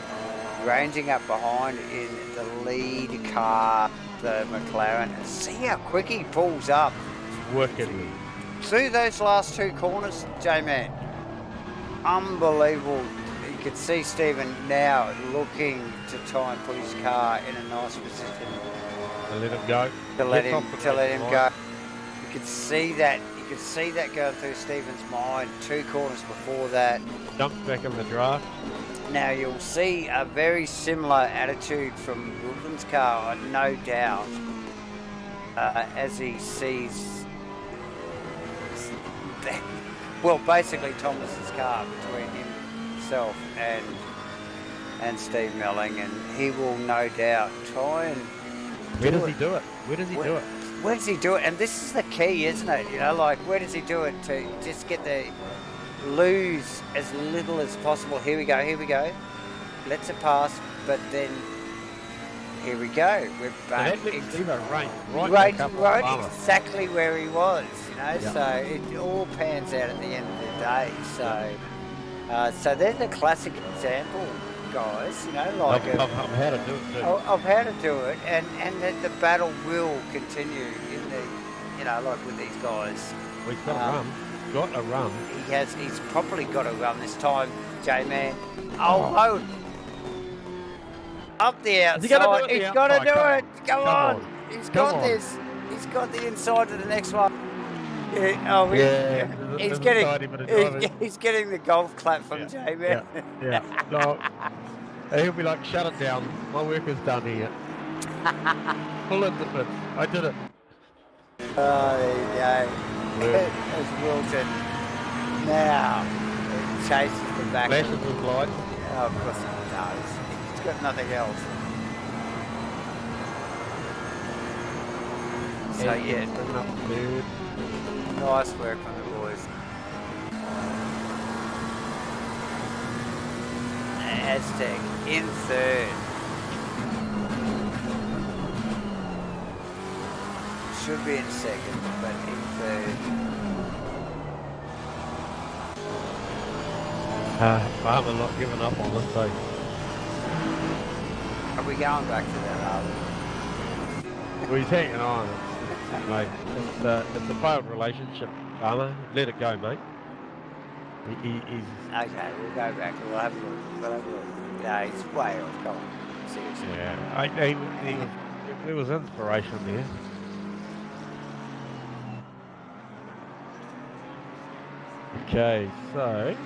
ranging up behind in the lead car, the McLaren. See how quick he pulls up. Working. Through those last two corners, J-Man. Unbelievable. You could see Stephen now looking to try and put his car in a nice position. To let him go. To let him go. You could see that. You could see that going through Stephen's mind. Two corners before that. Jumps back in the draft. Now you'll see a very similar attitude from Wilton's car, no doubt, as he sees, well, basically Thomas's car between himself and Steve Melling, and he will no doubt try and. Where does he do it? Where does he do it? Where does he do it? And this is the key, isn't it? You know, like where does he do it to just get the. Lose as little as possible. Here we go, here we go. Lets it pass, but then here we go. We're back. Right exactly where he was, you know. Yep. So it all pans out at the end of the day. So, so there's a classic example, guys. You know, like of how to do it too. Of how to do it, and that the battle will continue in the, you know, like with these guys. We've got to run. Got a run. He's probably got a run this time, J-Man. Oh, up the outside. He's got to do it. Come on. He's got this. He's got the inside of the next one. Yeah, he's getting the golf clap from J-Man. Yeah. No, he'll be like, shut it down. My work is done here. Pull in the bits. I did it. Oh, there you go. As Wilton now chases the back. Flashes his light. Oh, of course he does. He's got nothing else. So yeah, bringing up the third. Nice work from the boys. Aztec in third. Should be in second, but in third. Farmer not giving up on this though. Are we going back to that, Well, he's hanging on. Mate, it's a failed relationship, Farmer. Let it go, mate. He's... Okay, we'll go back. We'll have a look. Yeah, he's way off. Come on. Seriously. Yeah, there was inspiration there. Okay, so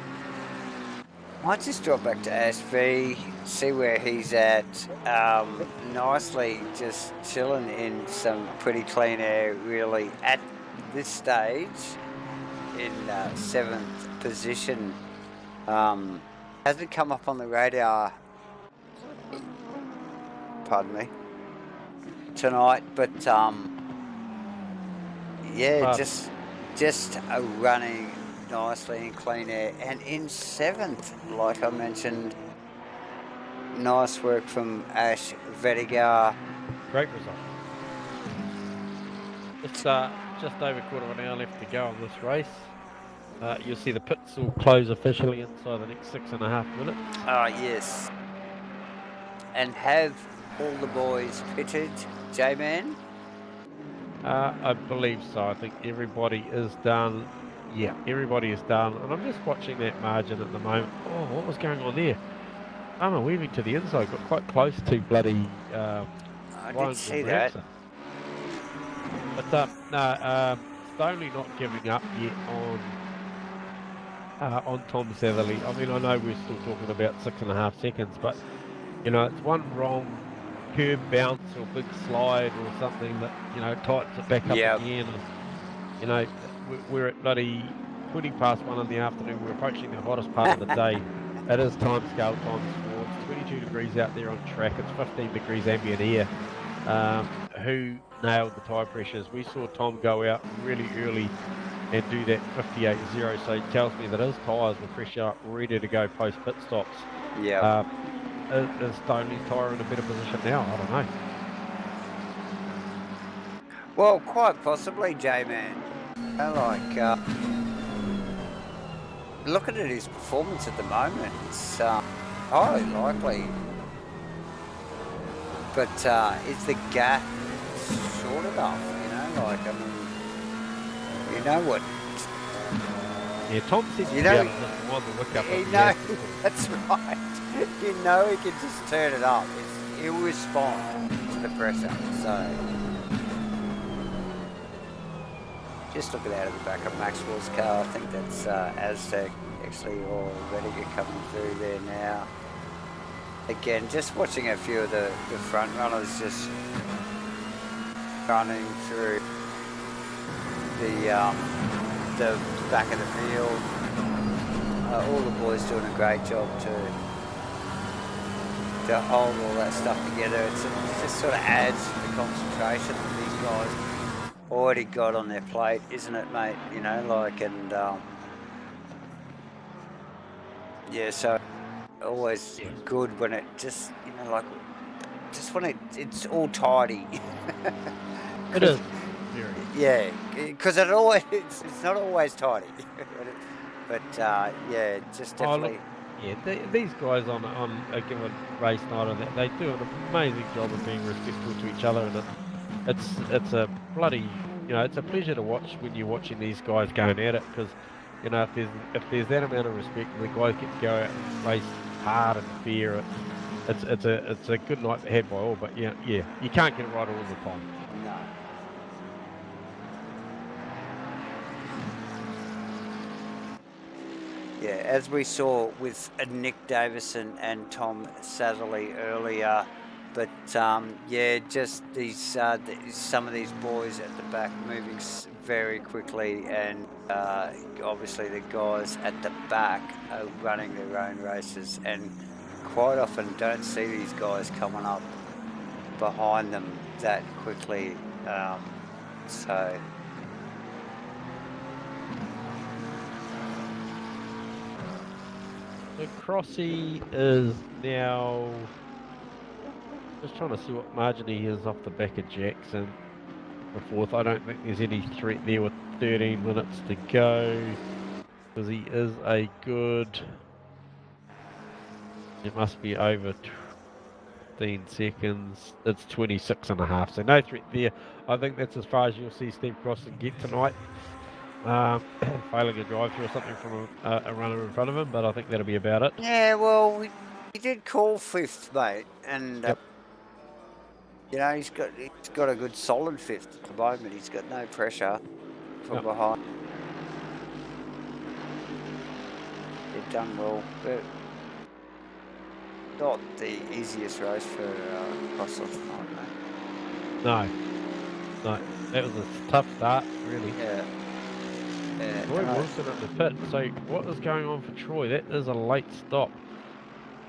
might just drop back to Ashby, see where he's at. Nicely just chilling in some pretty clean air, really, at this stage in 7th position. Hasn't come up on the radar, pardon me, tonight, but yeah, just running nicely in clean air, and in 7th, like I mentioned. Nice work from Ash Vedigar. Great result. It's just over a quarter of an hour left to go on this race. You'll see the pits will close officially inside the next 6.5 minutes. Yes. And have all the boys pitted, J-Man? I believe so. I think everybody is done. Yeah, everybody is done. And I'm just watching that margin at the moment. Oh, what was going on there? I'm weaving to the inside. Got quite close to bloody... I did see that. But no, Stoney not giving up yet on Tom Satherley. I mean, I know we're still talking about 6.5 seconds, but you know, it's one wrong curb bounce or big slide or something that, you know, tightens it back up again. And, you know, we're at bloody 20 past 1 in the afternoon. We're approaching the hottest part of the day. It is time scale times 4. It's 22 degrees out there on track. It's 15 degrees ambient air. Who nailed the tyre pressures? We saw Tom go out really early and do that 58.0, so it tells me that his tyres were fresh up, ready to go post pit stops. Yeah. Is Stoney's tyre in a better position now? I don't know. Well, quite possibly, J-Man. Looking at his performance at the moment, it's highly likely. But is the gap short enough? You know, like, I mean, you know what? Yeah, Tom seems to be able to just wind the wick up. That's right. You know he can just turn it up. He'll respond to the pressure. So, just looking out of the back of Maxwell's car, I think that's Aztec actually already coming through there now. Again, just watching a few of the front runners just running through the back of the field. All the boys doing a great job to hold all that stuff together. It just sort of adds to the concentration that these guys already got on their plate, isn't it, mate? You know, like, and yeah, so always good when it just, you know, like, just when it's all tidy. It is. Yeah, because it's not always tidy. But yeah, just definitely. These guys on a given race night, and they do an amazing job of being respectful to each other, and it's a bloody, you know, it's a pleasure to watch when you're watching these guys going at it, because, you know, if there's that amount of respect and the guys get to go out and race hard and fair, it's a good night had by all. But yeah, you can't get it right all the time. No. Yeah, as we saw with Nick Davison and Tom Satherley earlier, but yeah, just these some of these boys at the back moving very quickly, and obviously the guys at the back are running their own races, and quite often don't see these guys coming up behind them that quickly. So. So Crossy is now just trying to see what margin he is off the back of Jackson for fourth. I don't think there's any threat there with 13 minutes to go, because he is a good, it must be over 15 seconds. It's 26.5, so no threat there. I think that's as far as you'll see Steve Crossy get tonight. Failing a drive-through or something from a runner in front of him, but I think that'll be about it. Yeah, well, he did call fifth, mate, and you know, he's got a good solid fifth at the moment. He's got no pressure from behind. He's done well, but not the easiest race for Crossy tonight, mate. No, that was a tough start, really. Yeah. Troy Wilson at the pit. So what is going on for Troy? That is a late stop.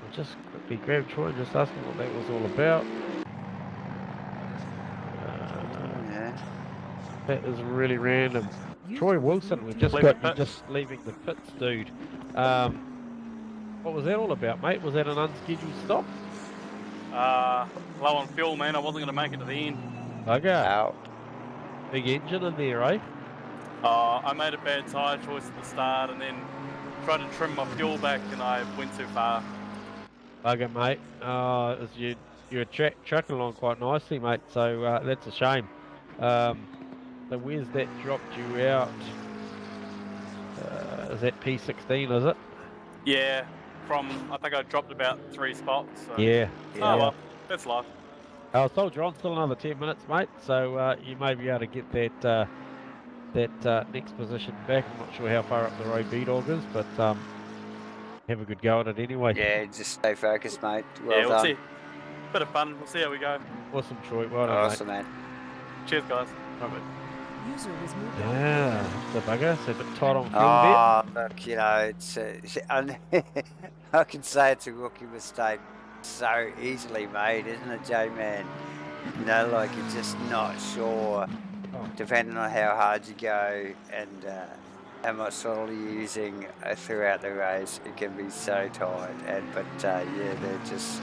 I'll just quickly grab Troy and just ask him what that was all about. That is really random. Troy Wilson, we've just got you just leaving the pits, dude. What was that all about, mate? Was that an unscheduled stop? Low on fuel, man. I wasn't going to make it to the end. Okay. Ow. Big engine in there, eh? I made a bad tyre choice at the start and then tried to trim my fuel back and I went too far. Okay, mate. You're trucking along quite nicely, mate, so that's a shame. So where's that dropped you out? Is that P16, is it? Yeah, I think I dropped about 3 spots. So. Yeah. Oh, well, that's life. I was told you're on still another 10 minutes, mate, so you may be able to get that that next position back. I'm not sure how far up the road B-Dog is, but have a good go at it anyway. Yeah, just stay focused, mate. Well we'll done. see. Bit of fun. We'll see how we go. Awesome, Troy. Well done, Awesome, mate. man. Cheers, guys. Right, mate. User was moved Yeah, the bugger. So a bit tight on fuel Oh, look, you know, it's I can say it's a rookie mistake so easily made, isn't it, J-Man? You know, like you're just not sure, depending on how hard you go and how much throttle you're using throughout the race. It can be so tight. But yeah, they're just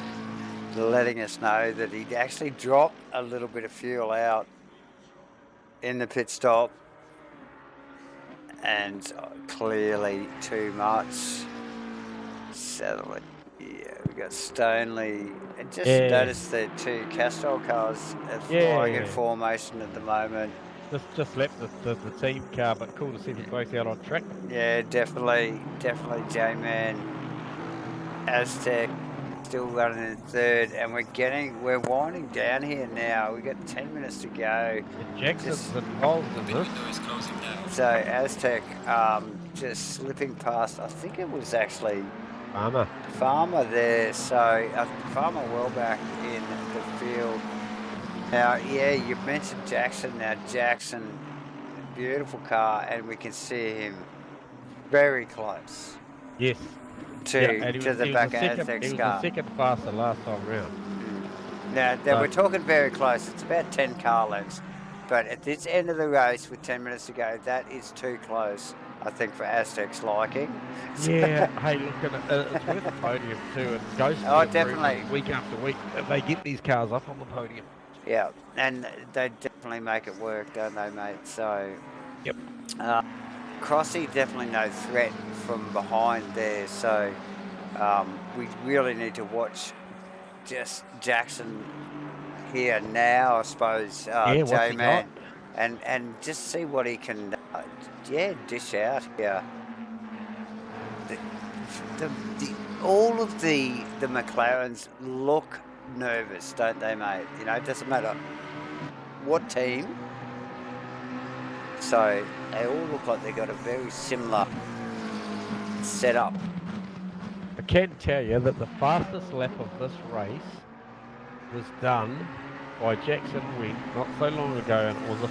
letting us know that he actually dropped a little bit of fuel out in the pit stop, and clearly too much. So yeah, we got Stoneley, and just noticed the two Castrol cars are flying in formation at the moment. Just left the team car, but cool to see them both out on track. Yeah, definitely J-Man. Aztec still running in third, and we're winding down here now. We got 10 minutes to go. And Jackson's involved in this. So Aztec just slipping past, I think it was actually Farmer there. So Farmer well back in the field. Now, yeah, you mentioned Jackson. Now Jackson, beautiful car, and we can see him very close. Yes. To the back of Aztec's car. He was the second faster last time round. Now, we're talking very close. It's about 10 car lengths. But at this end of the race, with 10 minutes to go, that is too close, I think, for Aztec's liking. Yeah, hey, look, it's worth the podium too. It goes definitely. Week after week, they get these cars up on the podium. Yeah, and they definitely make it work, don't they, mate? So, yep. Crossy definitely no threat from behind there. So, we really need to watch just Jackson here now, I suppose, J-Man, and just see what he can, dish out here. All of the McLarens look nervous, don't they, mate? You know, it doesn't matter what team. So they all look like they've got a very similar setup. I can tell you that the fastest lap of this race was done by Jackson Wynn not so long ago, and it was a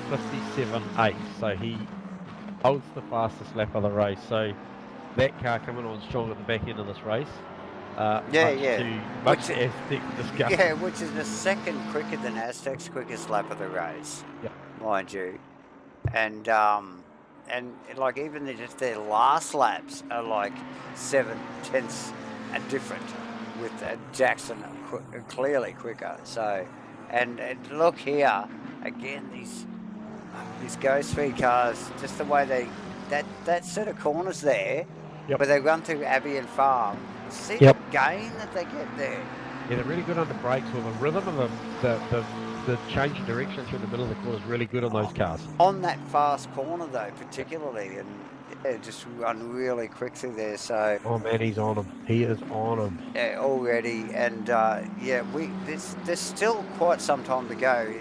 57.8. So he holds the fastest lap of the race. So that car coming on strong at the back end of this race. Much to Aztec's disgust. Yeah, which is the second quicker than Aztec's quickest lap of the race, mind you. And like even just their last laps are like 7/10 different, with Jackson clearly quicker. So, and look here again, these ghost speed cars, just the way that set of corners there, where they run through Abbey and Farm. See the gain that they get there. Yeah, they're really good on the brakes, with the rhythm of the change of direction through the middle of the corner is really good on those cars. On that fast corner though, particularly, and just run really quick through there. So. Oh man, he's on him. He is on him. Yeah, already, and there's still quite some time to go.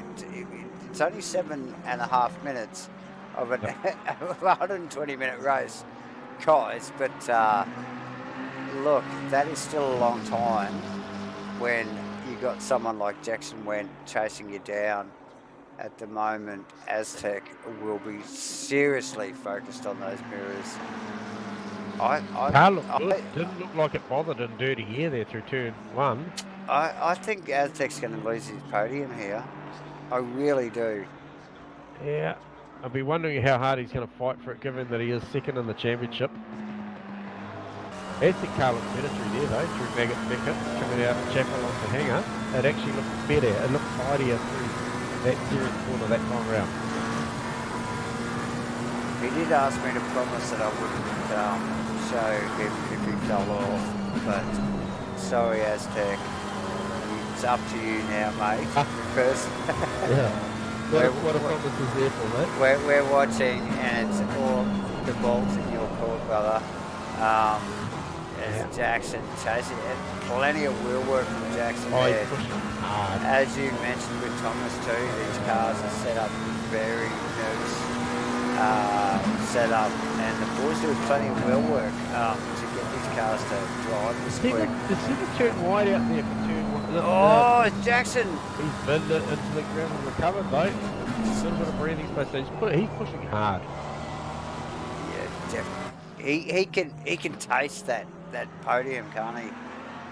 It's only 7.5 minutes of a 120-minute race, guys. But look, that is still a long time when you got someone like Jackson Went chasing you down. At the moment, Aztec will be seriously focused on those mirrors. Didn't look like it bothered in dirty air there through turn one. I think Aztec's going to lose his podium here. I really do. Yeah, I'll be wondering how hard he's going to fight for it, given that he is second in the championship. Aztec car looks better through there though, through Maggot Beckett, coming out Chapel on the hanger. It actually looks better. It looks tidier through that series corner that time round. He did ask me to promise that I wouldn't show him if he fell off, but sorry Aztec, it's up to you now, mate. Because what a promise is there for, mate? We're watching, and it's all the balls in your court, brother. Jackson chasing it. Plenty of wheel work from Jackson there. As you mentioned with Thomas too, these cars are set up very nervous set up, and the boys do plenty of wheel work to get these cars to drive this quick. Does he turn wide out there for turn one? Oh, Jackson! He's binned it into the ground and recovered though. A little bit of breathing space. So he's pushing hard. Yeah, definitely. He can taste that podium, can't he?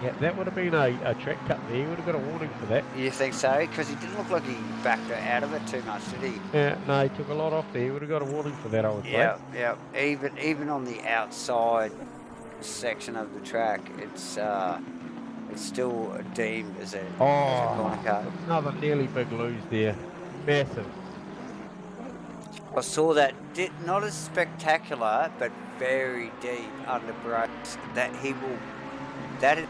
Yeah, that would have been a track cut there. He would have got a warning for that. You think so? Because he didn't look like he backed out of it too much, did he? Yeah, no, he took a lot off there. He would have got a warning for that, I would say. Yeah. Even on the outside section of the track, it's still deemed as a corner car. Another nearly big lose there. Massive. I saw that. Not as spectacular, but very deep under brakes. That is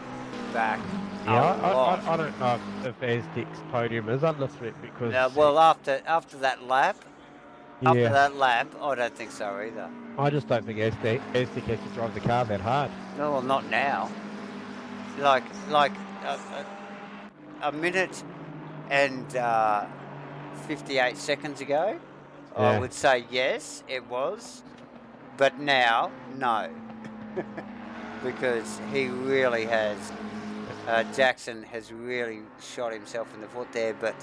back. Yeah, I don't know if Aztec's podium is under threat because. Well, after that lap. After that lap, I don't think so either. I just don't think Aztec has to drive the car that hard. No, well, not now. Like a minute and 58 seconds ago, I would say yes, it was. But now, no. Because he really has, Jackson has really shot himself in the foot there, but...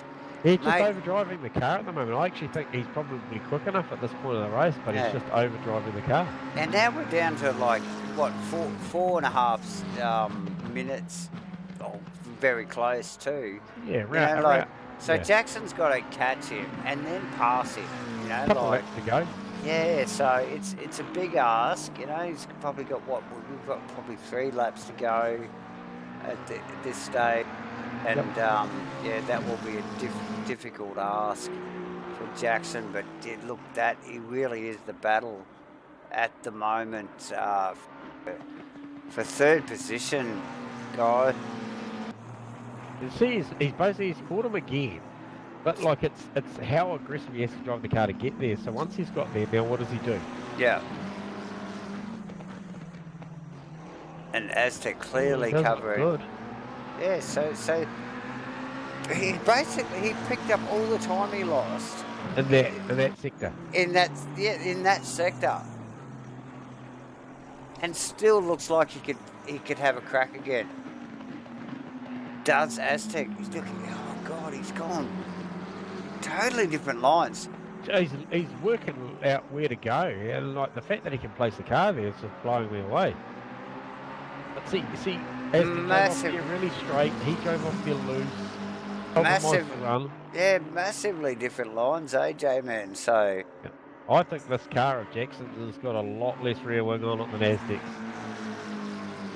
He's just overdriving the car at the moment. I actually think he's probably quick enough at this point of the race, but he's just overdriving the car. And now we're down to like, what, 4.5 minutes? Oh, very close too. Yeah, right. So Jackson's got to catch him and then pass him. You know, couple laps to go. Yeah, so it's a big ask. You know, he's probably got we've got probably 3 laps to go at this stage, and that will be a difficult ask for Jackson. But look, that he really is the battle at the moment for 3rd position, guys. You see, he's caught him again. But like it's how aggressive he has to drive the car to get there. So once he's got there, now what does he do? Yeah. And Aztec clearly covering. Good. Yeah, so he picked up all the time he lost. In that sector. In that sector. And still looks like he could have a crack again. Does Aztec? He's looking. Oh God, he's gone. Totally different lines. He's working out where to go, and like the fact that he can place the car there is just blowing me away. But see, as he drove off there really straight, he drove off there loose. Massively different lines, AJ man. So I think this car of Jackson's has got a lot less rear wing on it than Aztec's.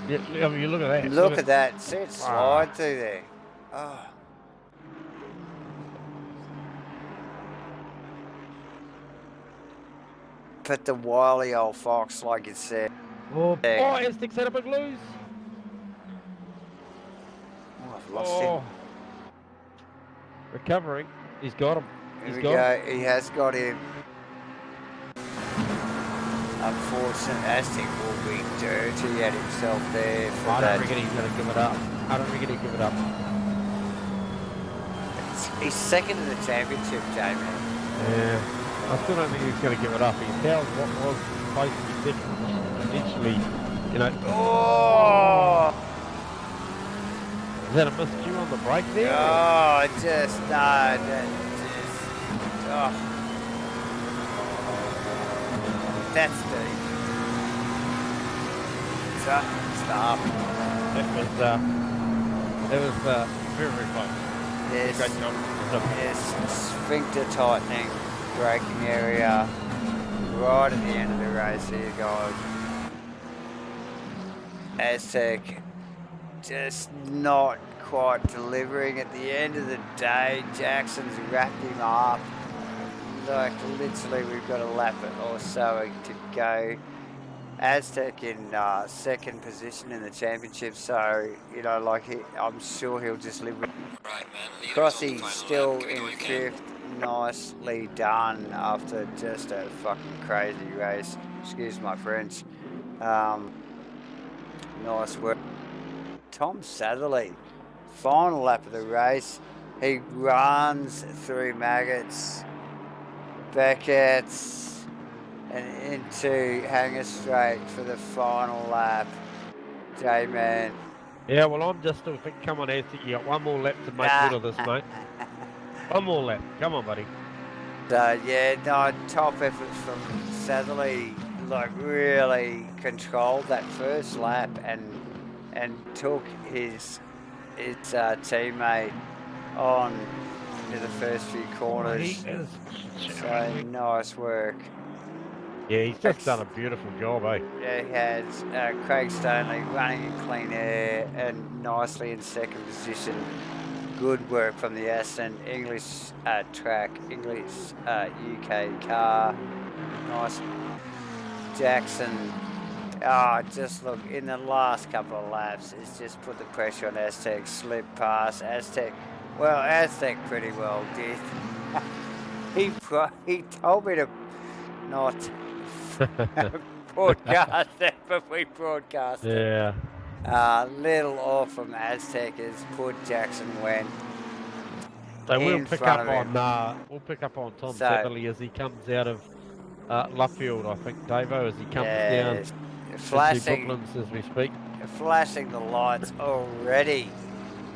Yeah, I mean, you look at that. Look at that. See it slide through there. Oh. But the wily old fox, like you said. Aztec's had a big lose. Oh, I've lost him. Recovering. He's got him. Here we go. He has got him. Unfortunately, Aztec will be dirty at himself there. I don't reckon he's going to give it up. He's 2nd in the championship, Jamie. Yeah. I still don't think he's going to give it up. He tells what was supposed to be 2nd. Eventually, you know. Oh! Is that a miscue on the brake there? Oh, that's deep. Stop. It was very, very close. Yes. Great job. Yes, sphincter tightening, braking area, right at the end of the race here, guys. Aztec just not quite delivering at the end of the day. Jackson's wrapped him up. Like literally we've got a lap or so to go. Aztec in 2nd position in the championship, so you know, like I'm sure he'll just live with Crossy still in 5th. Nicely done after just a fucking crazy race. Excuse my French. Nice work. Tom Satherley, final lap of the race. He runs through Maggots, Beckett, and into Hanger Straight for the final lap. J-Man. Yeah, well, I'm just still thinking, come on, Aztec, you got one more lap to make good of this, mate. One more lap. Come on, buddy. So, yeah, no, top efforts from Satherley, like, really controlled that first lap and took his teammate on to the first few corners. So, nice work. Yeah, he's just done a beautiful job, eh? Yeah, he has. Craig Stanley running in clean air and nicely in second position. Good work from the Asrnz English track, English UK car. Nice. Jackson. Just look, in the last couple of laps, it's just put the pressure on Aztec, slip past Aztec. Well, Aztec pretty well did. He told me to not broadcast that, but we broadcast it. Yeah. Little off from Aztec as poor Jackson went. So we'll pick up on Tom Satherley as he comes out of Luffield, I think, Davo, as he comes down flashing Brooklands as we speak. Flashing the lights already.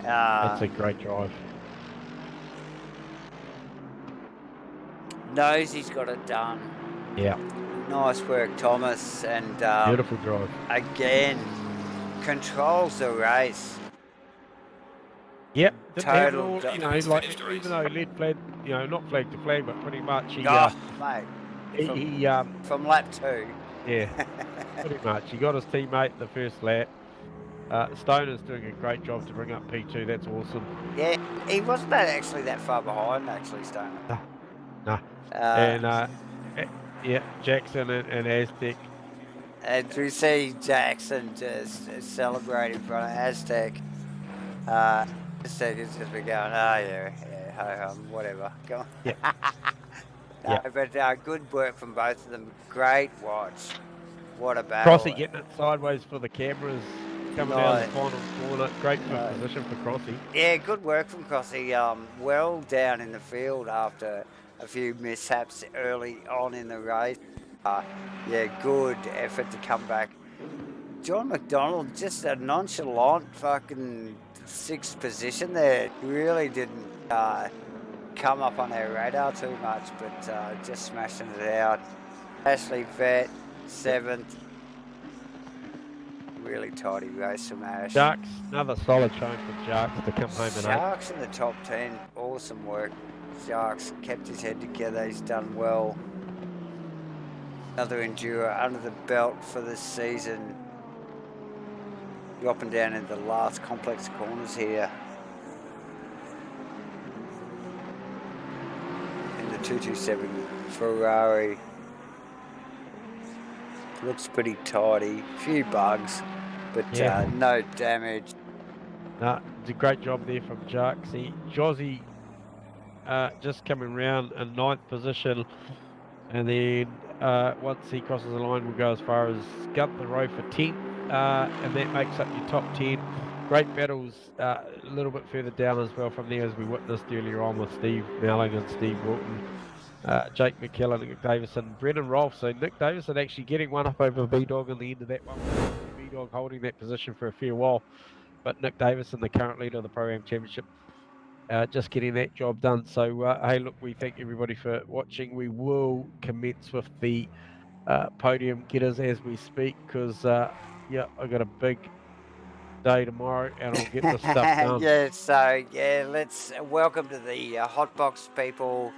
That's a great drive. Knows he's got it done. Yeah. Nice work, Thomas, and beautiful drive. Again, controls the race. Yep. Total. Even though he led flag, not flag to flag, but pretty much he. Mate. From lap 2. Yeah. Pretty much. He got his teammate the first lap. Stoner's doing a great job to bring up P2. That's awesome. Yeah, he wasn't actually that far behind, actually, Stoner. No. And Jackson and Aztec. And we see Jackson just celebrate in front of Aztec. Aztec is just been going, whatever. Go on. Yeah. But good work from both of them. Great watch. What a battle. Crossy getting it sideways for the cameras. Coming out of the final corner. Great position for Crossy. Yeah, good work from Crossy. Well down in the field after a few mishaps early on in the race. Good effort to come back. John McDonald, just a nonchalant fucking 6th position there. Really didn't come up on our radar too much, but just smashing it out. Ashley Vett, 7th. Really tidy race from Ash. Sharks, another solid showing for Sharks to come home and Sharks in the top 10, awesome work. Sharks kept his head together, he's done well. Another Enduro under the belt for this season. Dropping down into the last complex corners here. In the 227 Ferrari. Looks pretty tidy, few bugs, but no damage. No, it's a great job there from Jarksy. Jozzy just coming round in 9th position, and then once he crosses the line, we'll go as far as Gunther Rowe for 10th, and that makes up your top 10. Great battles a little bit further down as well from there, as we witnessed earlier on with Steve Melling and Steve Wilton. Jake McKellen and Nick Davison, Brendan Rolfe. So Nick Davison actually getting one up over B-Dog in the end of that one. B-Dog holding that position for a fair while. But Nick Davison, the current leader of the Pro-Am Championship, just getting that job done. So, hey, look, we thank everybody for watching. We will commence with the podium getters as we speak, because, I got a big day tomorrow and I'll get this stuff done. Let's welcome to the Hotbox people.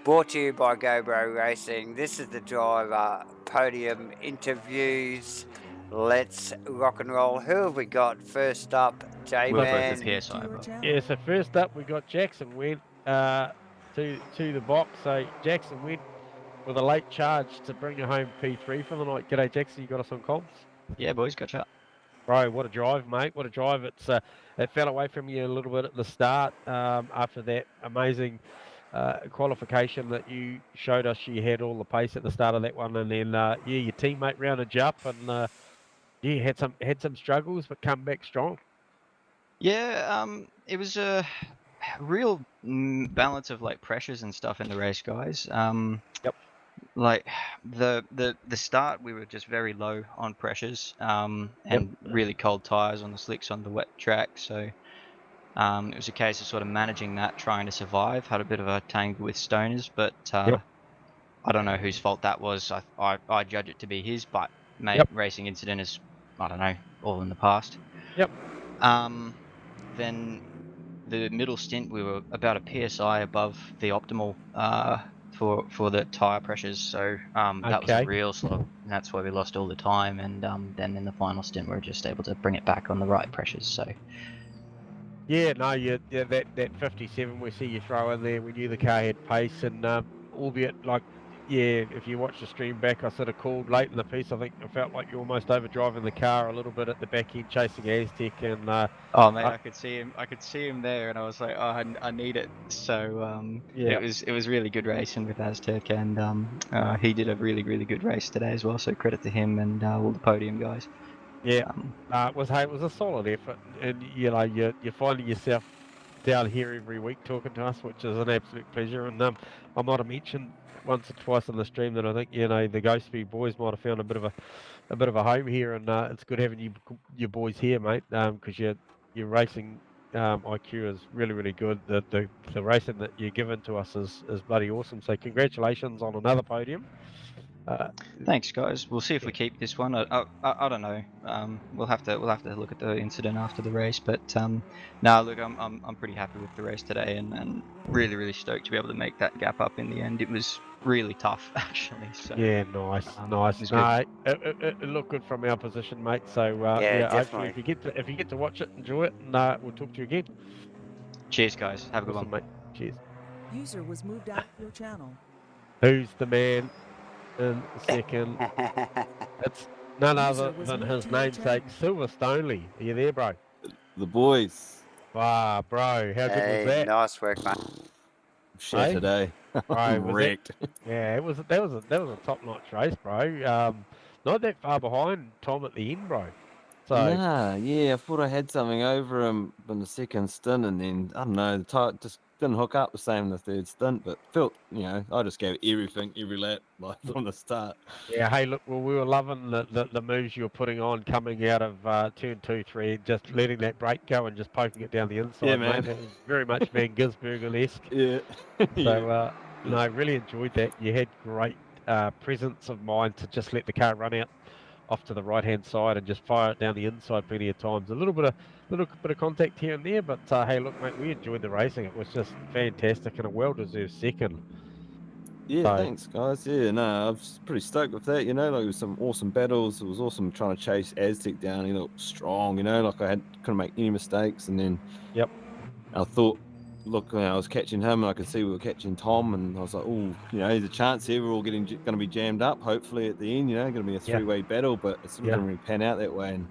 Brought to you by GoBro Racing. This is the driver podium interviews. Let's rock and roll. Who have we got first up? J-Man. Yeah, so first up we got Jackson went to the box. So Jackson went with a late charge to bring you home P3 for the night. G'day Jackson, you got us on comms? Yeah boys, gotcha. Bro, what a drive, mate. What a drive. It fell away from you a little bit at the start after that amazing qualification that you showed us. You had all the pace at the start of that one, and then your teammate rounded you up, and had some struggles, but come back strong. Yeah, it was a real balance of like pressures and stuff in the race, guys. Yep. like the start, we were just very low on pressures, and really cold tires on the slicks on the wet track. So it was a case of sort of managing that, trying to survive. Had a bit of a tangle with Stoners, but I don't know whose fault that was. I judge it to be his, but racing incident is, I don't know, all in the past. Then the middle stint, we were about a PSI above the optimal for the tire pressures, so that was a real slog, and that's why we lost all the time. And then in the final stint, we were just able to bring it back on the right pressures. So yeah, no, that 57 we see you throw in there, we knew the car had pace, and albeit like, if you watch the stream back, I sort of called late in the piece. I think I felt like you almost overdriving the car a little bit at the back end, chasing Aztec, and oh mate, I could see him there, and I was like, oh, I need it. So it was really good racing with Aztec, and he did a really good race today as well. So credit to him and all the podium guys. Yeah, it was a solid effort, and you're finding yourself down here every week talking to us, which is an absolute pleasure. And I might have mentioned once or twice on the stream that I think the Ghostby boys might have found a bit of a home here, and it's good having you boys here, mate, because your racing IQ is really good. The racing that you're giving to us is bloody awesome. So congratulations on another podium. Thanks, guys. We'll see if we keep this one. I don't know. We'll have to look at the incident after the race. But no, look, I'm pretty happy with the race today, and really stoked to be able to make that gap up in the end. It was really tough, actually. So yeah, nice. It looked good from our position, mate. So hopefully if you get to watch it, enjoy it, and we'll talk to you again. Cheers, guys. Have a good one, mate. Cheers. User was moved out of your channel. Who's the man? In second, it's none other than his namesake, Silverstone. Are you there, bro? The boys. Wow, bro, how good was that? Nice work, mate. Shit today. Bro, wrecked. That was a top-notch race, bro. Not that far behind Tom at the end, bro. So I thought I had something over him in the second stint, and then I don't know, the tire just didn't hook up the same in the third stint, but felt, I just gave everything every lap, like from the start. Yeah, hey, look, well, we were loving the moves you were putting on coming out of turn 2, 3, just letting that brake go and just poking it down the inside, yeah, man. Mate. It was very much Van Gisbergen-esque. Yeah. So, no, I really enjoyed that. You had great presence of mind to just let the car run out off to the right-hand side and just fire it down the inside plenty of times. A little bit of contact here and there, but hey, look, mate, we enjoyed the racing. It was just fantastic and a well-deserved second. Yeah, thanks, guys. Yeah, no, I was pretty stoked with that. Like, it was some awesome battles. It was awesome trying to chase Aztec down. He looked strong. Like couldn't make any mistakes. And then, I thought, look, I was catching him, and I could see we were catching Tom, and I was like, oh, there's a chance here we're all going to be jammed up. Hopefully at the end, going to be a three-way battle, but it's not going to really pan out that way. And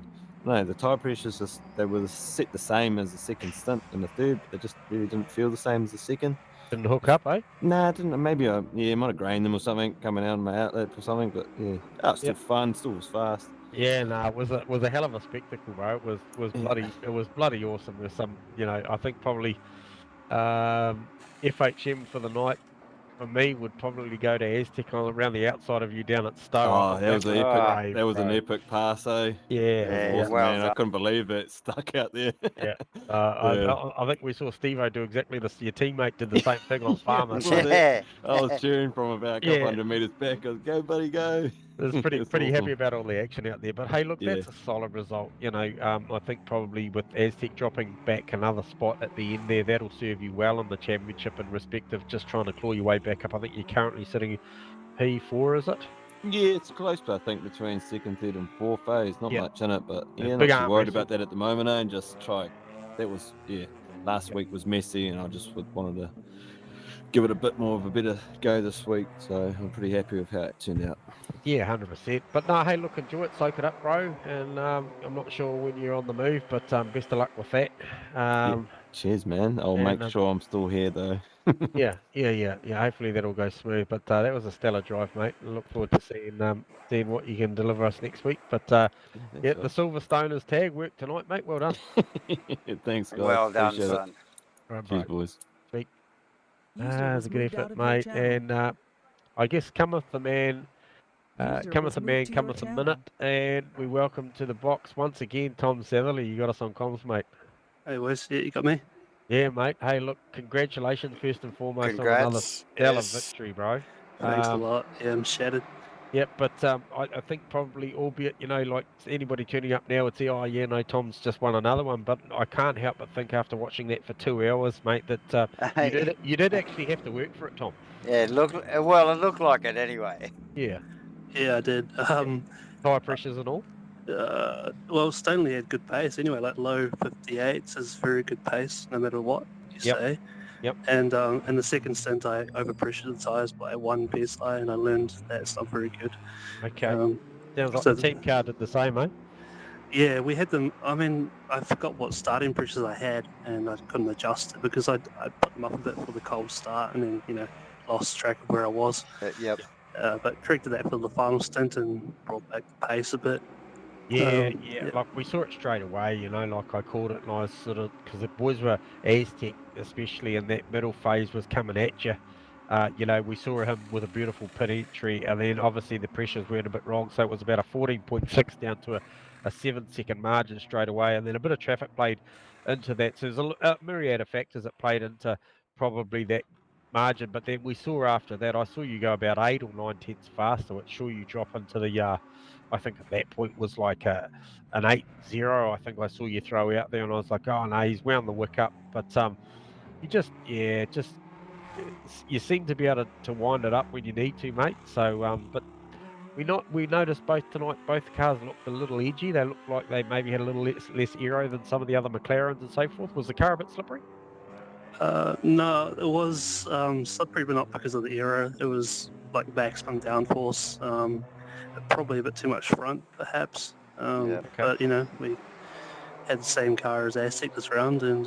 no, the tire pressures they were set the same as the second stint and the third, but they just really didn't feel the same as the second. Didn't hook up, eh? Nah, didn't. Maybe I might have grained them or something coming out of my outlet or something, but yeah, that was still fun. Still was fast. Yeah, no, it was a hell of a spectacle, bro. It was bloody awesome. There's some, I think probably FHM for the night for me would probably go to Aztec around the outside of you down at Stowe. Oh, that was epic. That was an epic pass, eh? Yeah, awesome, man. I couldn't believe it stuck out there. I think we saw Steve-O do exactly this. Your teammate did the same thing on Farmer. I was cheering from about a couple hundred meters back. I was, go, buddy, go. I was pretty happy about all the action out there. But hey, look, that's a solid result. I think probably with Aztec dropping back another spot at the end there, that'll serve you well in the championship in respect of just trying to claw your way back up. I think you're currently sitting P4, is it? Yeah, it's close, but I think between second, third, and fourth phase, not much in it. But not too worried about that at the moment. And just try. That was last week was messy, and I just wanted to give it a bit more of a better go this week. So I'm pretty happy with how it turned out. Yeah, 100%. But no, hey, look, enjoy it, soak it up, bro. And I'm not sure when you're on the move, but best of luck with that. Cheers, man. I'll make sure I'm still here, though. Yeah. Hopefully that'll go smooth. But that was a stellar drive, mate. I look forward to seeing what you can deliver us next week. But the Silverstoners tag worked tonight, mate. Well done. Thanks, guys. Well done, son. Right, cheers, boys. Sweet. It's a good effort, mate. And I guess cometh the man, cometh a minute, and we welcome to the box once again Tom Satherley. You got us on comms, mate. Hey Wes, yeah, you got me? Yeah, mate. Hey, look, congratulations first and foremost on another stellar victory, bro. Thanks a lot. Yeah, I'm shattered. Yep, but I think probably, albeit, like anybody tuning up now would say, oh yeah, no, Tom's just won another one. But I can't help but think after watching that for 2 hours, mate, that you did actually have to work for it, Tom. Yeah, it looked like it anyway. Yeah. Yeah, I did. High pressures and all. Well, Stoneley had good pace anyway. Like low 58s is very good pace, no matter what you say. Yep. And in the second stint, I overpressured the tyres by 1 psi, and I learned that's not very good. Okay. Sounds like the team car did the same, eh? Yeah, we had them. I mean, I forgot what starting pressures I had, and I couldn't adjust it because I put them up a bit for the cold start, and then lost track of where I was. Yep. But corrected that for the final stint and brought back the pace a bit. Yeah. Like we saw it straight away, like I called it, and I sort of, because the boys were Aztec, especially in that middle phase, was coming at you. We saw him with a beautiful pit entry, and then obviously the pressures went a bit wrong, so it was about a 14.6 down to a 7-second margin straight away, and then a bit of traffic played into that. So there's a myriad of factors that played into probably that margin, but then we saw after that, I saw you go about 8 or 9 tenths faster, which saw you drop into the I think at that point was like an 8-0. I think I saw you throw out there, and I was like, oh no, he's wound the wick up. But you seem to be able to wind it up when you need to, mate. So but we noticed both tonight, both cars looked a little edgy. They looked like they maybe had a little less aero than some of the other McLarens and so forth. Was the car a bit slippery? No, it was slippery, but not because of the aero. It was like backspin downforce. Probably a bit too much front, perhaps. But we had the same car as Aztec this round, and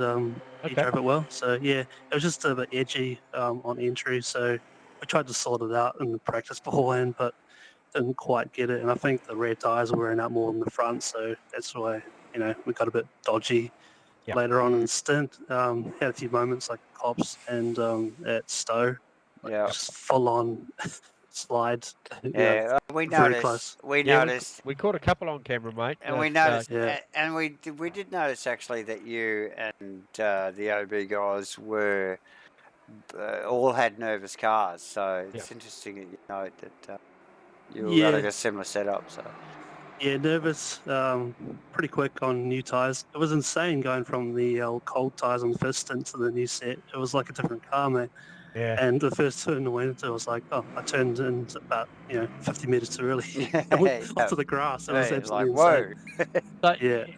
he drove it well. So yeah, it was just a bit edgy on entry. So we tried to sort it out in the practice beforehand, but didn't quite get it. And I think the rear tires were wearing out more than the front, so that's why we got a bit dodgy later on in the stint. Had a few moments like Cops and at Stowe, just full on. Slide. We noticed. We noticed. We caught a couple on camera, mate. And we noticed. And we did notice actually that you and the OB guys were all had nervous cars. So it's interesting that you note that you were running a similar setup. So. Yeah, nervous. Pretty quick on new tyres. It was insane going from the old cold tyres on the first stint to the new set. It was like a different car, mate. Yeah. And the first turn I went into, I was like, I turned in about 50 meters too early. I went off to the grass. It was absolutely insane. I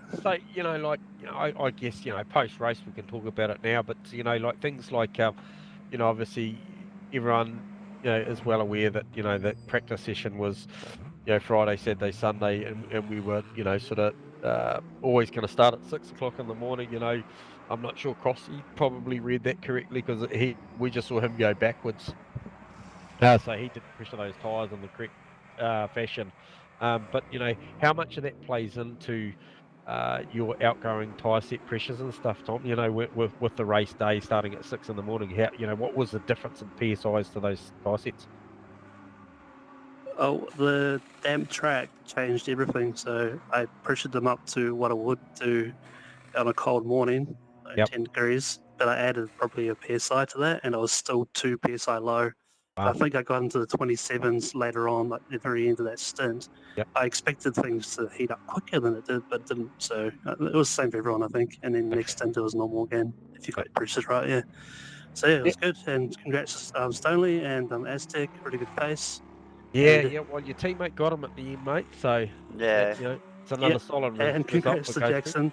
guess post race we can talk about it now, but like things like obviously everyone is well aware that that practice session was Friday, Saturday, Sunday, and we were sort of always going to start at 6 o'clock in the morning. I'm not sure Crossy probably read that correctly because we just saw him go backwards. So he didn't pressure those tyres in the correct fashion. But how much of that plays into your outgoing tyre set pressures and stuff, Tom? With the race day starting at 6 in the morning, what was the difference in PSIs to those tyre sets? Oh, the damp track changed everything. So I pressured them up to what I would do on a cold morning. 10 degrees, but I added probably a PSI to that, and I was still 2 PSI low. Wow. I think I got into the 27s later on, like the very end of that stint. I expected things to heat up quicker than it did, but didn't. So it was the same for everyone, I think. And then next stint it was normal again, if you got pressured right, yeah. So yeah, it was good, and congrats Stoneley and Aztec, pretty good pace. Well, your teammate got him at the end, mate. So it's another solid result. And congrats to Jackson.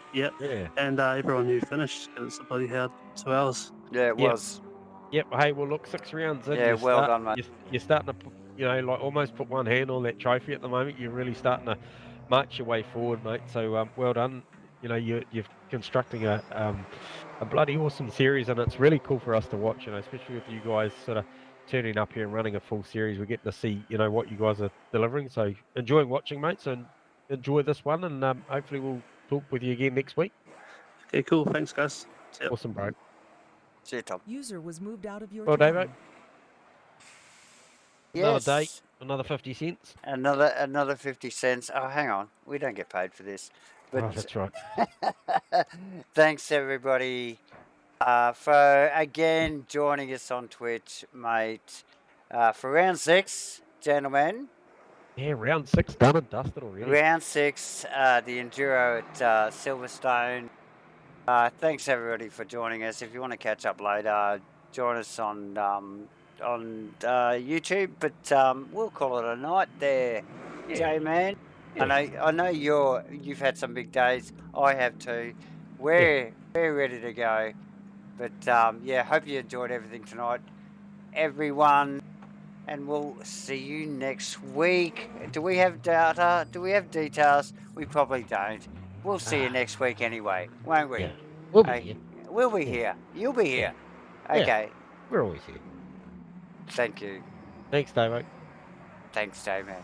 And everyone who finished, because it's a bloody hard 2 hours. Yeah, it was. Hey, well, look, 6 rounds in. Yeah, well done, mate. You're starting to, like almost put one hand on that trophy at the moment. You're really starting to march your way forward, mate. So well done. You're constructing a bloody awesome series, and it's really cool for us to watch. Especially with you guys sort of turning up here and running a full series. We get to see what you guys are delivering. So enjoying watching, mates, and enjoy this one, and hopefully we'll talk with you again next week. Okay, cool. Thanks, guys. Awesome, bro. See you, Tom. User was moved out of your channel. Davo. Another day, another 50 cents. Another 50 cents. Oh, hang on. We don't get paid for this. But oh, that's right. thanks, everybody, for, again, joining us on Twitch, mate, for round 6, gentlemen. Yeah, round 6 done and dusted already. Round 6, the Enduro at Silverstone. Thanks, everybody, for joining us. If you want to catch up later, join us on YouTube. But we'll call it a night there, J-Man. Yeah. I know you've had some big days. I have too. We're ready to go. But yeah, hope you enjoyed everything tonight, everyone. And we'll see you next week. Do we have data? Do we have details? We probably don't. We'll see you next week anyway, won't we? Yeah. We'll be here. We'll be here. You'll be here. Okay. We're always here. Thank you. Thanks, Davo. Thanks, Dave, man.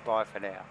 Bye for now.